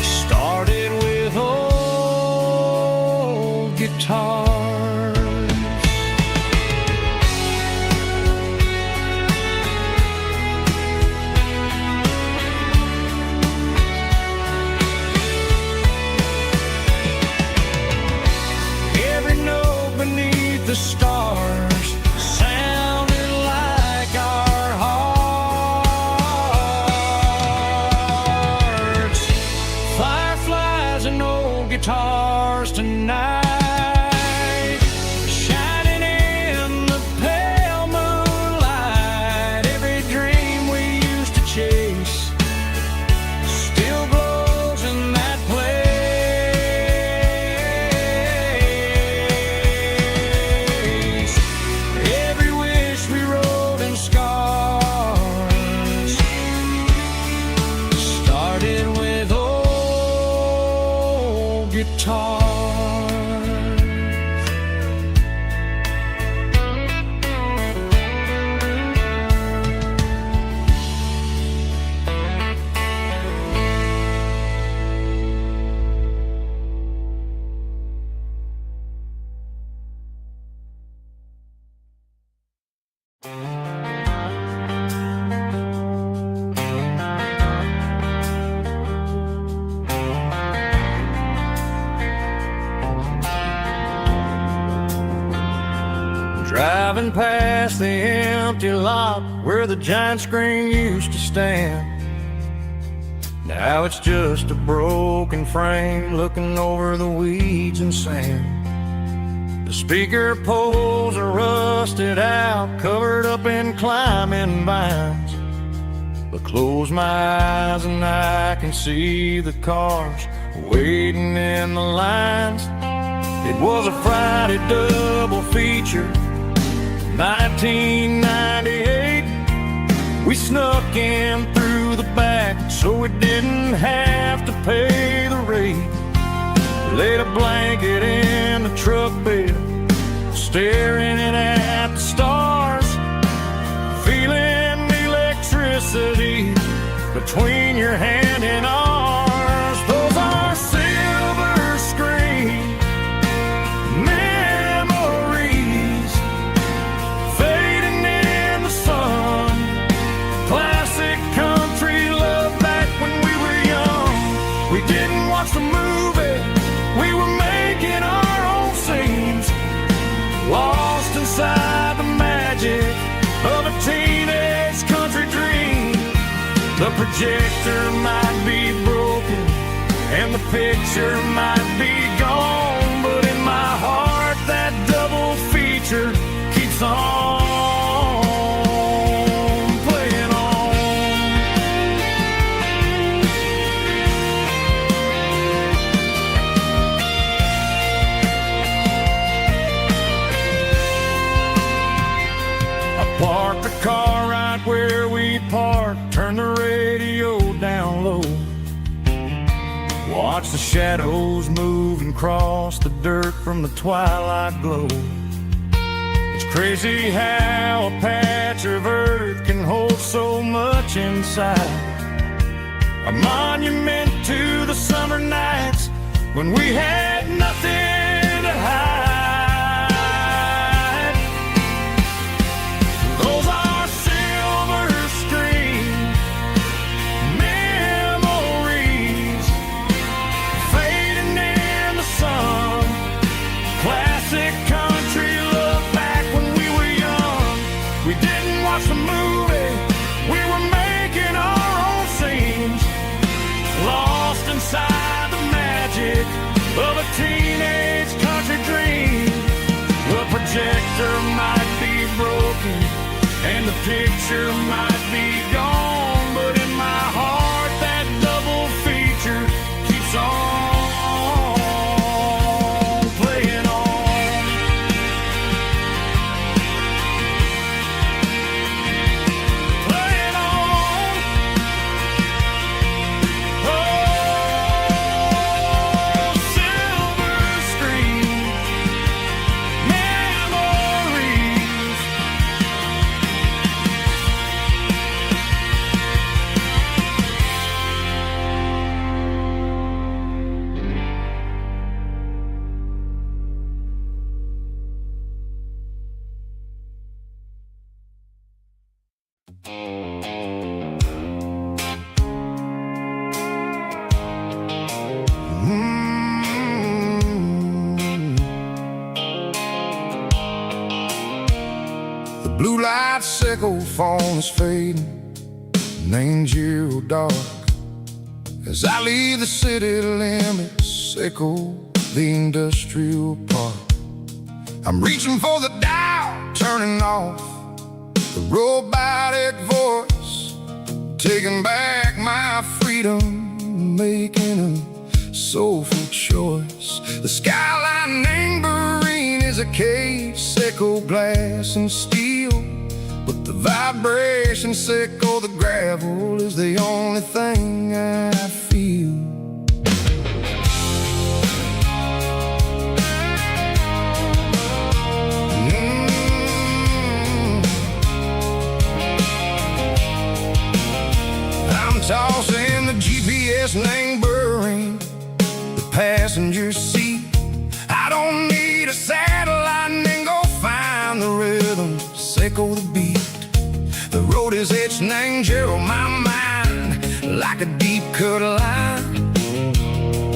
started with old guitars. Every note beneath the stars sounded like our hearts. Fireflies and old guitars tonight, shining in the pale moonlight. Every dream we used to chase still glows in that place. Every wish we wrote in scars started with old guitars. Driving past the empty lot where the giant screen used to stand. Now it's just a broken frame looking over the weeds and sand. The speaker poles are rusted out, covered up in climbing vines. But close my eyes and I can see the cars waiting in the lines. It was a Friday double feature, 1998. We snuck in through the back so we didn't have to pay the rate. Laid a blanket in the truck bed, staring at the stars, feeling the electricity between your hand and ours. Those are silver screen memories fading in the sun. Classic country love back when we were young. We didn't watch the movie, we were making our own scenes, lost inside the magic of a teenage country dream. The projector might be broken and the picture might be gone, but in my heart that double feature keeps on playing on. I parked the car right where we parked, turned the radio down low, watch the shadows move and cross the dirt from the twilight glow. It's crazy how a patch of earth can hold so much inside. A monument to the summer nights when we had nothing to hide. Those are silver screen memories fading in the sun. Classic country love back when we were young. We didn't watch the movie, we were making our own scenes, lost inside the magic picture might be gone, but in my heart that double feature keeps on playing on. Playing on. Oh, silver screen memories. The blue light sickle phone is fading, and angel dark. As I leave the city limits, sickle the industrial park. I'm reaching for the dial, turning off the robotic voice, taking back my freedom, making a soulful choice. The skyline neighboring is a cave, sickle glass and steel, but the vibration sickle the gravel is the only thing I feel. I'm tossing the GPS neighboring the passenger seat. I don't need a satellite and go find the rhythm, sickle the beat. The road is etched and angel on my mind like a deep cut line,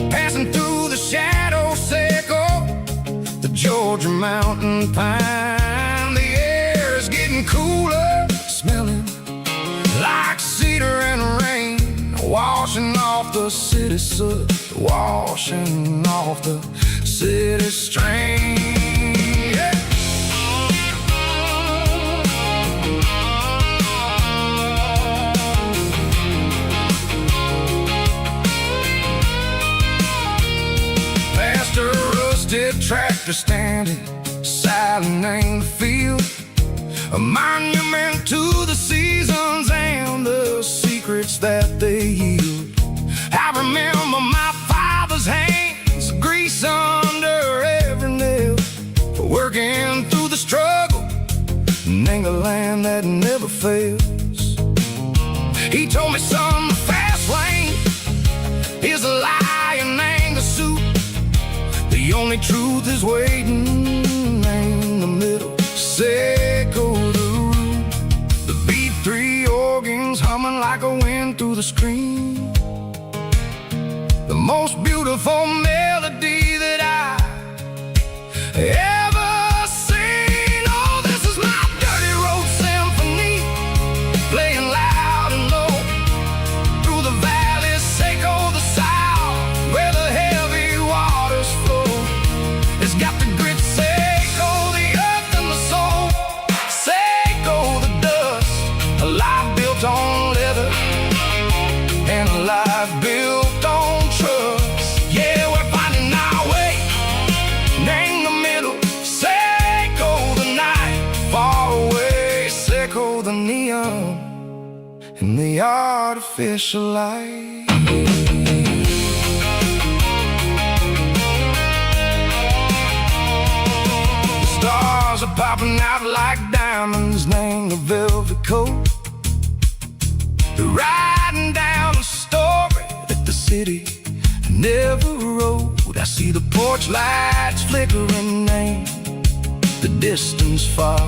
passing through the shadow sickle, the Georgia mountain pine. The air is getting cooler, smelling like cedar and rain, washing off the city soot, washing off the city strain. Yeah. Past a rusted tractor standing silent in the field, a monument to the seasons and the secrets that they yield. I remember my father's hands, grease under every nail, for working through the struggle and ain't a land that never fails. He told me, son, the fast lane is a lie and ain't a suit. The only truth is waiting in the middle, sickle the root. The B3 organs humming like a wind through the screen, the most beautiful melody that I ever seen. Oh, this is my dirty road symphony, playing loud and low through the valleys, sickle the south, where the heavy waters flow. It's got the grit, sickle the earth and the soul, sickle the dust, a life built on leather and a life built on trust. Yeah, we're finding our way in the middle, sickle the night, far away, sickle the neon and the artificial light. The stars are popping out like diamonds, named the velvet coat. They're riding down a story that the city never wrote. I see the porch lights flickering in the distance far,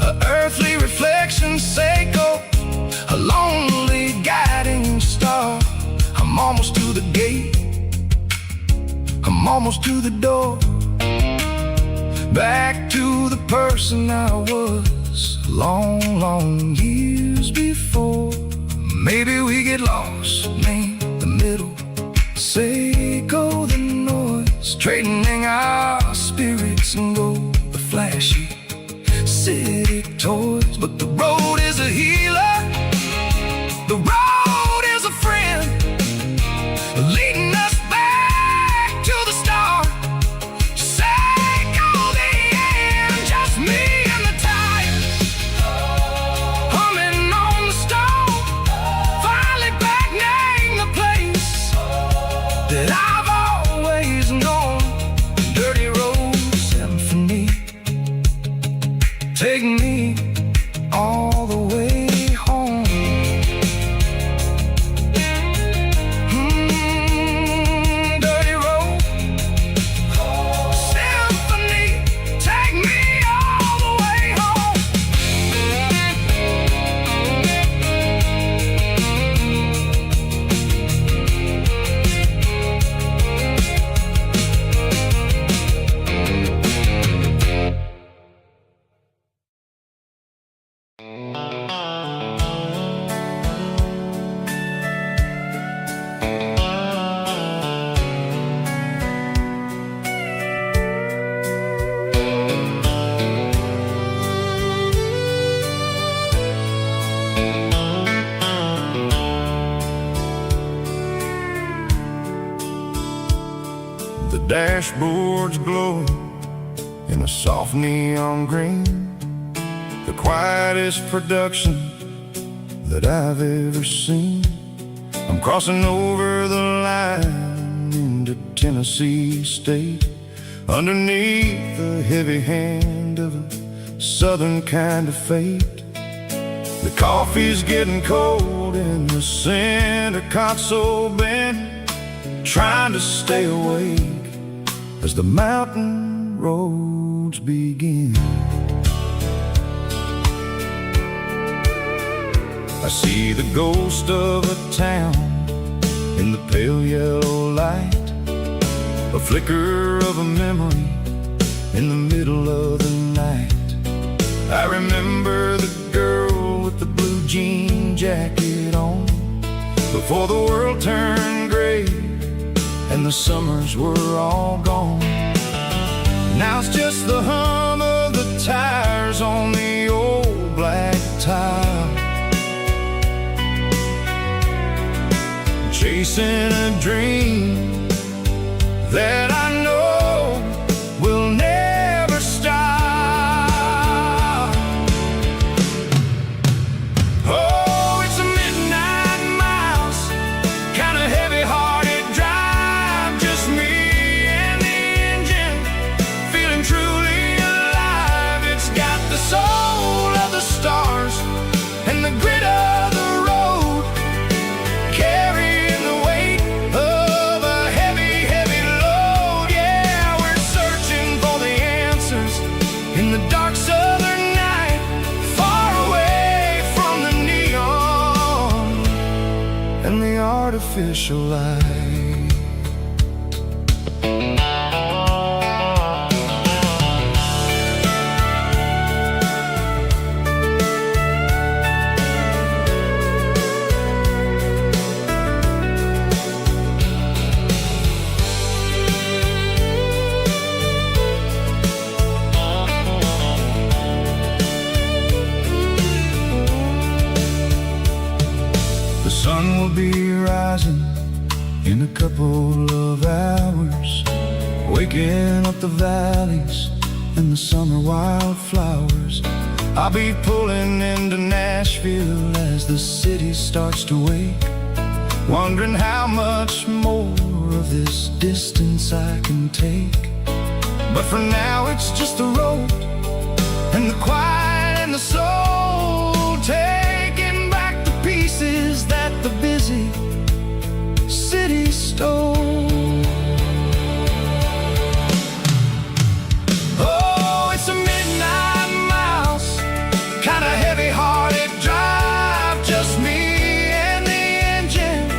a earthly reflection, sickle, a lonely guiding star. I'm almost to the gate, I'm almost to the door, back to the person I was long, long years before. Maybe we get lost in the middle, sickle the noise, trading our spirits and go the flashy city toys, but the road is a healer. The road is a friend, leading us back to the start. Say go the end, just me and the tide, humming on the stone. Finally back name the place that I've always known. Dirty Road Symphony, take me all the way home. Dirty Road Symphony, take me all the way home. The dashboard's glowing in a soft neon green, the quietest production that I've ever seen. I'm crossing over the line into Tennessee State, underneath the heavy hand of a southern kind of fate. The coffee's getting cold in the center console bin, trying to stay awake as the mountain roads begin. I see the ghost of a town in the pale yellow light, a flicker of a memory in the middle of the night. I remember the girl with the blue jean jacket on, before the world turned gray and the summers were all gone. Now it's just the hum of the tires on the old black tile, chasing a dream that I know will never stop. Oh, it's a midnight miles, kind of heavy-hearted drive, just me and the engine, feeling truly alive. It's got the soul of the stars and the grit of the road, carrying the weight of a heavy, heavy load. Yeah, we're searching for the answers in the dark southern night, far away from the neon and the artificial light. The sun will be rising in a couple of hours, waking up the valleys and the summer wildflowers. I'll be pulling into Nashville as the city starts to wake, wondering how much more of this distance I can take. But for now it's just the road and the quiet and the soul, taking back the pieces that the busy city stole. Oh, it's a midnight miles, kinda heavy-hearted drive, just me and the engine,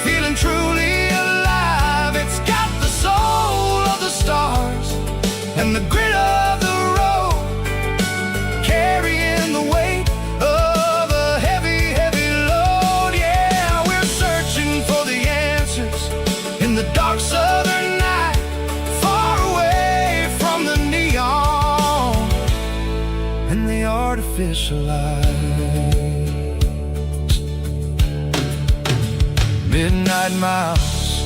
feeling truly alive. It's got the soul of the stars and the grit of the road, and the artificial lights. Midnight miles,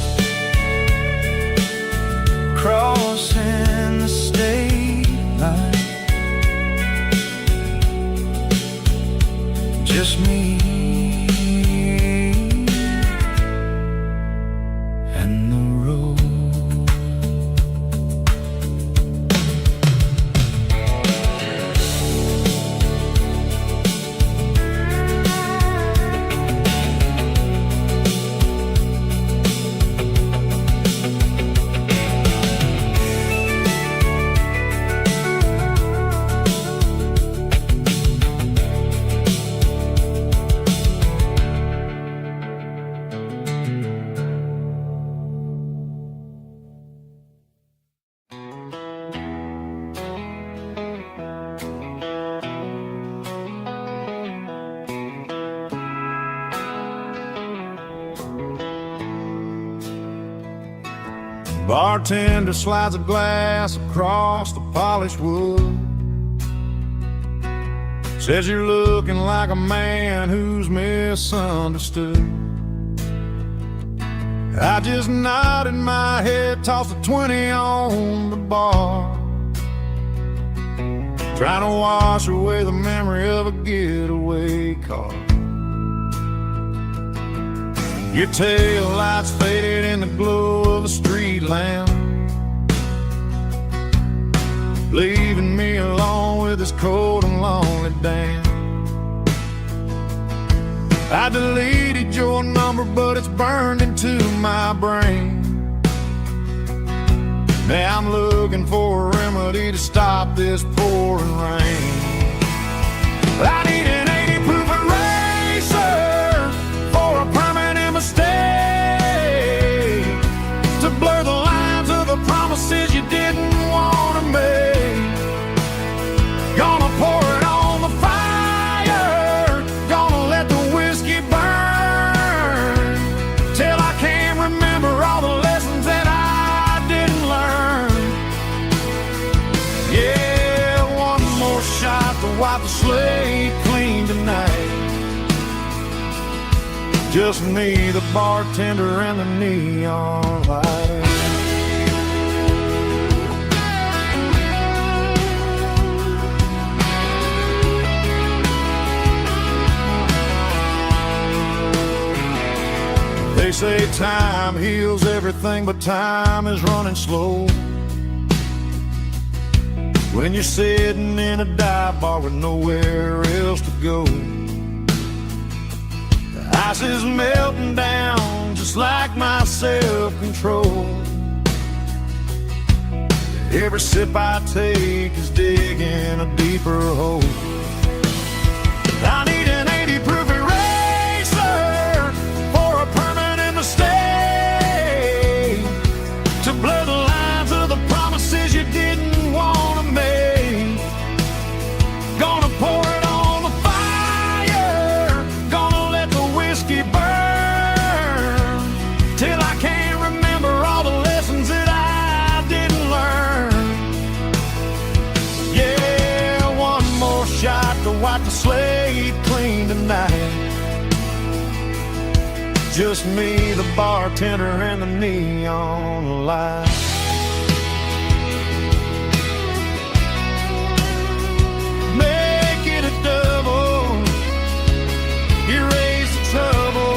crossing the state line. Just me and the road. Bartender slides a glass across the polished wood. Says you're looking like a man who's misunderstood. I just nodded my head, tossed a 20 on the bar, trying to wash away the memory of a getaway car. Your tail lights faded in the glow of a street lamp, leaving me alone with this cold and lonely damn. I deleted your number, but it's burned into my brain. Now I'm looking for a remedy to stop this pouring rain. I need an 80 proof eraser for a permanent mistake, to blur the lines of the promises you didn't want to make. Gonna pour it on the fire, gonna let the whiskey burn, till I can't remember all the lessons that I didn't learn. Yeah, one more shot to wipe the slate clean tonight. Just me, the bartender, and the neon light. They say time heals everything, but time is running slow when you're sitting in a dive bar with nowhere else to go. The ice is melting down just like my self-control. Every sip I take is digging a deeper hole. I need an 80 proof eraser for a permanent mistake, to blur the lines of the promises you didn't want to make. Gonna pour it on the fire, gonna let the whiskey burn, till I can't remember all the lessons that I didn't learn. Yeah, one more shot to wipe the slate clean tonight. Just me, the bartender, and the neon light. Make it a double, erase the trouble.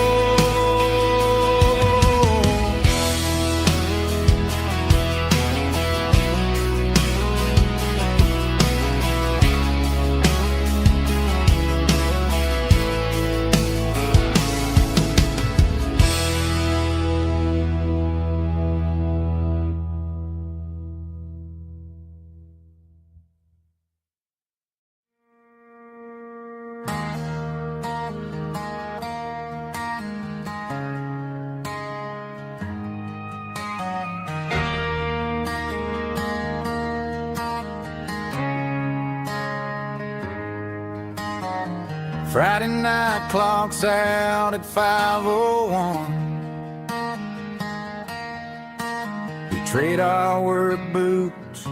Friday night clock's out at 5:01. We trade our work boots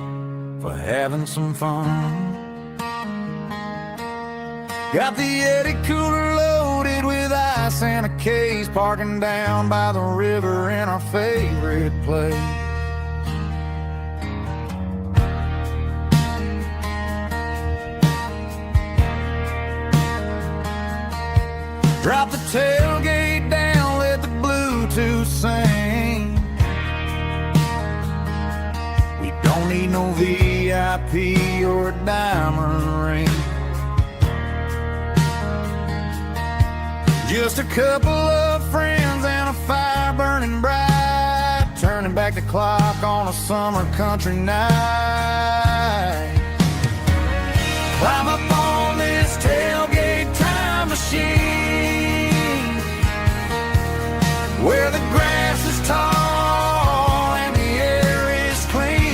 for having some fun. Got the Yeti cooler loaded with ice and a case, parking down by the river in our favorite place. Drop the tailgate down, let the Bluetooth sing. We don't need no VIP or a diamond ring. Just a couple of friends and a fire burning bright, turning back the clock on a summer country night. Climb up on this tailgate time machine, where the grass is tall and the air is clean.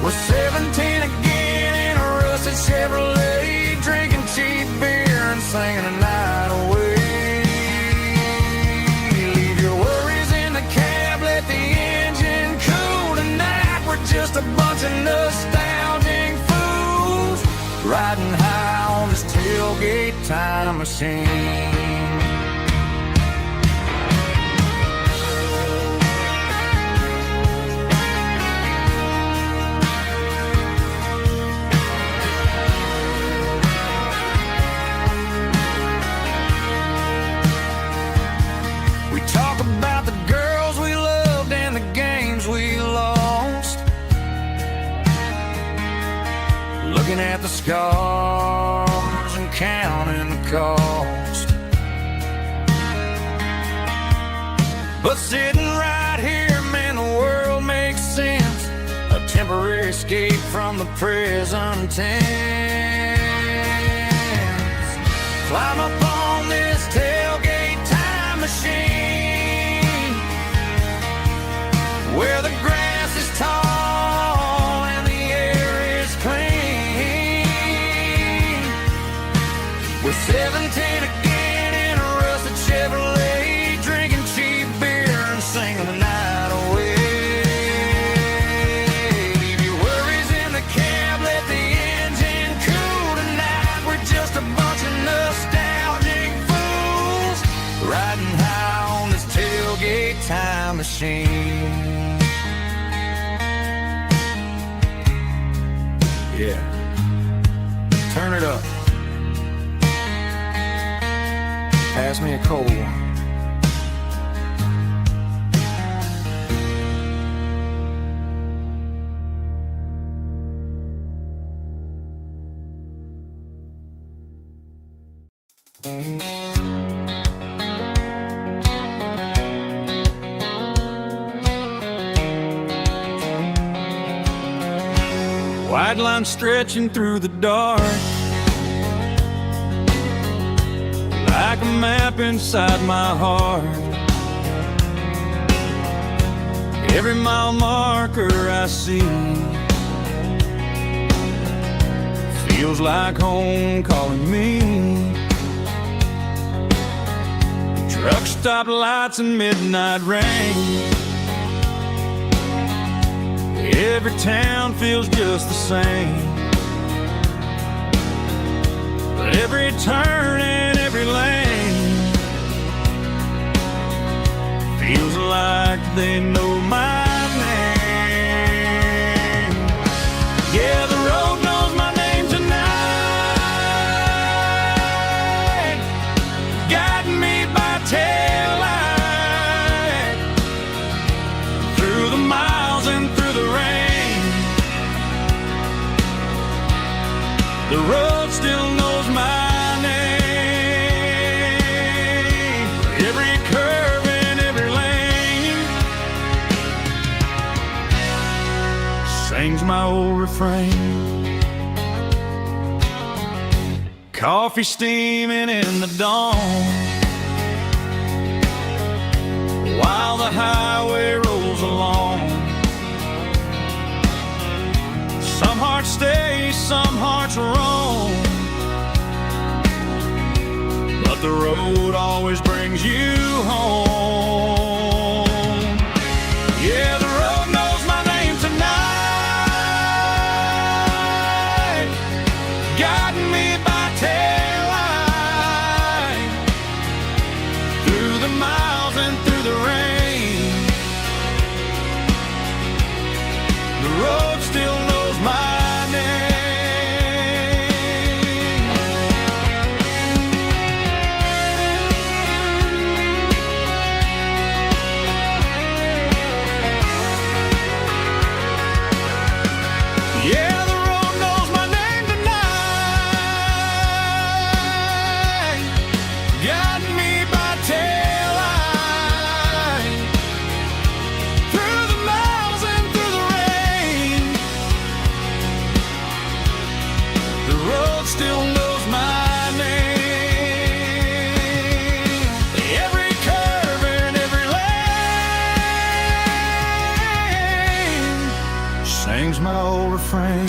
We're 17 again in a rusted Chevrolet, drinking cheap beer and singing a night away. Leave your worries in the cab, let the engine cool tonight. We're just a bunch of nostalgic fools, riding high on this tailgate time machine. Talk about the girls we loved and the games we lost, looking at the scars and counting the cost. But sitting right here, man, the world makes sense, a temporary escape from the present tense. Climb up on this tailgate time machine, where the grass is tall and the air is clean. We're 17 again in a rusted Chevrolet, drinking cheap beer and singing the night away. Leave your worries in the cab, let the engine cool tonight. We're just a bunch of nostalgic fools, riding high on this tailgate time machine. Yeah, turn it up. Pass me a cold one. White line stretching through the dark, like a map inside my heart. Every mile marker I see feels like home calling me. Truck stop lights and midnight rain, every town feels just the same. But every turn and every lane feels like they know my name. Yeah, the road knows my name tonight, guiding me by taillight through the miles and through the rain. The road still knows my name. Every curve and every lane sings my old refrain. Coffee steaming in the dawn, while the highway rolls along. Some hearts stay, some hearts roam, but the road always brings you home. Yeah, the road knows my name tonight, still knows my name. Every curve and every lane sings my old refrain.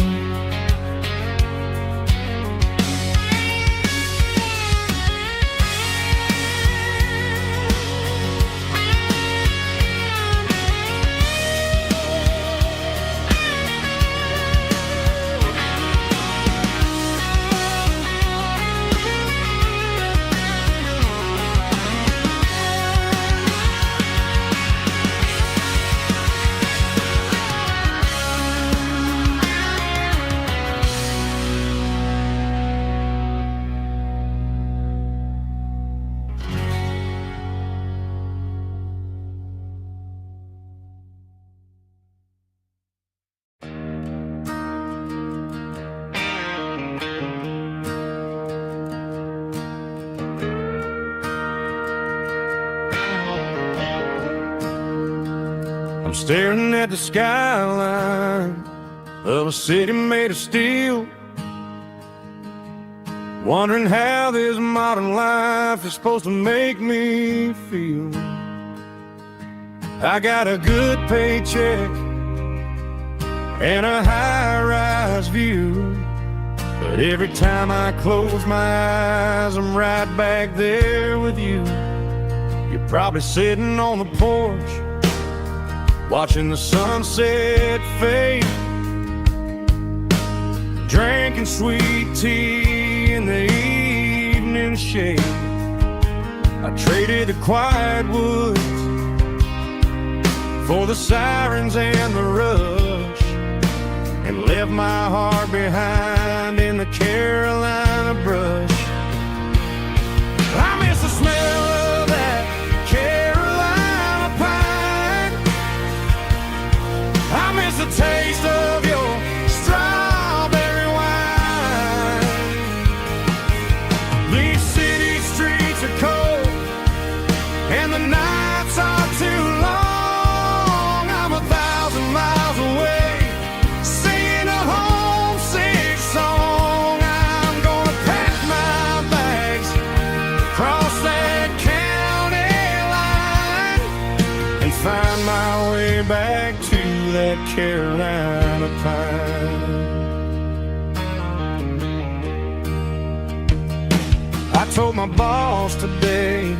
I'm staring at the skyline of a city made of steel, wondering how this modern life is supposed to make me feel. I got a good paycheck and a high-rise view, but every time I close my eyes, I'm right back there with you. You're probably sitting on the porch, watching the sunset fade, drinking sweet tea in the evening shade. I traded the quiet woods for the sirens and the rush, and left my heart behind in the Carolina brush. I miss the smell of that Carolina pine. I miss the taste of your strawberry wine. These city streets are cold and the nights are too long. I'm 1,000 miles away, singing a homesick song. I'm gonna pack my bags, cross that county line, and find my way back to that Carolina pine. I told my boss today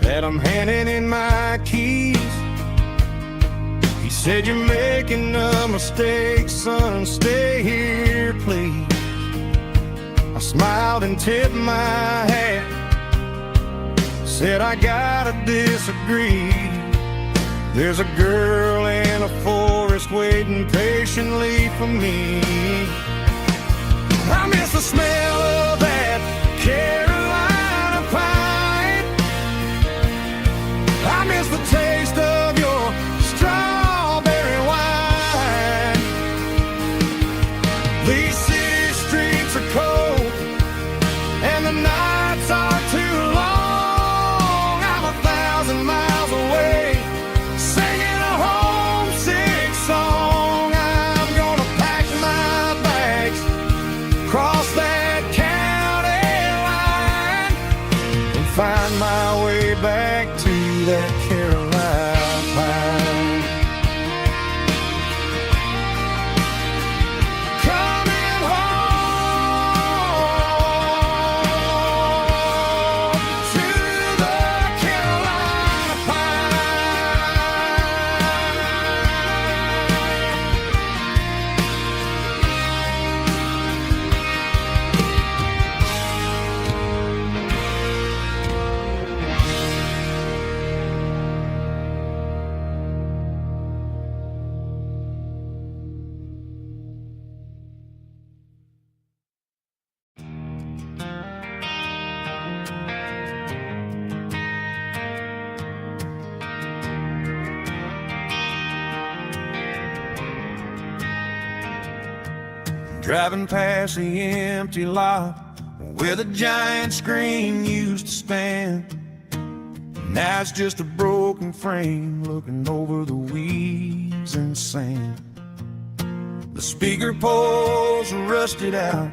that I'm handing in my keys. He said, "You're making a mistake, son, stay here, please." I smiled and tipped my hat, said, "I gotta disagree. There's a girl in a forest waiting patiently for me." I miss the smell of that Carolina pine. I miss the taste of your strawberry wine. These city streets are cold and the nights are too long. I'm 1,000 miles away, singing a homesick song. I'm gonna pack my bags, cross that county line, and find my way back to that Carolina pine. Coming home to the Carolina Driving past the empty lot where the giant screen used to stand. Now it's just a broken frame looking over the weeds and sand. The speaker poles are rusted out,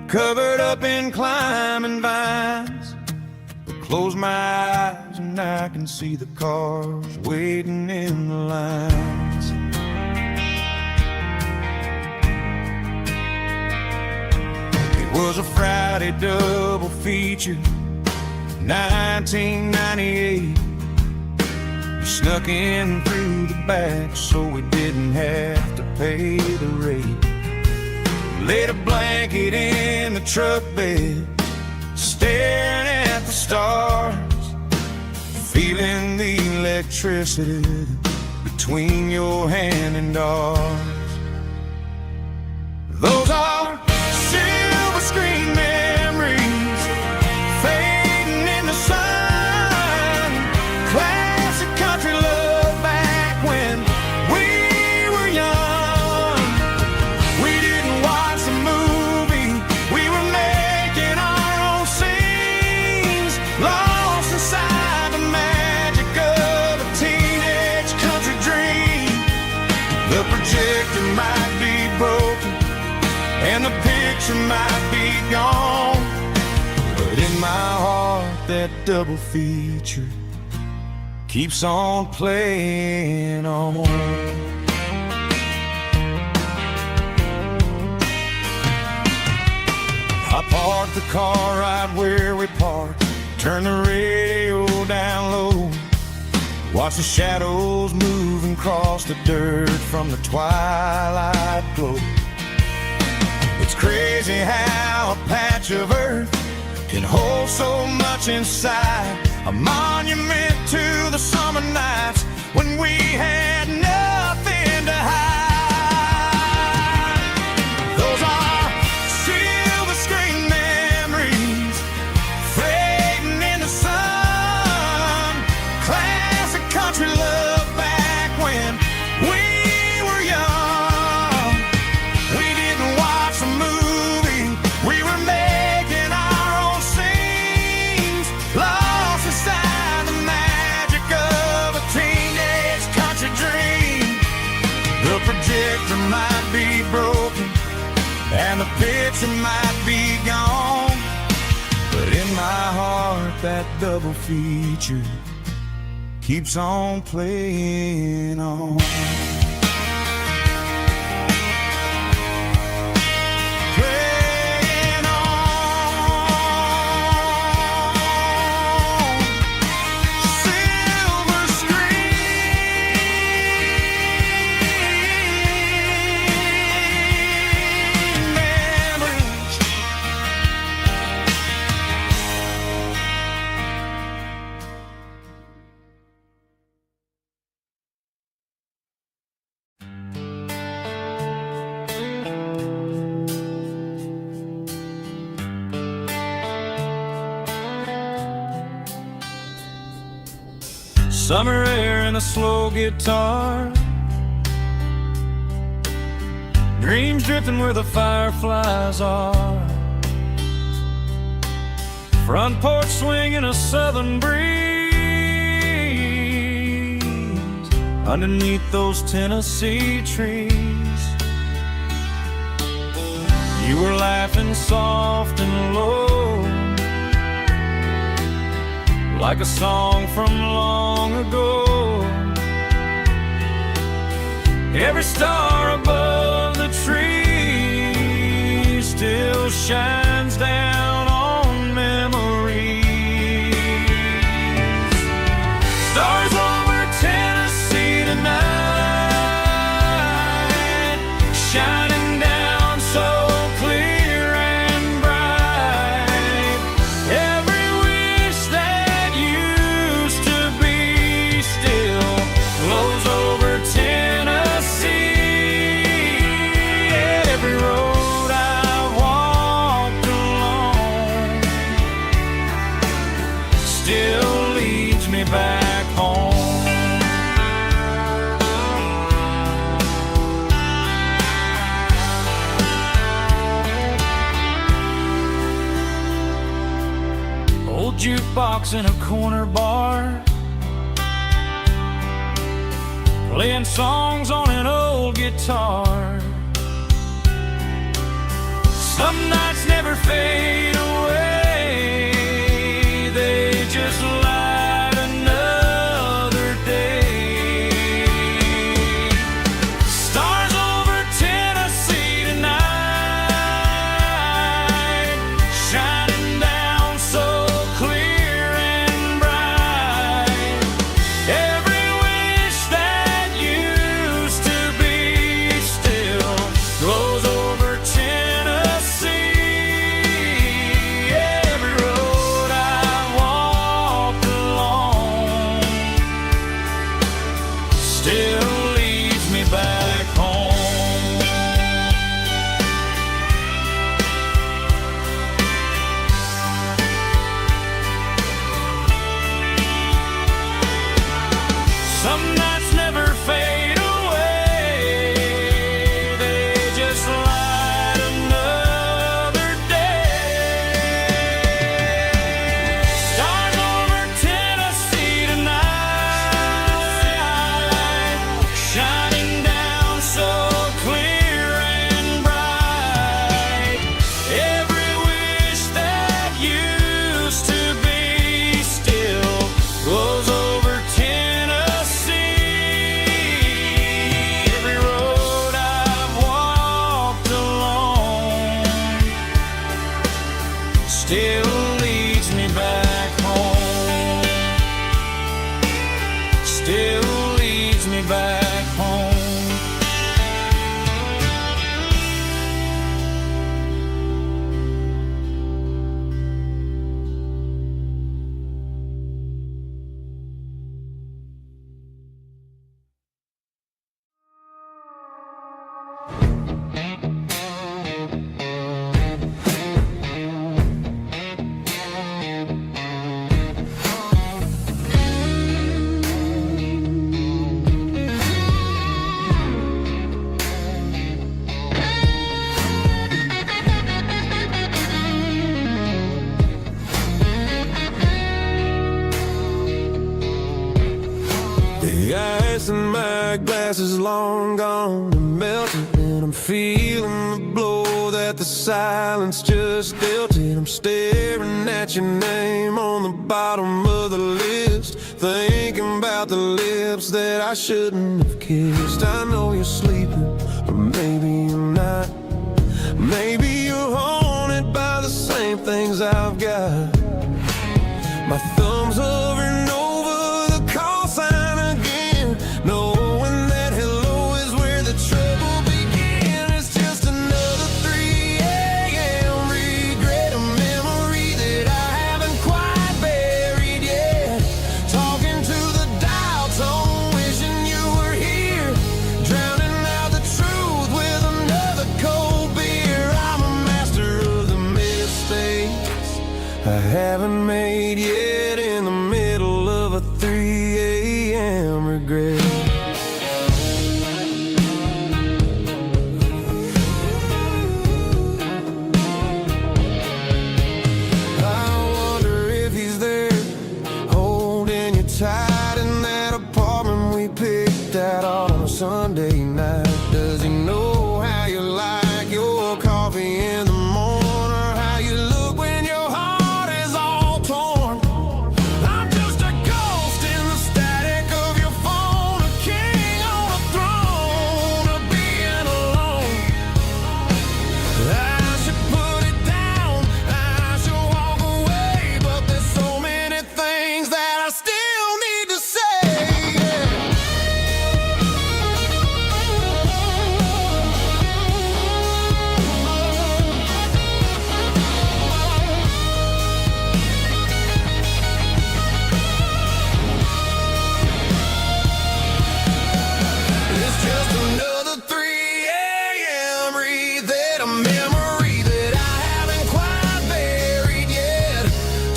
covered up in climbing vines. Close my eyes and I can see the cars waiting in the lines. It was a Friday double feature, 1998. We snuck in through the back so we didn't have to pay the rate. Laid a blanket in the truck bed, staring at the stars, feeling the electricity between your hand and ours. Those are silver screen memories fading in the sun. Classic country love back when we were young. We didn't watch the movie, we were making our own scenes, lost inside the magic of a teenage country dream. The projector might be broken and the picture might be gone, but in my heart that double feature keeps on playing on. I parked the car right where we parked, turned the radio down low, watched the shadows moving across the dirt from the twilight glow. It's crazy how a patch of earth can hold so much inside, a monument to the summer nights when we had nothing to hide. Those are silver screen memories fading in the sun. Classic country love back when we were young. We didn't watch a movie, we were making our own scenes, lost inside the magic of a teenage country dream. The projector might be broken and the picture might be gone, but in my heart that double feature keeps on playing on. Playing on. Silver screen memories. Summer air and a slow guitar, dreams drifting where the fireflies are, front porch swinging a southern breeze underneath those Tennessee trees. You were laughing soft and low, like a song from long ago. Every star above the tree still shines down on memories. Stars over Tennessee tonight, shining down so clear and bright. Every wish that used to be still glows over Tennessee. Every road I've walked along still leads me back home. Old jukebox in a corner bar, playing songs on an old guitar. Some nights never fade away, they just light another day. Stars over Tennessee tonight, shining down so clear and bright. Every wish that used to be still glows over Tennessee. Every road I've walked along still leads me back home. Some nights never fade away, they just light another day. Stars over Tennessee tonight, shining down so clear and bright. Every wish that used to be still glows over Tennessee. Every road I've walked along still leads me back home. Still leads me back home. The ice in my glass is long gone and melted, and I'm feeling the blow that the silence just dealt it. I'm staring at your name on the bottom of the list, thinking about the lips that I shouldn't have kissed. I know you're sleeping, or maybe you're not. Maybe you're haunted by the same things I've got. My thumb's hovering over the call sign again, knowing that hello is where the trouble began. It's just another 3 a.m. regret, a memory that I haven't quite buried yet. Talking to the dial tone, wishing you were here, drowning out the truth with another cold beer. I'm a master of the mistakes I haven't made yet, in the middle of a 3 a.m. regret. I wonder if he's there, holding you tight in that apartment we picked out on a Sunday night. Does he know how you like your coffee in the morning, or how you look when your heart is all torn? I'm just a ghost in the static of your phone, a king on a throne of being alone. I should put it down, I should walk away, but there's so many things that I still need to say. It's just another 3 a.m. read, a memory that I haven't quite buried yet.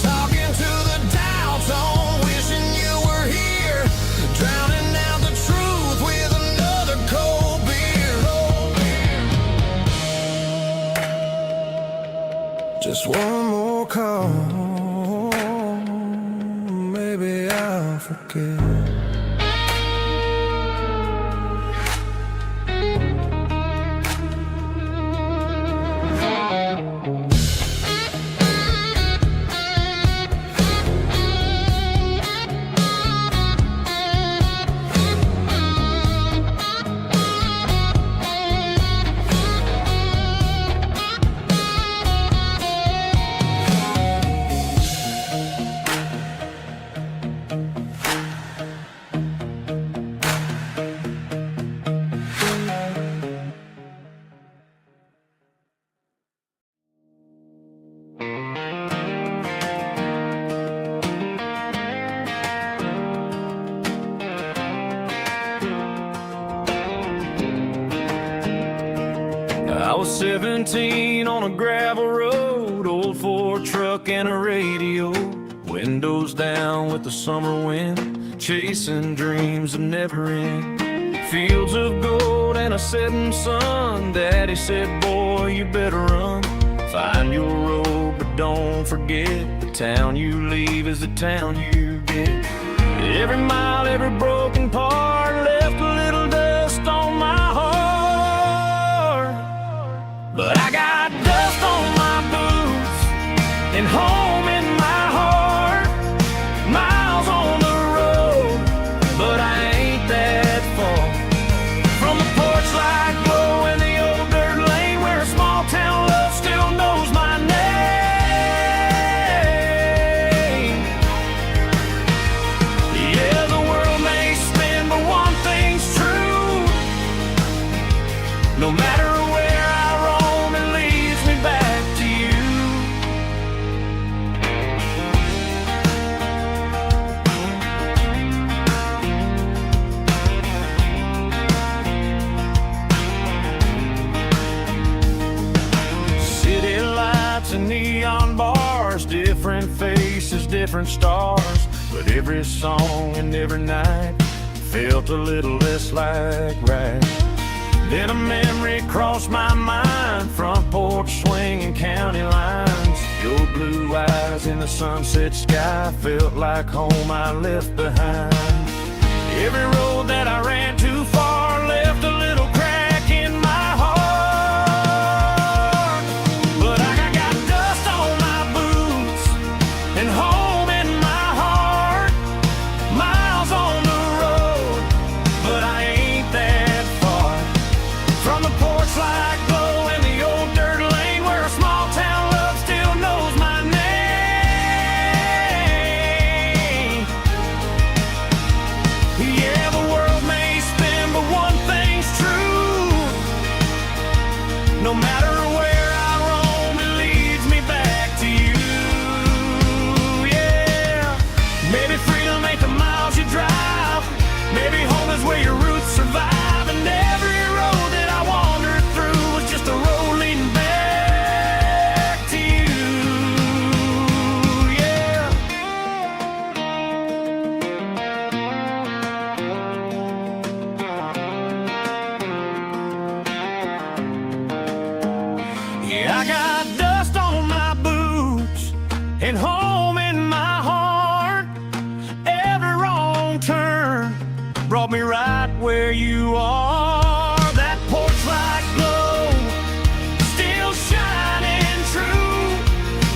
Talking to the dial tone, wishing you were here, drowning out the truth with another cold beer. Just one more call, maybe I'll forget. 17 on a gravel road, old Ford truck and a radio. Windows down with the summer wind, chasing dreams that never end. Fields of gold and a setting sun. Daddy said, boy, you better run. Find your road, but don't forget, the town you leave is the town you get. Every mile, every broken part left a little dust on my heart. But I got dust on my boots and home in my heart. Miles on the road, but I ain't that far from the porch light glow in the old dirt lane where a small town love still knows my name. Yeah, the world may spin, but one thing's true. No matter where I roam, it leads me back to you. City lights and neon bars, different faces, different stars. But every song and every night felt a little less like right. Then a memory crossed my mind, front porch swinging county lines. Your blue eyes in the sunset sky felt like home I left behind. Every road that I ran too far left a little crack in my heart. But I got dust on my boots and home in my heart. Miles on the road, but I ain't that far from the porch light glow in the old dirt lane where a small town love still knows my name. Yeah, the world may spin, but one thing's true. No matter where I roam, it leads me back to you. Yeah, maybe freedom ain't the miles you drive. Maybe home is where your roots survive. And every road that I wandered through was just a road leading back to you. Yeah. Yeah, I got dust on my boots and home in my heart. Every wrong turn brought me right where you are. That porch light glow still shining true,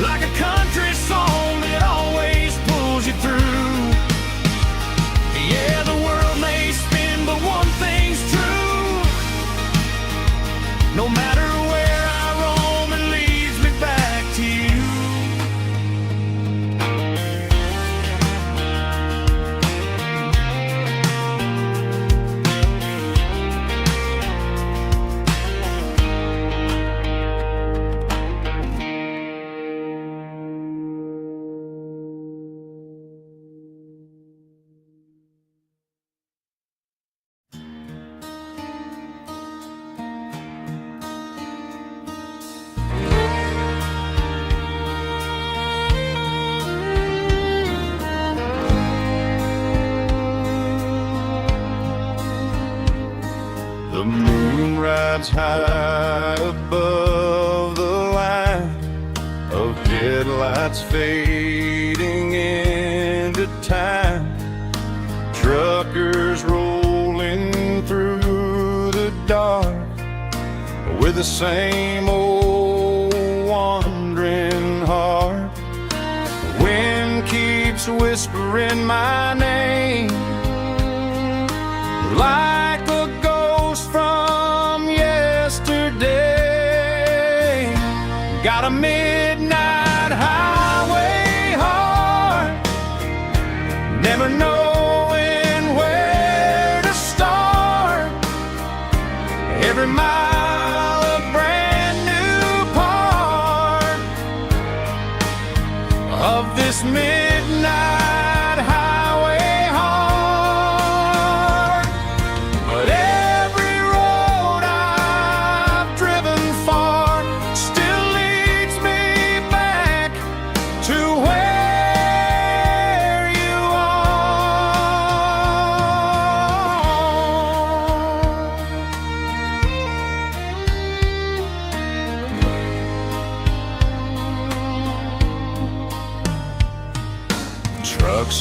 like a country song that always pulls you through. Yeah, the world may spin, but one thing's true. No matter where I roam, it leads me back to you. The moon rides high above the line of headlights fading into time. Truckers rolling through the dark with the same old wandering heart. The wind keeps whispering my name like a ghost from yesterday. Got a midnight highway heart, never knowing where to start. Every mile a brand new part of this midnight highway heart. But every road I've driven far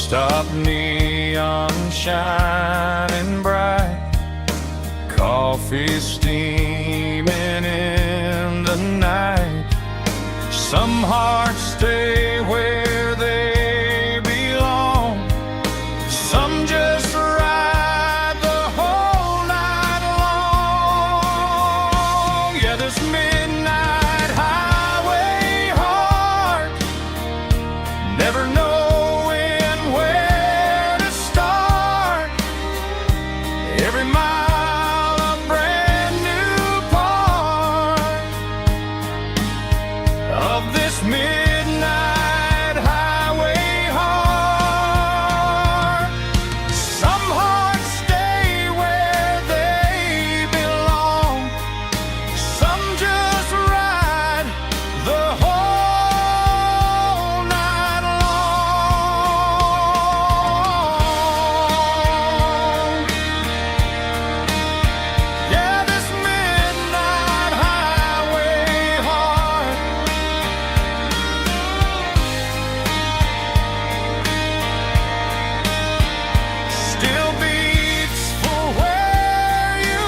Stop neon shining bright, coffee steaming in the night. Some hearts stay where they belong, some just ride the whole night long. Yeah, this midnight highway heart, never knowing where to start. Every mile a brand new part of this midnight highway heart. Some hearts stay where they belong, some just ride the whole night long. Yeah, this midnight highway heart still beats for where you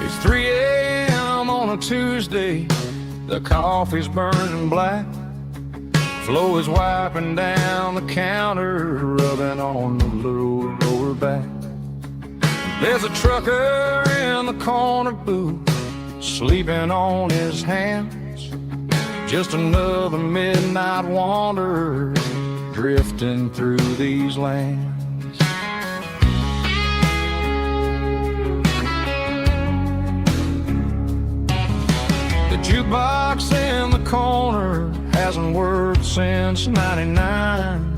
It's 3 a.m. on a Tuesday. The coffee's burning black. Flo is wiping down the counter, rubbing on the lower back. There's a trucker in the corner booth, sleeping on his hands. Just another midnight wanderer, drifting through these lands. The jukebox in the corner hasn't worked since '99,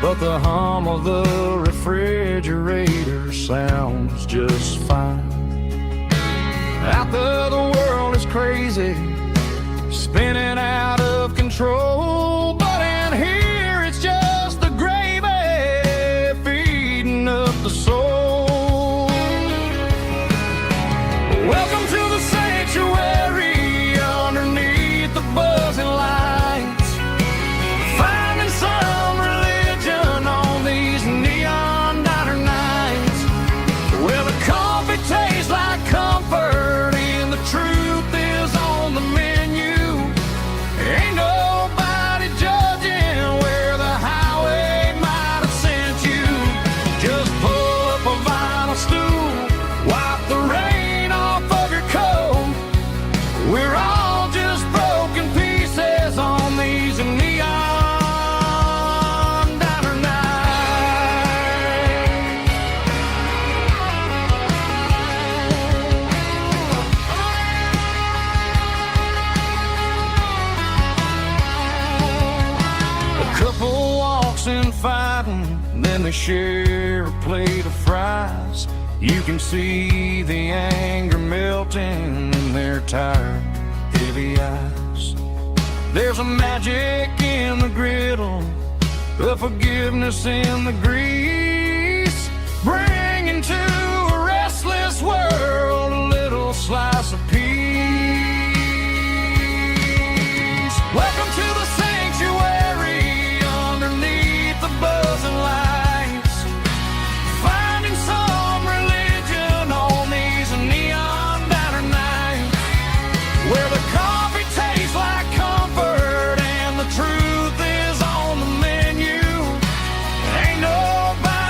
but the hum of the refrigerator sounds just fine. Out there the world is crazy, spinning out of control, but in here it's just the gravy feeding up the soul. Welcome to the sanctuary underneath the buzzing lights, finding some religion on these neon diner nights. Well, the coffee tastes like comfort and the truth is on the menu. Ain't nobody judging where the highway might have sent you. Just pull up a vinyl stool, wipe the rain off of your coat. We're all just broken pieces on these neon diner nights. A couple walks in fighting, then they share a plate of fries. You can see the anger melting in their tired, heavy eyes. There's a magic in the griddle, a forgiveness in the grease, bringing to a restless world a little slice of peace. Welcome to the sanctuary underneath the buzzing lights, finding some religion on these neon diner nights, where the coffee tastes like comfort and the truth is on the menu. Ain't nobody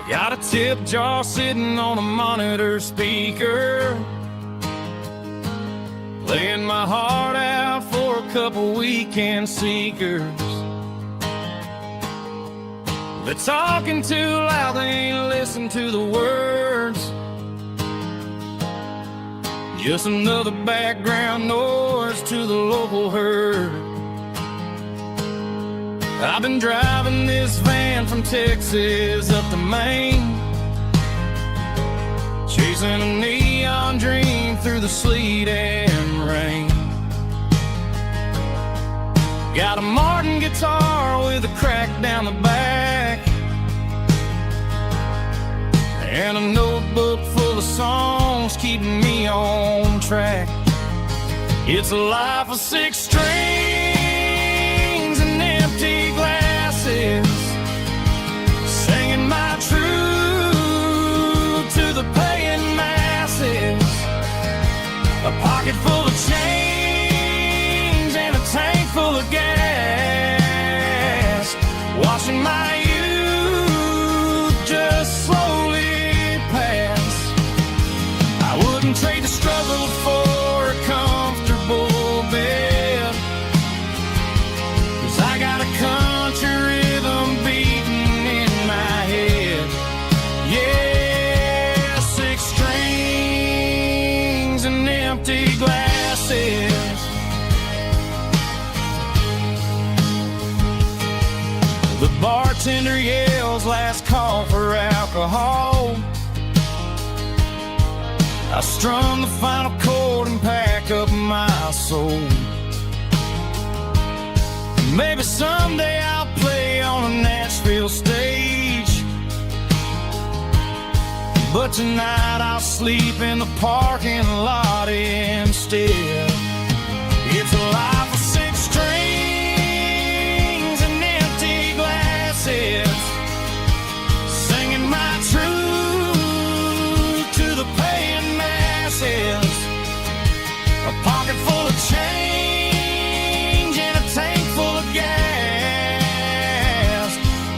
Got a tip jar sitting on a monitor speaker, playing my heart out for a couple weekend seekers. They're talking too loud, they ain't listen to the words. Just another background noise to the local herd. I've been driving this van from Texas up to Maine, chasing a neon dream through the sleet and rain. Got a Martin guitar with a crack down the back, and a notebook full of songs keeping me on track. It's a life of 6 strings and empty glasses, singing my truth to the paying masses. A pocket full of change and a tank full of gas, watching my youth just slowly pass. I wouldn't trade the struggle for a comfortable bed, 'cause I got a country rhythm beating in my head. Yeah, 6 strings and empty glasses. The bartender yells last call for alcohol. I strum the final chord and pack up my soul. Maybe someday I'll play on a Nashville stage, but tonight I'll sleep in the parking lot instead. It's a life of 6 strings and empty glasses, singing my truth to the paying masses. A pocket full of change and a tank full of gas,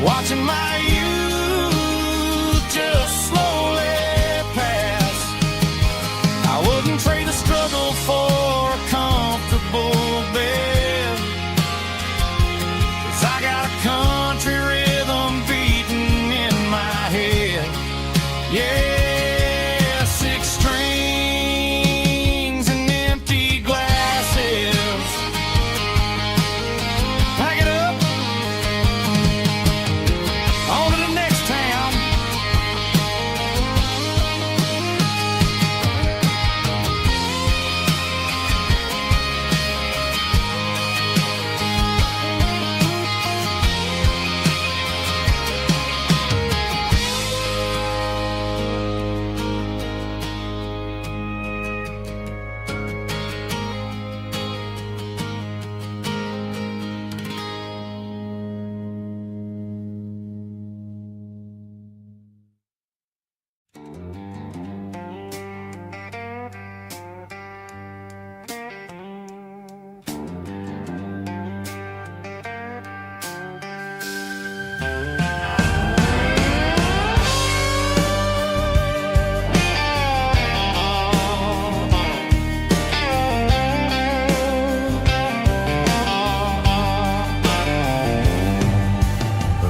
watching my youth just slowly pass. I wouldn't trade the struggle for a comfortable bed, 'cause I got a country rhythm beating in my head. Yeah, 6 strings and empty glasses. Pack it up, on to the next town.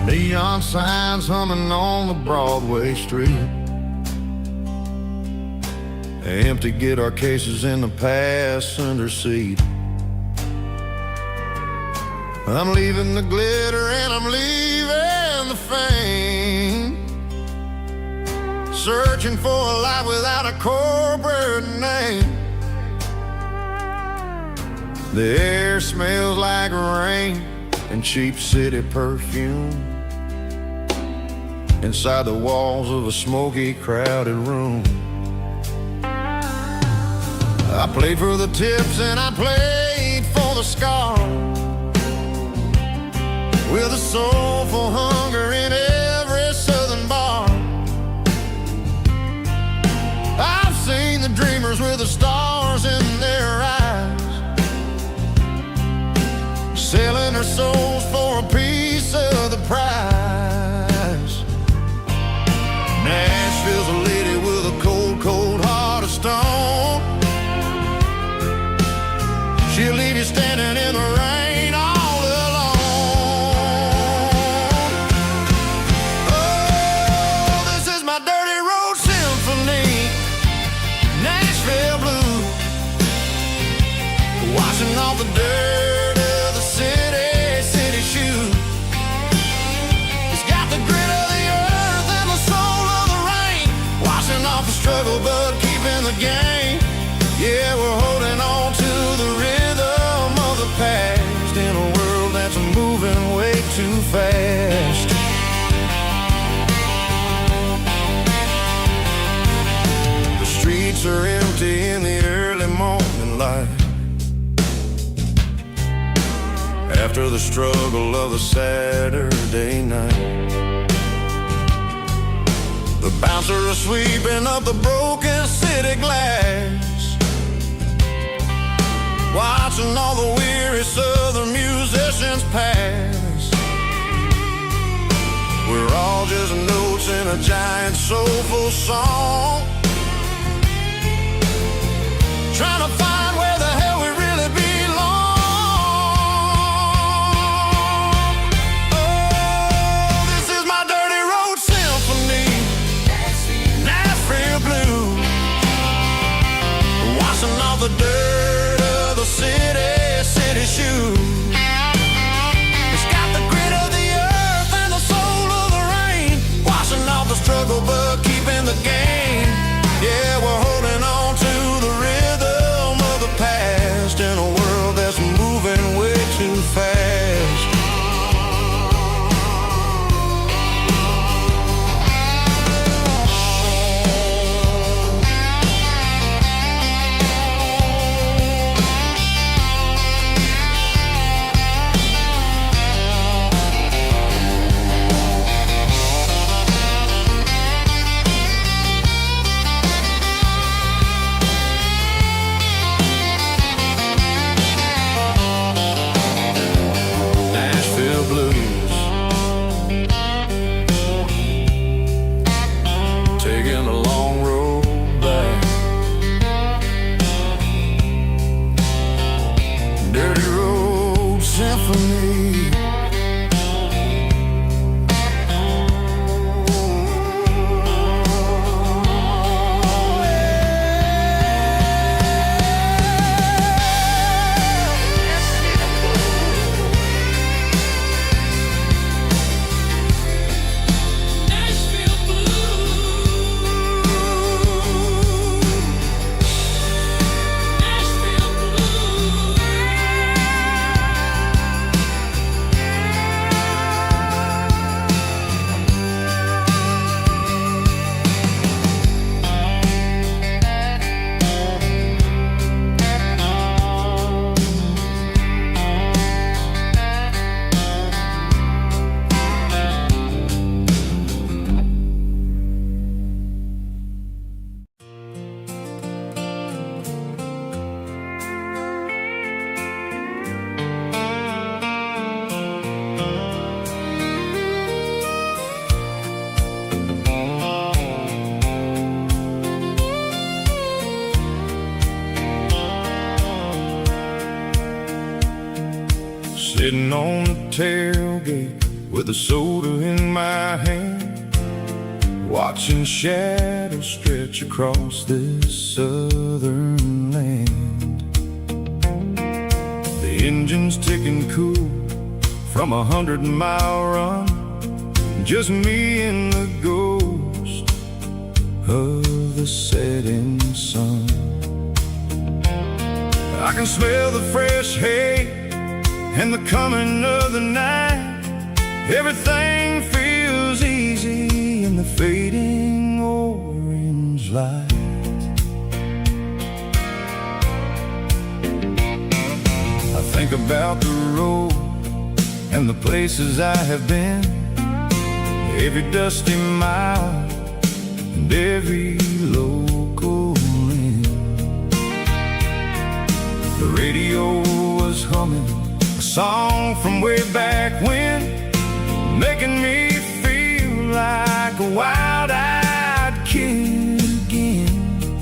Neon signs humming on the Broadway street, empty guitar cases in the passenger seat. I'm leaving the glitter and I'm leaving the fame, searching for a life without a corporate name. The air smells like rain and cheap city perfume inside the walls of a smoky, crowded room. I played for the tips and I played for the scar, with a soulful hunger in every southern bar. I've seen the dreamers with the stars in their eyes, selling their souls for a piece of the prize. after the struggle of the Saturday night. The bouncer is sweeping up the broken city glass, watching all the weary southern musicians pass. We're all just notes in a giant soulful song, trying to find where the hell we really belong. Oh, this is my dirty road symphony, Nashville blues, washing off the dirt of the city shoes. It's got the grit of the earth and the soul of the rain, washing off the struggle but keeping the game. Yeah, we're holding on to the rhythm of the past in a world that's moving way too fast. Taking a long road back, dirty road symphony. Sitting on the tailgate with a soda in my hand, watching shadows stretch across this southern land. The engine's ticking cool from 100-mile run, just me and the ghost of the setting sun. I can smell the fresh hay and the coming of the night. Everything feels easy in the fading orange light. I think about the road and the places I have been, every dusty mile and every local inn. The radio was humming a song from way back when, making me feel like a wild-eyed kid again.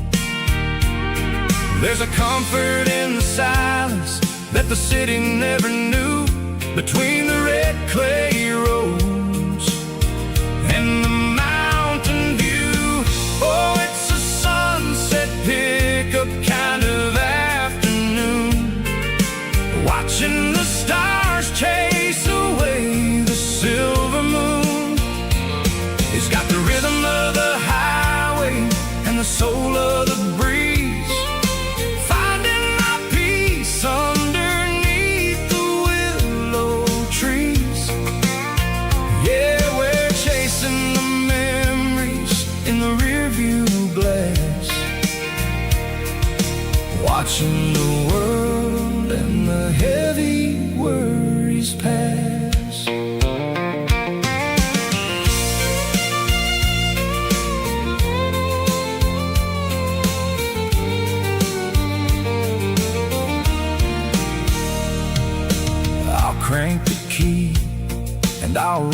There's a comfort in the silence that the city never knew, between the red clay roads and the mountain view. Oh, it's a sunset pickup kind of afternoon, watching the stars chase away the silver moon. It's got the rhythm of the highway and the soul of the breeze, finding my peace underneath the willow trees.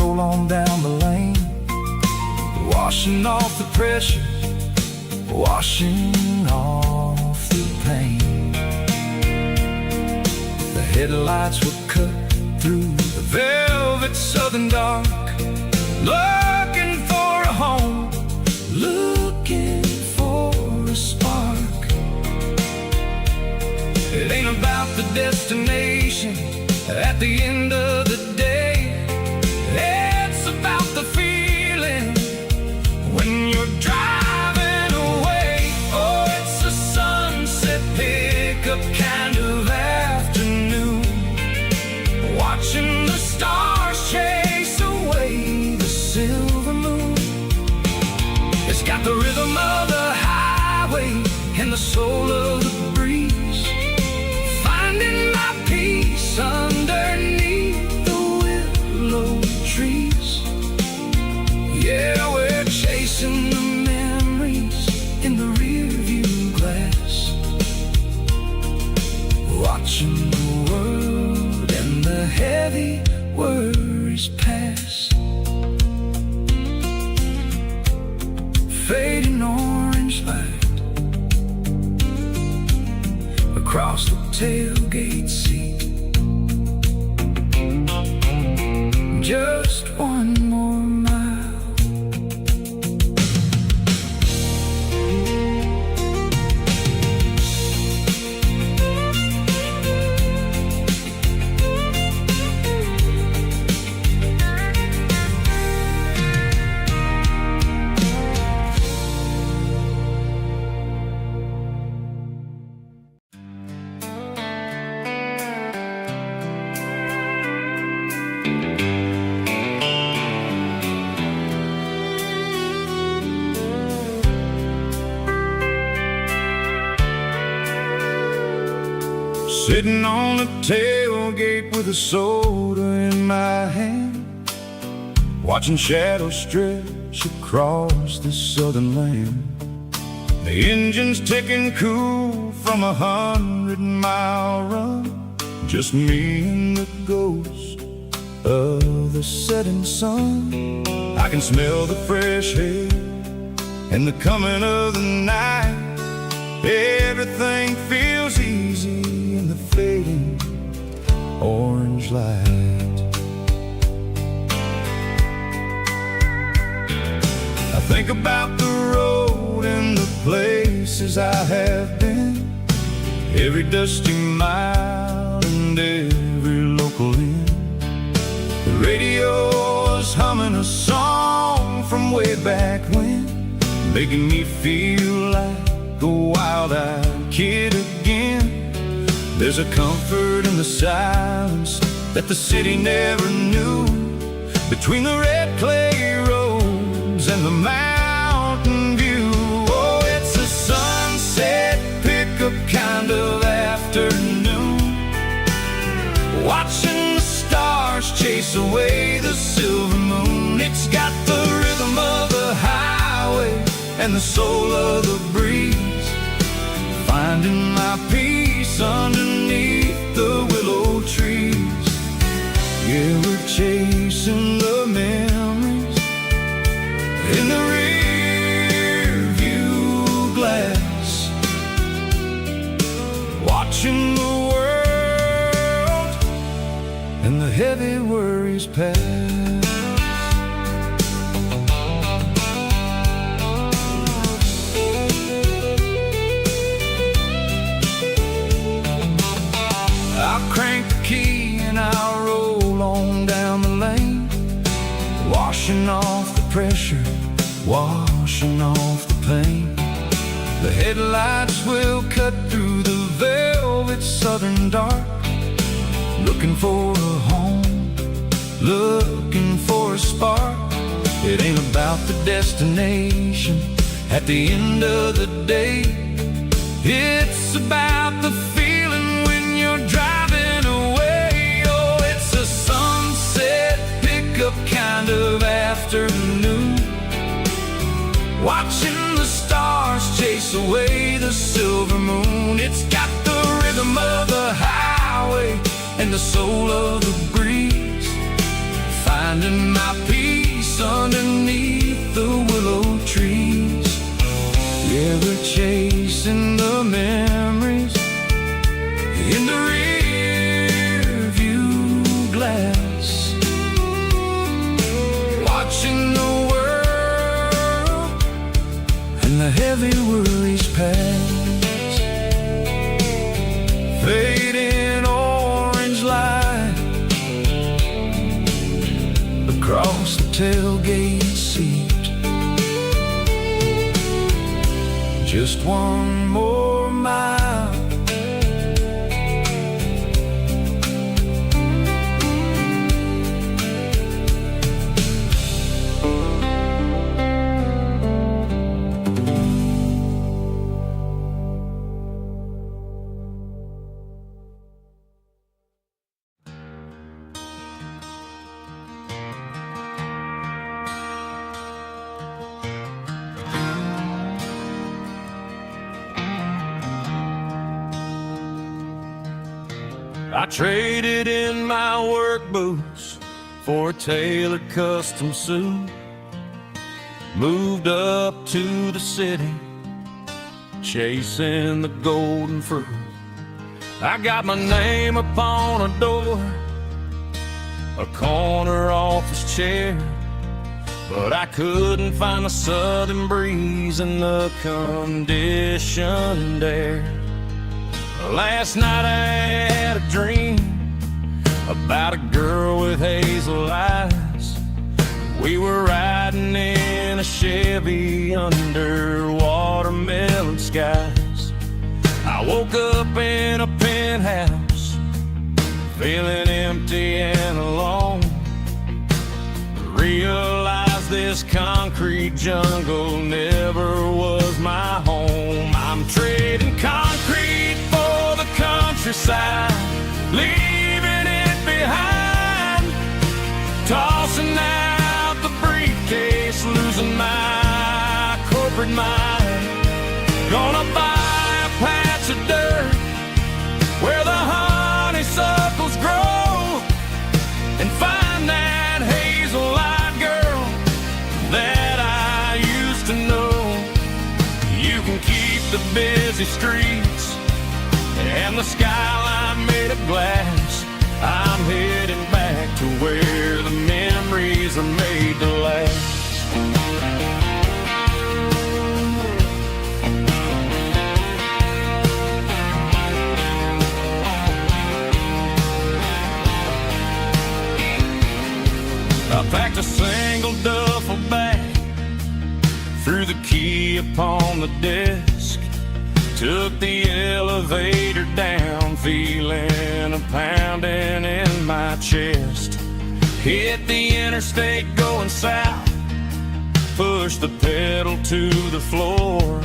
roll on down the lane, washing off the pressure, washing off the pain. The headlights were cut through the velvet southern dark, looking for a home, looking for a spark. It ain't about the destination at the end of the day, it's about the feeling when you're driving away. Oh, it's a sunset pickup kind of afternoon, watching the stars chase away the silver moon. It's got the rhythm of the highway and the soul of the breeze, finding my peace underneath the willow trees. Yeah, we're chasing the memories in the rearview glass, watching the world and the heavy worries pass. Fading orange light across the tailgate seat. Just one more mile. Sitting on the tailgate with a soda in my hand, watching shadows stretch across the southern land. The engine's ticking cool from 100-mile run, just me and the ghost of the setting sun. I can smell the fresh air and the coming of the night. Everything feels easy in the fading orange light. I think about the road and the places I have been, every dusty mile and every local inn. The radio is humming a song from way back when, making me feel like a wild-eyed kid again. There's a comfort in the silence that the city never knew, between the red clay roads and the mountain view. Oh, it's a sunset pickup kind of afternoon, watching the stars chase away the silver moon. It's got the rhythm of the highway and the soul of the breeze, finding my peace underneath the willow trees. Yeah, we're chasing the memories in the rear view glass, watching the world and the heavy worries pass. I'll crank the key and I'll roll on down the lane, washing off the pressure, washing off the pain. The headlights will cut through the velvet southern dark, looking for a home, looking for a spark. It ain't about the destination at the end of the day, it's about the feeling when you're driving away. Oh, it's a sunset pickup kind of afternoon, watching the stars chase away the silver moon. It's got the rhythm of the highway and the soul of the breeze, finding my peace underneath the willow trees. Yeah, we're chasing the memories in the rear view glass, watching the world and the heavy worries pass. Fading orange light across the tailgate seat. Just one more mile. I traded in my work boots for a tailored custom suit. Moved up to the city, chasing the golden fruit. I got my name upon a door, a corner office chair, but I couldn't find the southern breeze in the conditioned air. Last night I had a dream about a girl with hazel eyes. We were riding in a Chevy under watermelon skies. I woke up in a penthouse, feeling empty and alone. Realized this concrete jungle never was my home. I'm trading concrete for the countryside, leaving it behind. Tossing out the briefcase, losing my corporate mind. Gonna buy a patch of dirt where the honeysuckles grow, and find that hazel-eyed girl that I used to know. You can keep the busy streets and the skyline made of glass. I'm heading back to where the memories are made to last. I packed a single duffel bag, threw the key upon the desk, took the elevator down, feeling a pounding in my chest. Hit the interstate going south, pushed the pedal to the floor.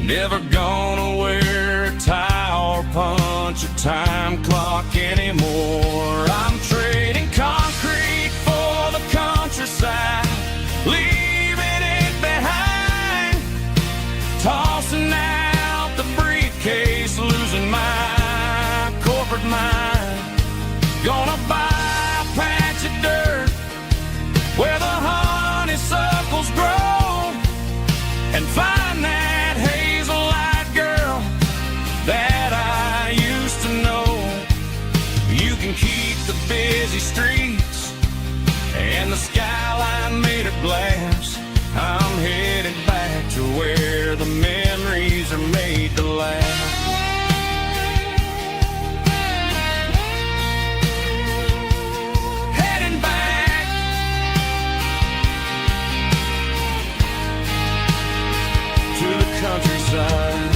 Never gonna wear a tie or punch a time clock anymore. I'm trading concrete for the countryside, leaving it behind. Tossing out the briefcase, losing my corporate mind. Gonna buy a patch of dirt where the honeysuckles grow, and find that hazel-eyed girl that I used to know. You can keep the busy streets and the skyline made of glass. I'm headed back to where the memories are made to last. Heading back to the countryside.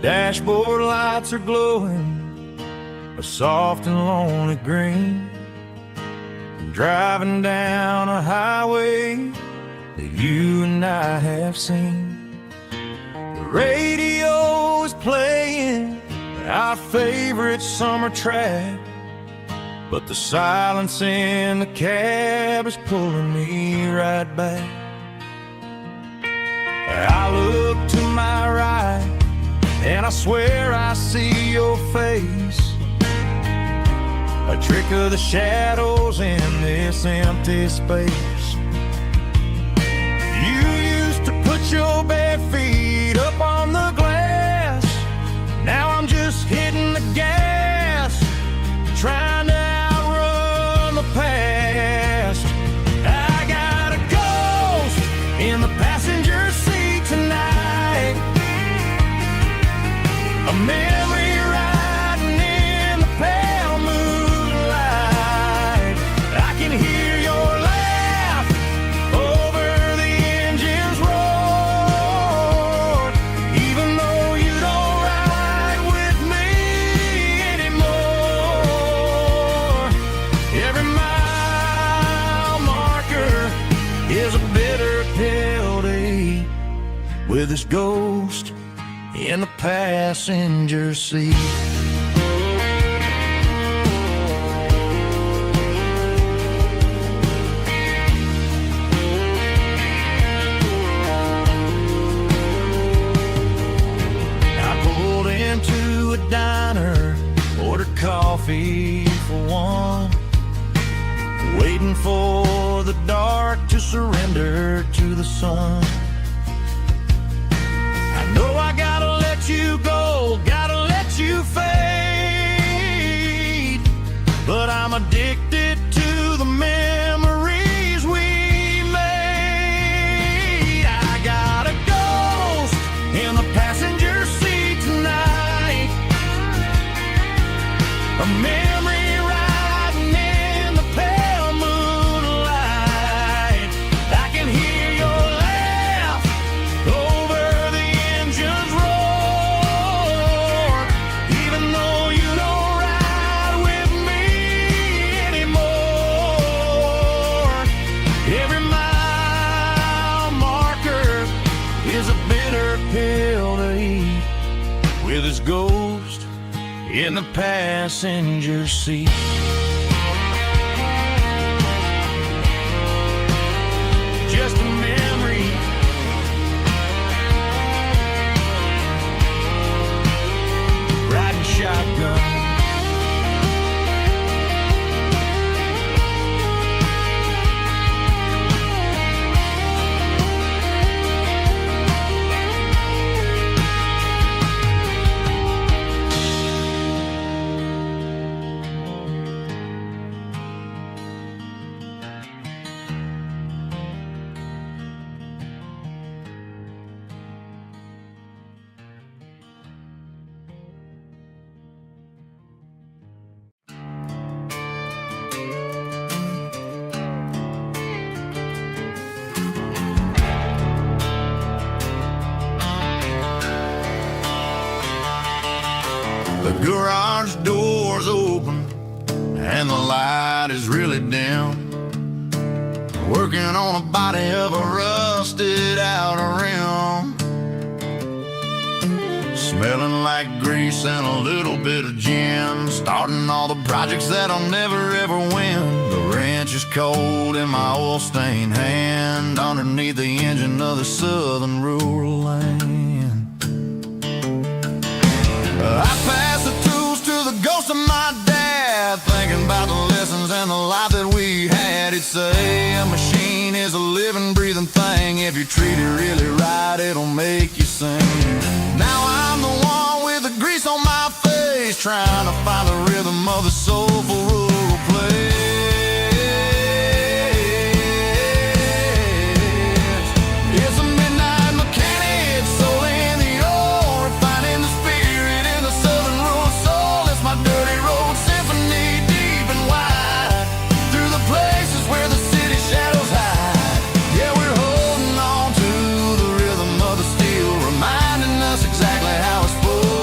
Dashboard lights are glowing a soft and lonely green. Driving down a highway that you and I have seen. The radio is playing our favorite summer track, but the silence in the cab is pulling me right back. I look to my right and I swear I see your face, a trick of the shadows in this empty space. You used to put your bare feet up on the glass. Now I'm just hitting the gas, trying to outrun the past. I got a ghost in the passenger seat tonight, a memory riding in the pale moonlight. I can hear your laugh over the engine's roar, even though you don't ride with me anymore. Every mile marker is a bitter pill to eat, with this ghost in the passenger seat. I pulled into a diner, ordered coffee for one, waiting for the dark to surrender to the sun. I know I gotta let you go, gotta let you fade, but I'm addicted to the memories we made. I got a ghost in the passenger seat tonight, a memory riding in the pale moonlight. I can hear your laugh over the engine's roar, even though you don't ride with me anymore. Every mile marker is a bitter pill to eat, with his ghost in the passenger seat. Just a memory, riding shotgun. The garage door's open and the light is really dim, working on a body of a rusted out rim, smelling like grease and a little bit of gin, starting all the projects that I'll never ever win. The wrench is cold in my oil-stained hand, underneath the engine of the southern rural land. I pass the tools to the ghost of my dad, thinking about the lessons and the life that we had. He'd say a machine is a living, breathing thing. If you treat it really right, it'll make you sing. Now I'm the one with the grease on my face, trying to find the rhythm of the soulful rural place. It's a midnight mechanic, soul in the ore, refining the spirit in the southern rural soul. It's my dirty road symphony, deep and wide, through the places where the city shadows hide. Yeah, we're holding on to the rhythm of the steel, reminding us exactly how it's supposed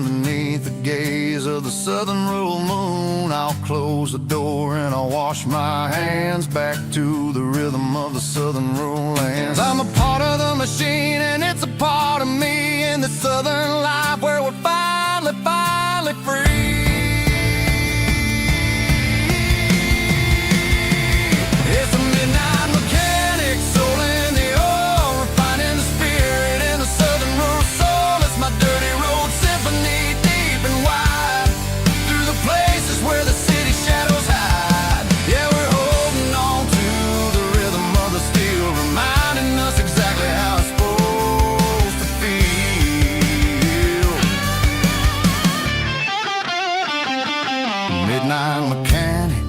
underneath the gaze of the southern roll moon. I'll close the door and I'll wash my hands back to the rhythm of the southern roll lands. I'm a part of the machine and it's a part of me in the southern life where we're finally free. It's a midnight mechanic, soul in the oil, refining the spirit in the southern rural soul. It's my dirty road symphony, deep and wide, through the places where the city shadows hide. Yeah, we're holding on to the rhythm of the steel, reminding us exactly how it's supposed to feel. Midnight mechanic,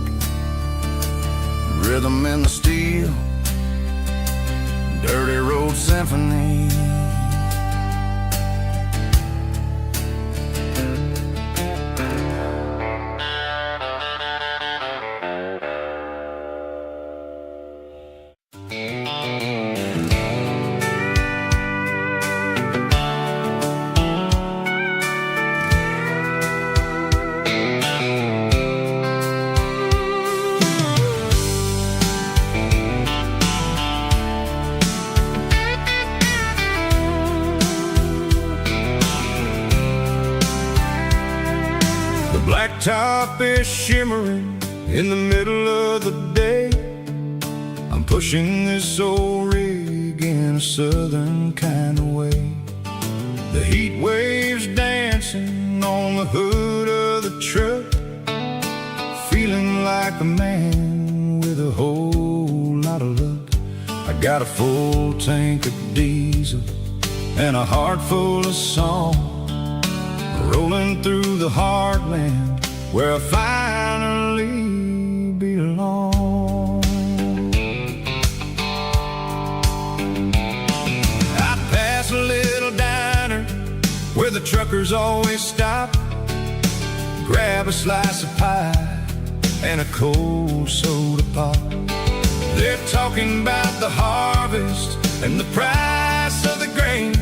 rhythm in the steel, dirty road symphony. Blacktop is shimmering in the middle of the day. I'm pushing this old rig in a southern kind of way. The heat waves dancing on the hood of the truck, feeling like a man with a whole lot of luck. I got a full tank of diesel and a heart full of song, rolling through the heartland where I finally belong. I pass a little diner where the truckers always stop, grab a slice of pie and a cold soda pop. They're talking about the harvest and the price of the grain,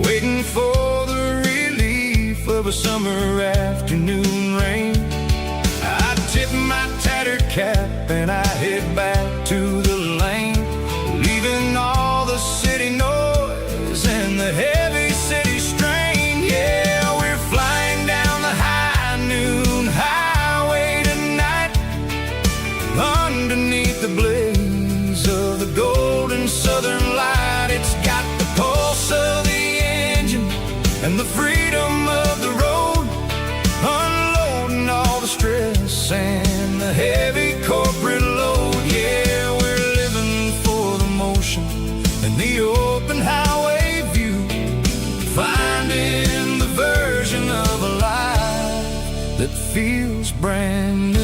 waiting for the relief of a summer afternoon rain. I tip my tattered cap and I head back to the lane, leaving all the city noise and the heavy city strain. Yeah, we're flying down the high noon highway tonight, underneath the blaze of the golden southern light. It's got the pulse of the engine and the freedom of the road, unloading all the stress and the heavy corporate load. Yeah, we're living for the motion and the open highway view, finding the version of a life that feels brand new.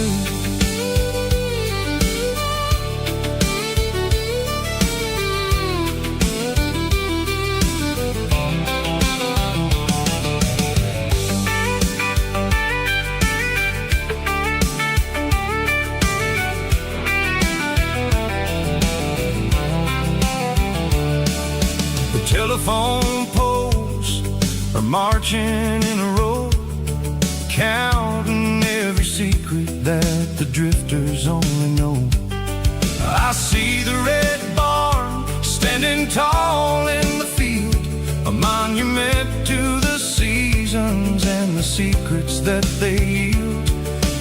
Telephone poles are marching in a row, counting every secret that the drifters only know. I see the red barn standing tall in the field, a monument to the seasons and the secrets that they yield.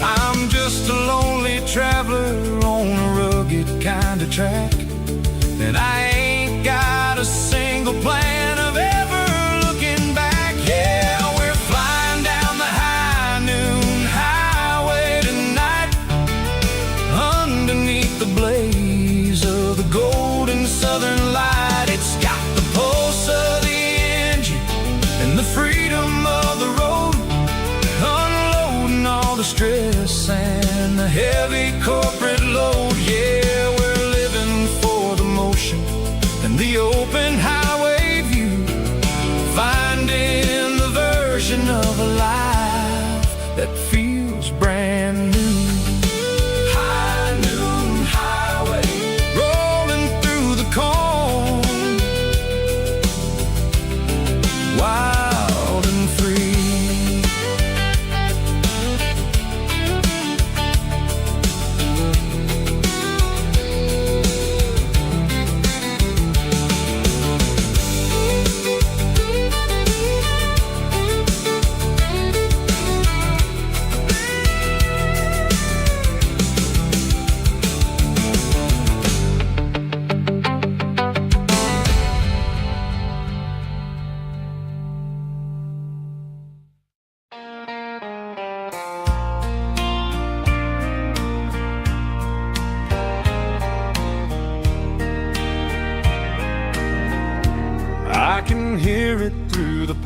I'm just a lonely traveler on a rugged kind of track, and I ain't got a single plan of ever looking back. Yeah, we're flying down the high noon highway tonight, underneath the blaze of the golden southern light. It's got the pulse of the engine and the freedom of the road, unloading all the stress and the heavy corporate load. Yeah, we're living for the motion and the open highway view, finding the version of a life that feels brand new. High noon highway, rolling through the corn, wild and free.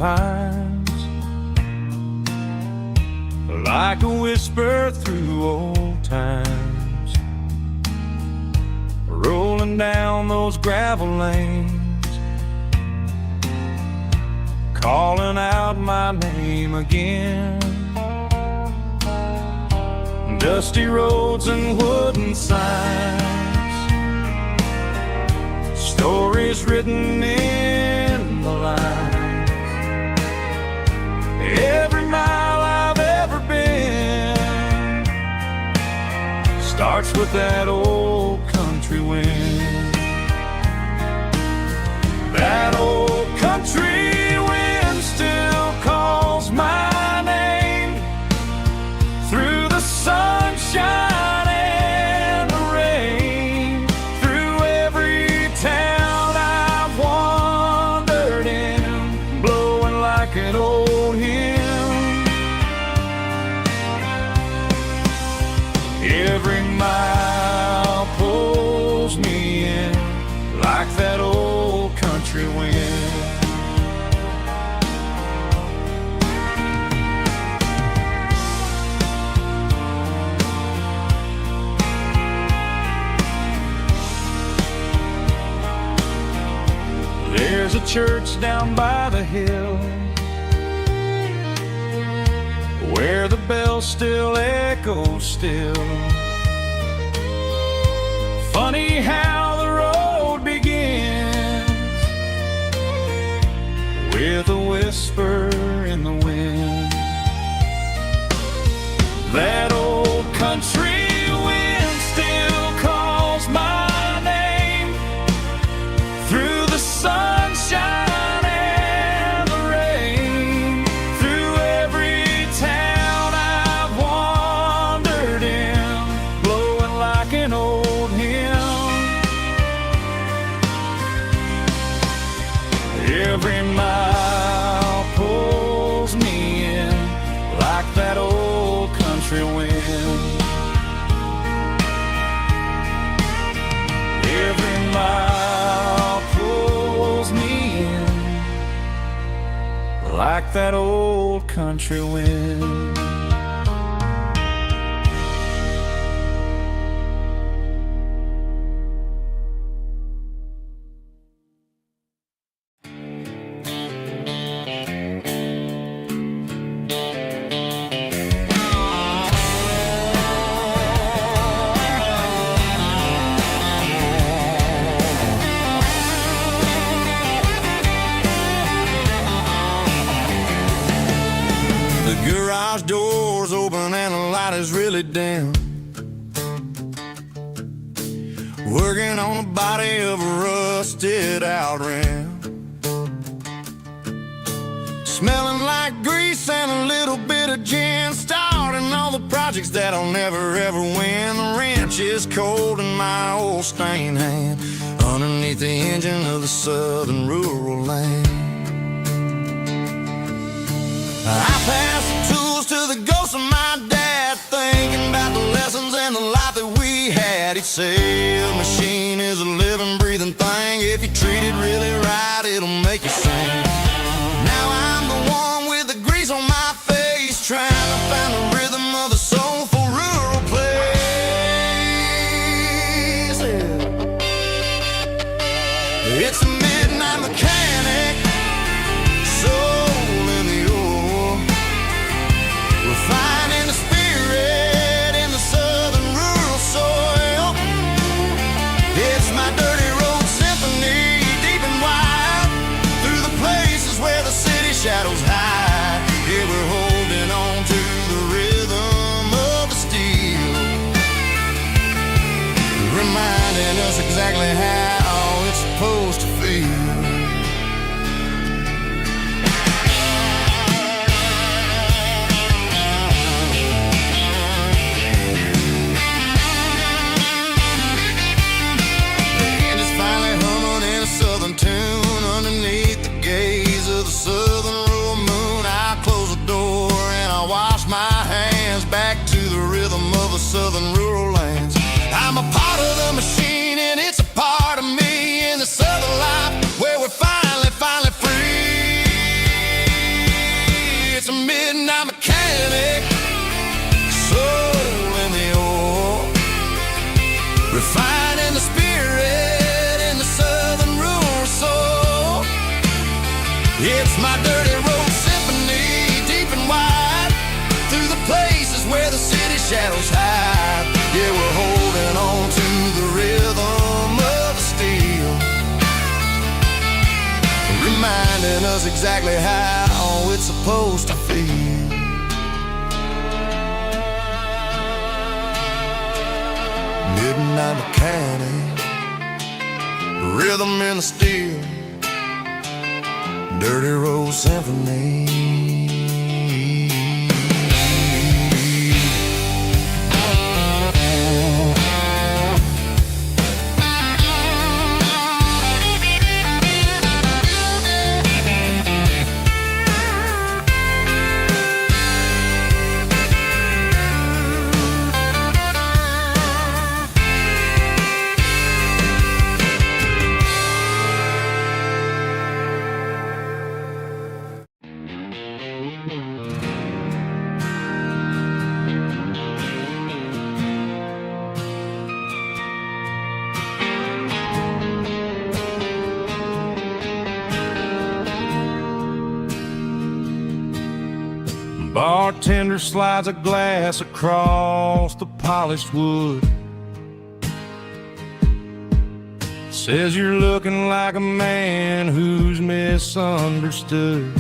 pines, like a whisper through old times, rolling down those gravel lanes, calling out my name again. Dusty roads and wooden signs, stories written in the lines. Every mile I've ever been starts with that old country wind. That old country wind still calls my name through the sunshine and the rain, through every town I've wandered in, blowing like an old hymn. Every mile pulls me in like that old country wind. There's a church down by the hill where the bell still echoes still. Funny how the road begins with a whisper in the wind. That old country wind still calls my name through the sunshine and the rain, through every town I've wandered in, blowing like an old hymn. Every mile pulls me in like that old country wind. Every mile pulls me in like that old country wind. The garage door's open and the light is really dim. Working on the body of a rusted out rim. Smelling like grease and a little bit of gin. Starting all the projects that I'll never ever win. The wrench is cold in my old stained hand underneath the engine of the southern rural land. I pass the tools to the ghost of my dad, thinking about the lessons and the life that we had. He'd say a machine is a living, breathing thing. If you treat it really right, it'll make you sing. Now I'm the one with the grease on my face, trying to find the rhythm of the soulful rural place. It's a midnight mechanic, soul in the ore, refining the spirit in the southern rural soil. It's my dirty road symphony, deep and wide, through the midnight mechanic, soul in the oil, refining the spirit in the southern rural soul. It's my dirty road symphony, deep and wide, through the places where the city shadows hide. Yeah, we're holding on to the rhythm of the steel, reminding us exactly how it's supposed to feel. Midnight mechanic, rhythm in the steel, dirty road symphony. Bartender slides a glass across the polished wood, says you're looking like a man who's misunderstood.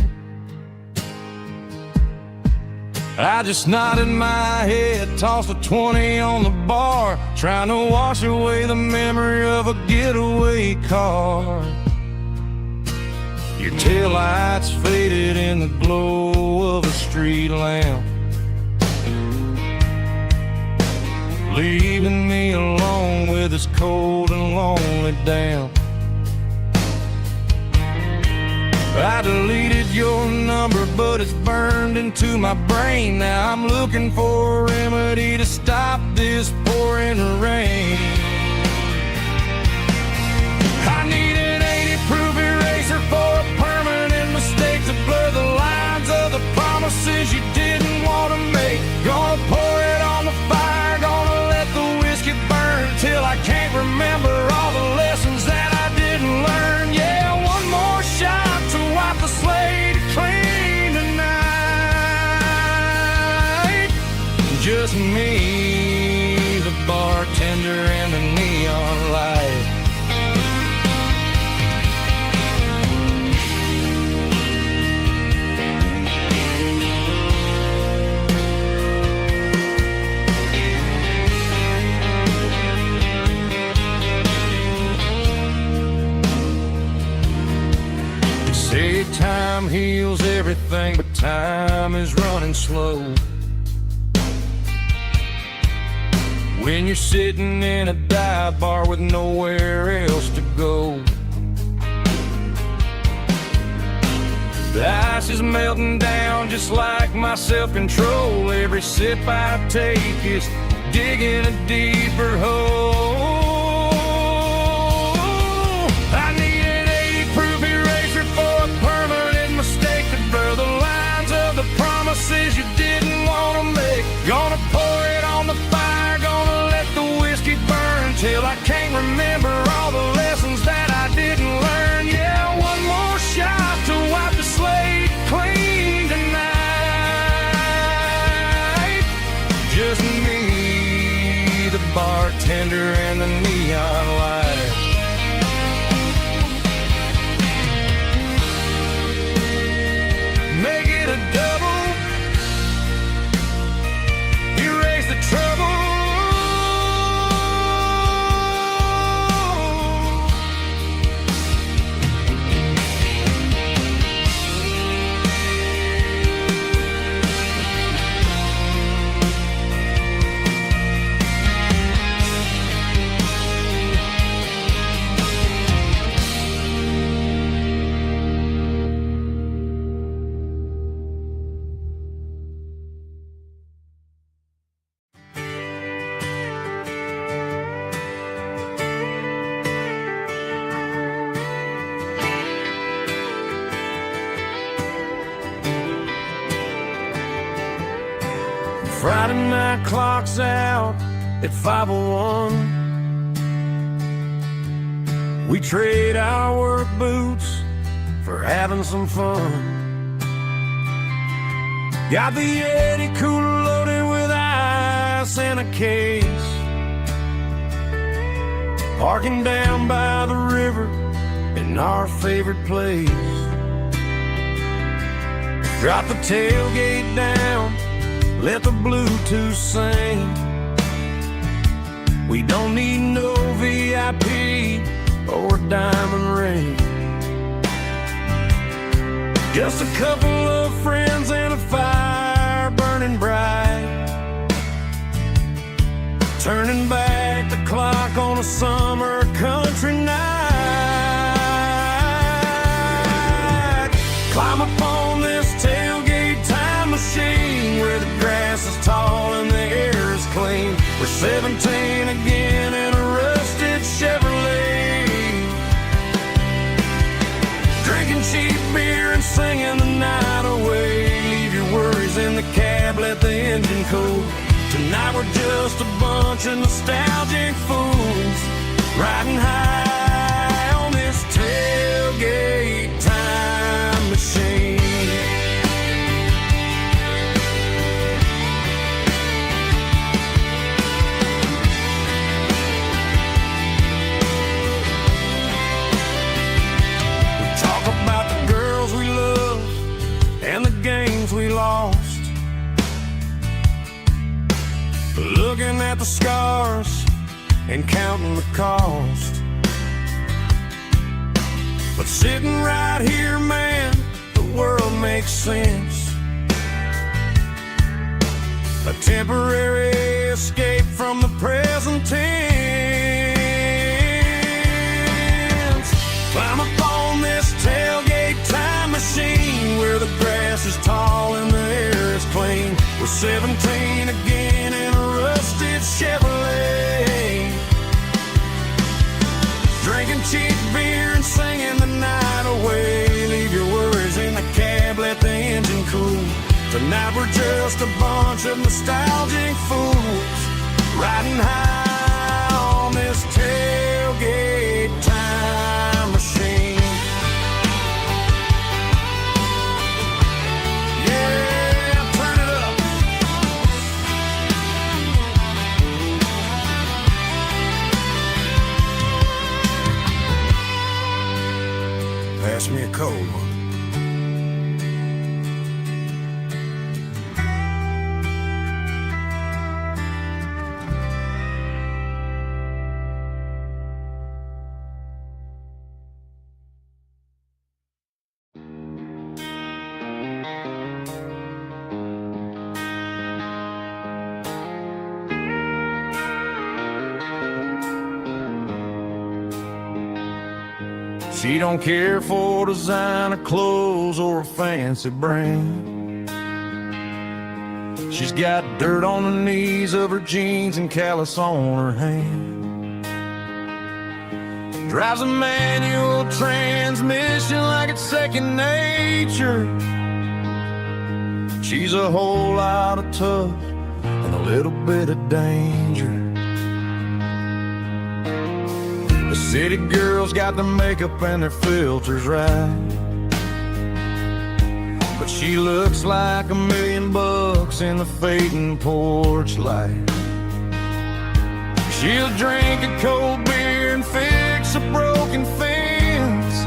I just nodded my head, tossed a 20 on the bar, trying to wash away the memory of a getaway car. Your taillights faded in the glow of a street lamp, leaving me alone with this cold and lonely damp. I deleted your number, but it's burned into my brain. Now I'm looking for a remedy to stop this pouring rain. I need an 80-proof eraser for a permanent mistake to blur the lines of the promises you didn't want to make. Gonna pour it on the fire, gonna let the whiskey burn till I can't remember all the lessons that I didn't learn. Yeah, one more shot to wipe the slate clean tonight. Just me, the bartender, and the neon light. Say time heals everything, but time is running slow. When you're sitting in a dive bar with nowhere else to go, the ice is melting down just like my self-control. Every sip I take is digging a deeper hole. I need an 80-proof eraser for a permanent mistake to blur the lines of the promises you didn't want to make. Gonna pour it on the fire, gonna let the whiskey burn till I can't remember all the lessons that I didn't learn. Yeah, one more shot to wipe the slate clean tonight. Just me, the bartender, and the neon light. Make it a double, erase the trouble. Friday night clock's out at 5:01. We trade our work boots for having some fun. Got the Yeti cooler loaded with ice and a case, parking down by the river in our favorite place. Drop the tailgate down, let the Bluetooth sing. We don't need no VIP or a diamond ring. Just a couple of friends and a fire burning bright, turning back the clock on a summer country night. Climb up on this tailgate time machine where the grass is tall and the air is clean. We're 17 again in a rusted Chevrolet, drinking cheap beer and singing the night away. Leave your worries in the cab, let the engine cool. Tonight we're just a bunch of nostalgic fools riding high on this tailgate time machine. We talk about the girls we love and the games we lost, looking at the scars and counting the cost. But sitting right here, man, the world makes sense. A temporary escape from the present tense. Climb up on this tailgate time machine where the grass is tall and the air is clean. We're 17 again in a rusted Chevrolet, drinking cheap beer and singing the night away. Leave your worries in the cab, let the engine cool. Tonight we're just a bunch of nostalgic fools riding high on this tailgate time machine. Pass me a cold one. She don't care for designer clothes or a fancy brand. She's got dirt on the knees of her jeans and callus on her hand. Drives a manual transmission like it's second nature. She's a whole lot of tough and a little bit of danger. The city girls got their makeup and their filters right, but she looks like $1 million in the fading porch light. She'll drink a cold beer and fix a broken fence.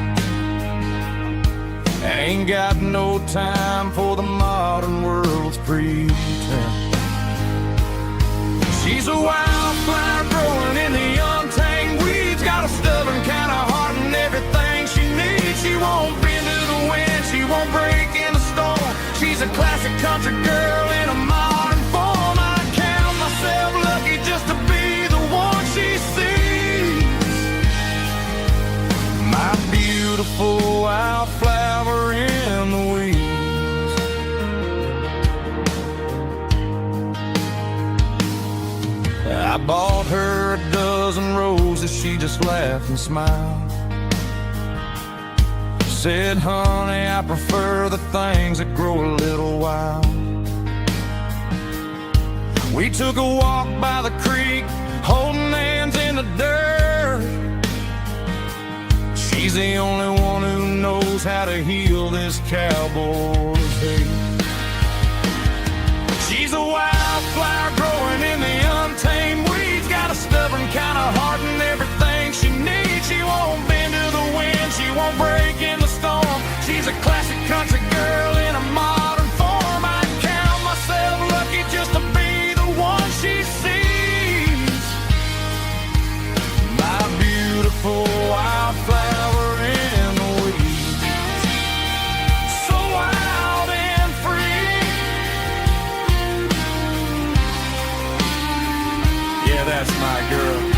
Ain't got no time for the modern world's pretense. She's a wildflower growing in the untamed weeds, got a stubborn kind of heart and everything she needs. She won't bend to the wind, she won't break in the storm. She's a classic country girl in a modern form. I count myself lucky just to be the one she sees. My beautiful wildflower in the weeds. I bought her a dozen roses, she just laughed and smiled. Said, honey, I prefer the things that grow a little wild. We took a walk by the creek, holding hands in the dirt. She's the only one who knows how to heal this cowboy's hate. She's a wildflower growing in the untamed weeds. Got a stubborn kind of heart and everything she needs. She won't bend to the wind, she won't break in the storm. She's a classic country girl in a modern form. I count myself lucky just to be the one she sees. My beautiful wildflower in the weeds. So wild and free. Yeah, that's my girl.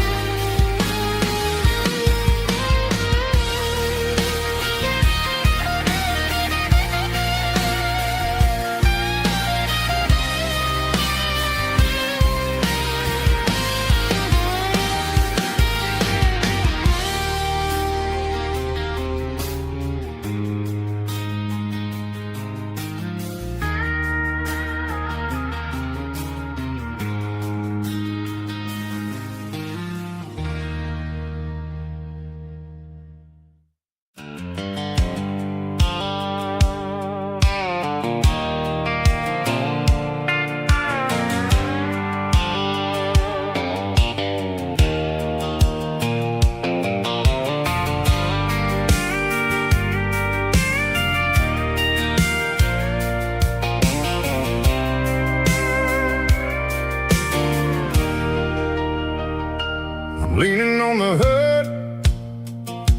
Leaning on the hood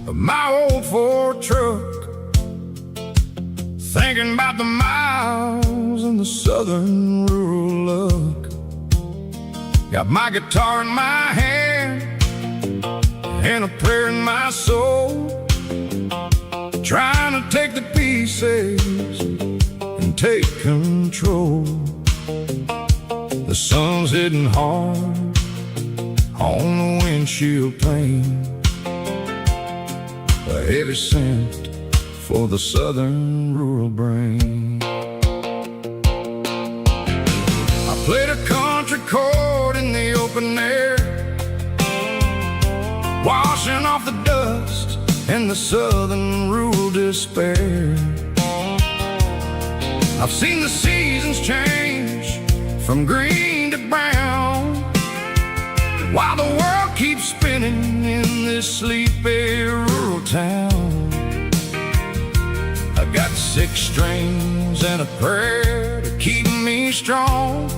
of my old Ford truck, thinking about the miles and the southern rural look. Got my guitar in my hand and a prayer in my soul, trying to take the pieces and take control. The sun's hitting hard on the windshield pane, a heavy scent for the southern rural brain. I played a country chord in the open air, washing off the dust and the southern rural despair. I've seen the seasons change from green to brown, while the world keeps spinning in this sleepy rural town. I got 6 strings and a prayer to keep me strong,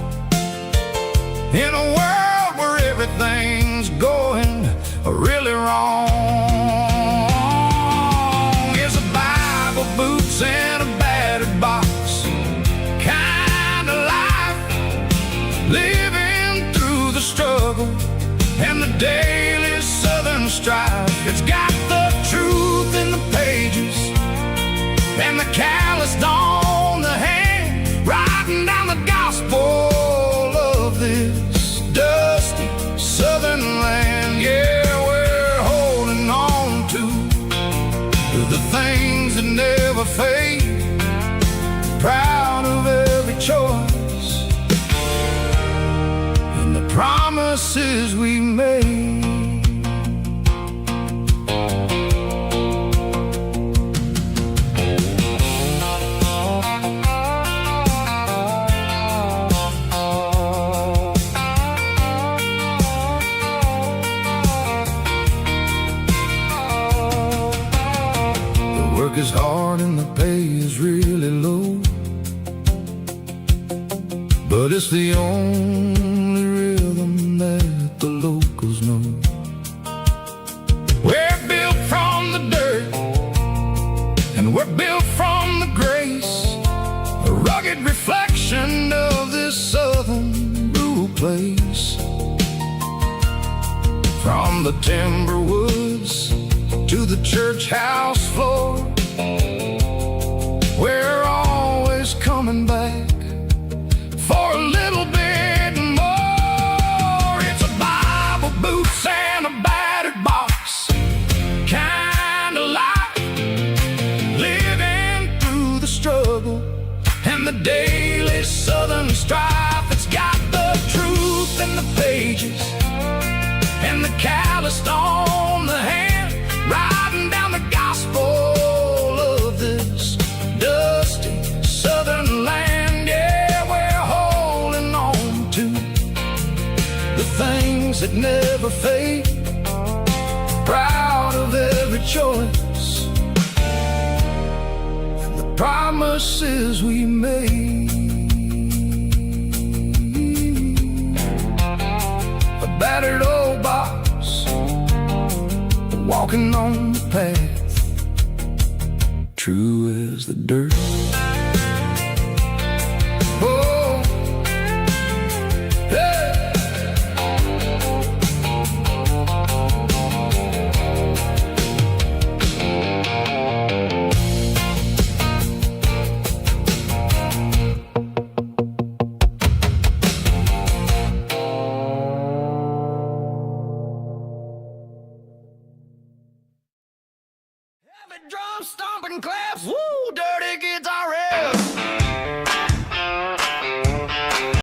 in a world where everything's going really wrong. It's a Bible, boots, and a battered box kind of life, living through the struggle and the daily southern strife. It's got the truth in the pages and the calloused on the hand, writing down the gospel of this dusty southern land. Yeah, we're holding on to the things that never fade, proud of every choice and the promises we made. Work is hard and the pay is really low, but it's the only rhythm that the locals know. We're built from the dirt and we're built from the grace, a rugged reflection of this southern rural place. From the timber woods to the church house floor, we're always coming back for a little bit more. It's a Bible, boots, and a battered box kind of life, living through the struggle and the daily southern strife. It's got the truth smiles that never fade, proud of every choice and the promises we made. A battered old box, walking on the path, true as the dirt.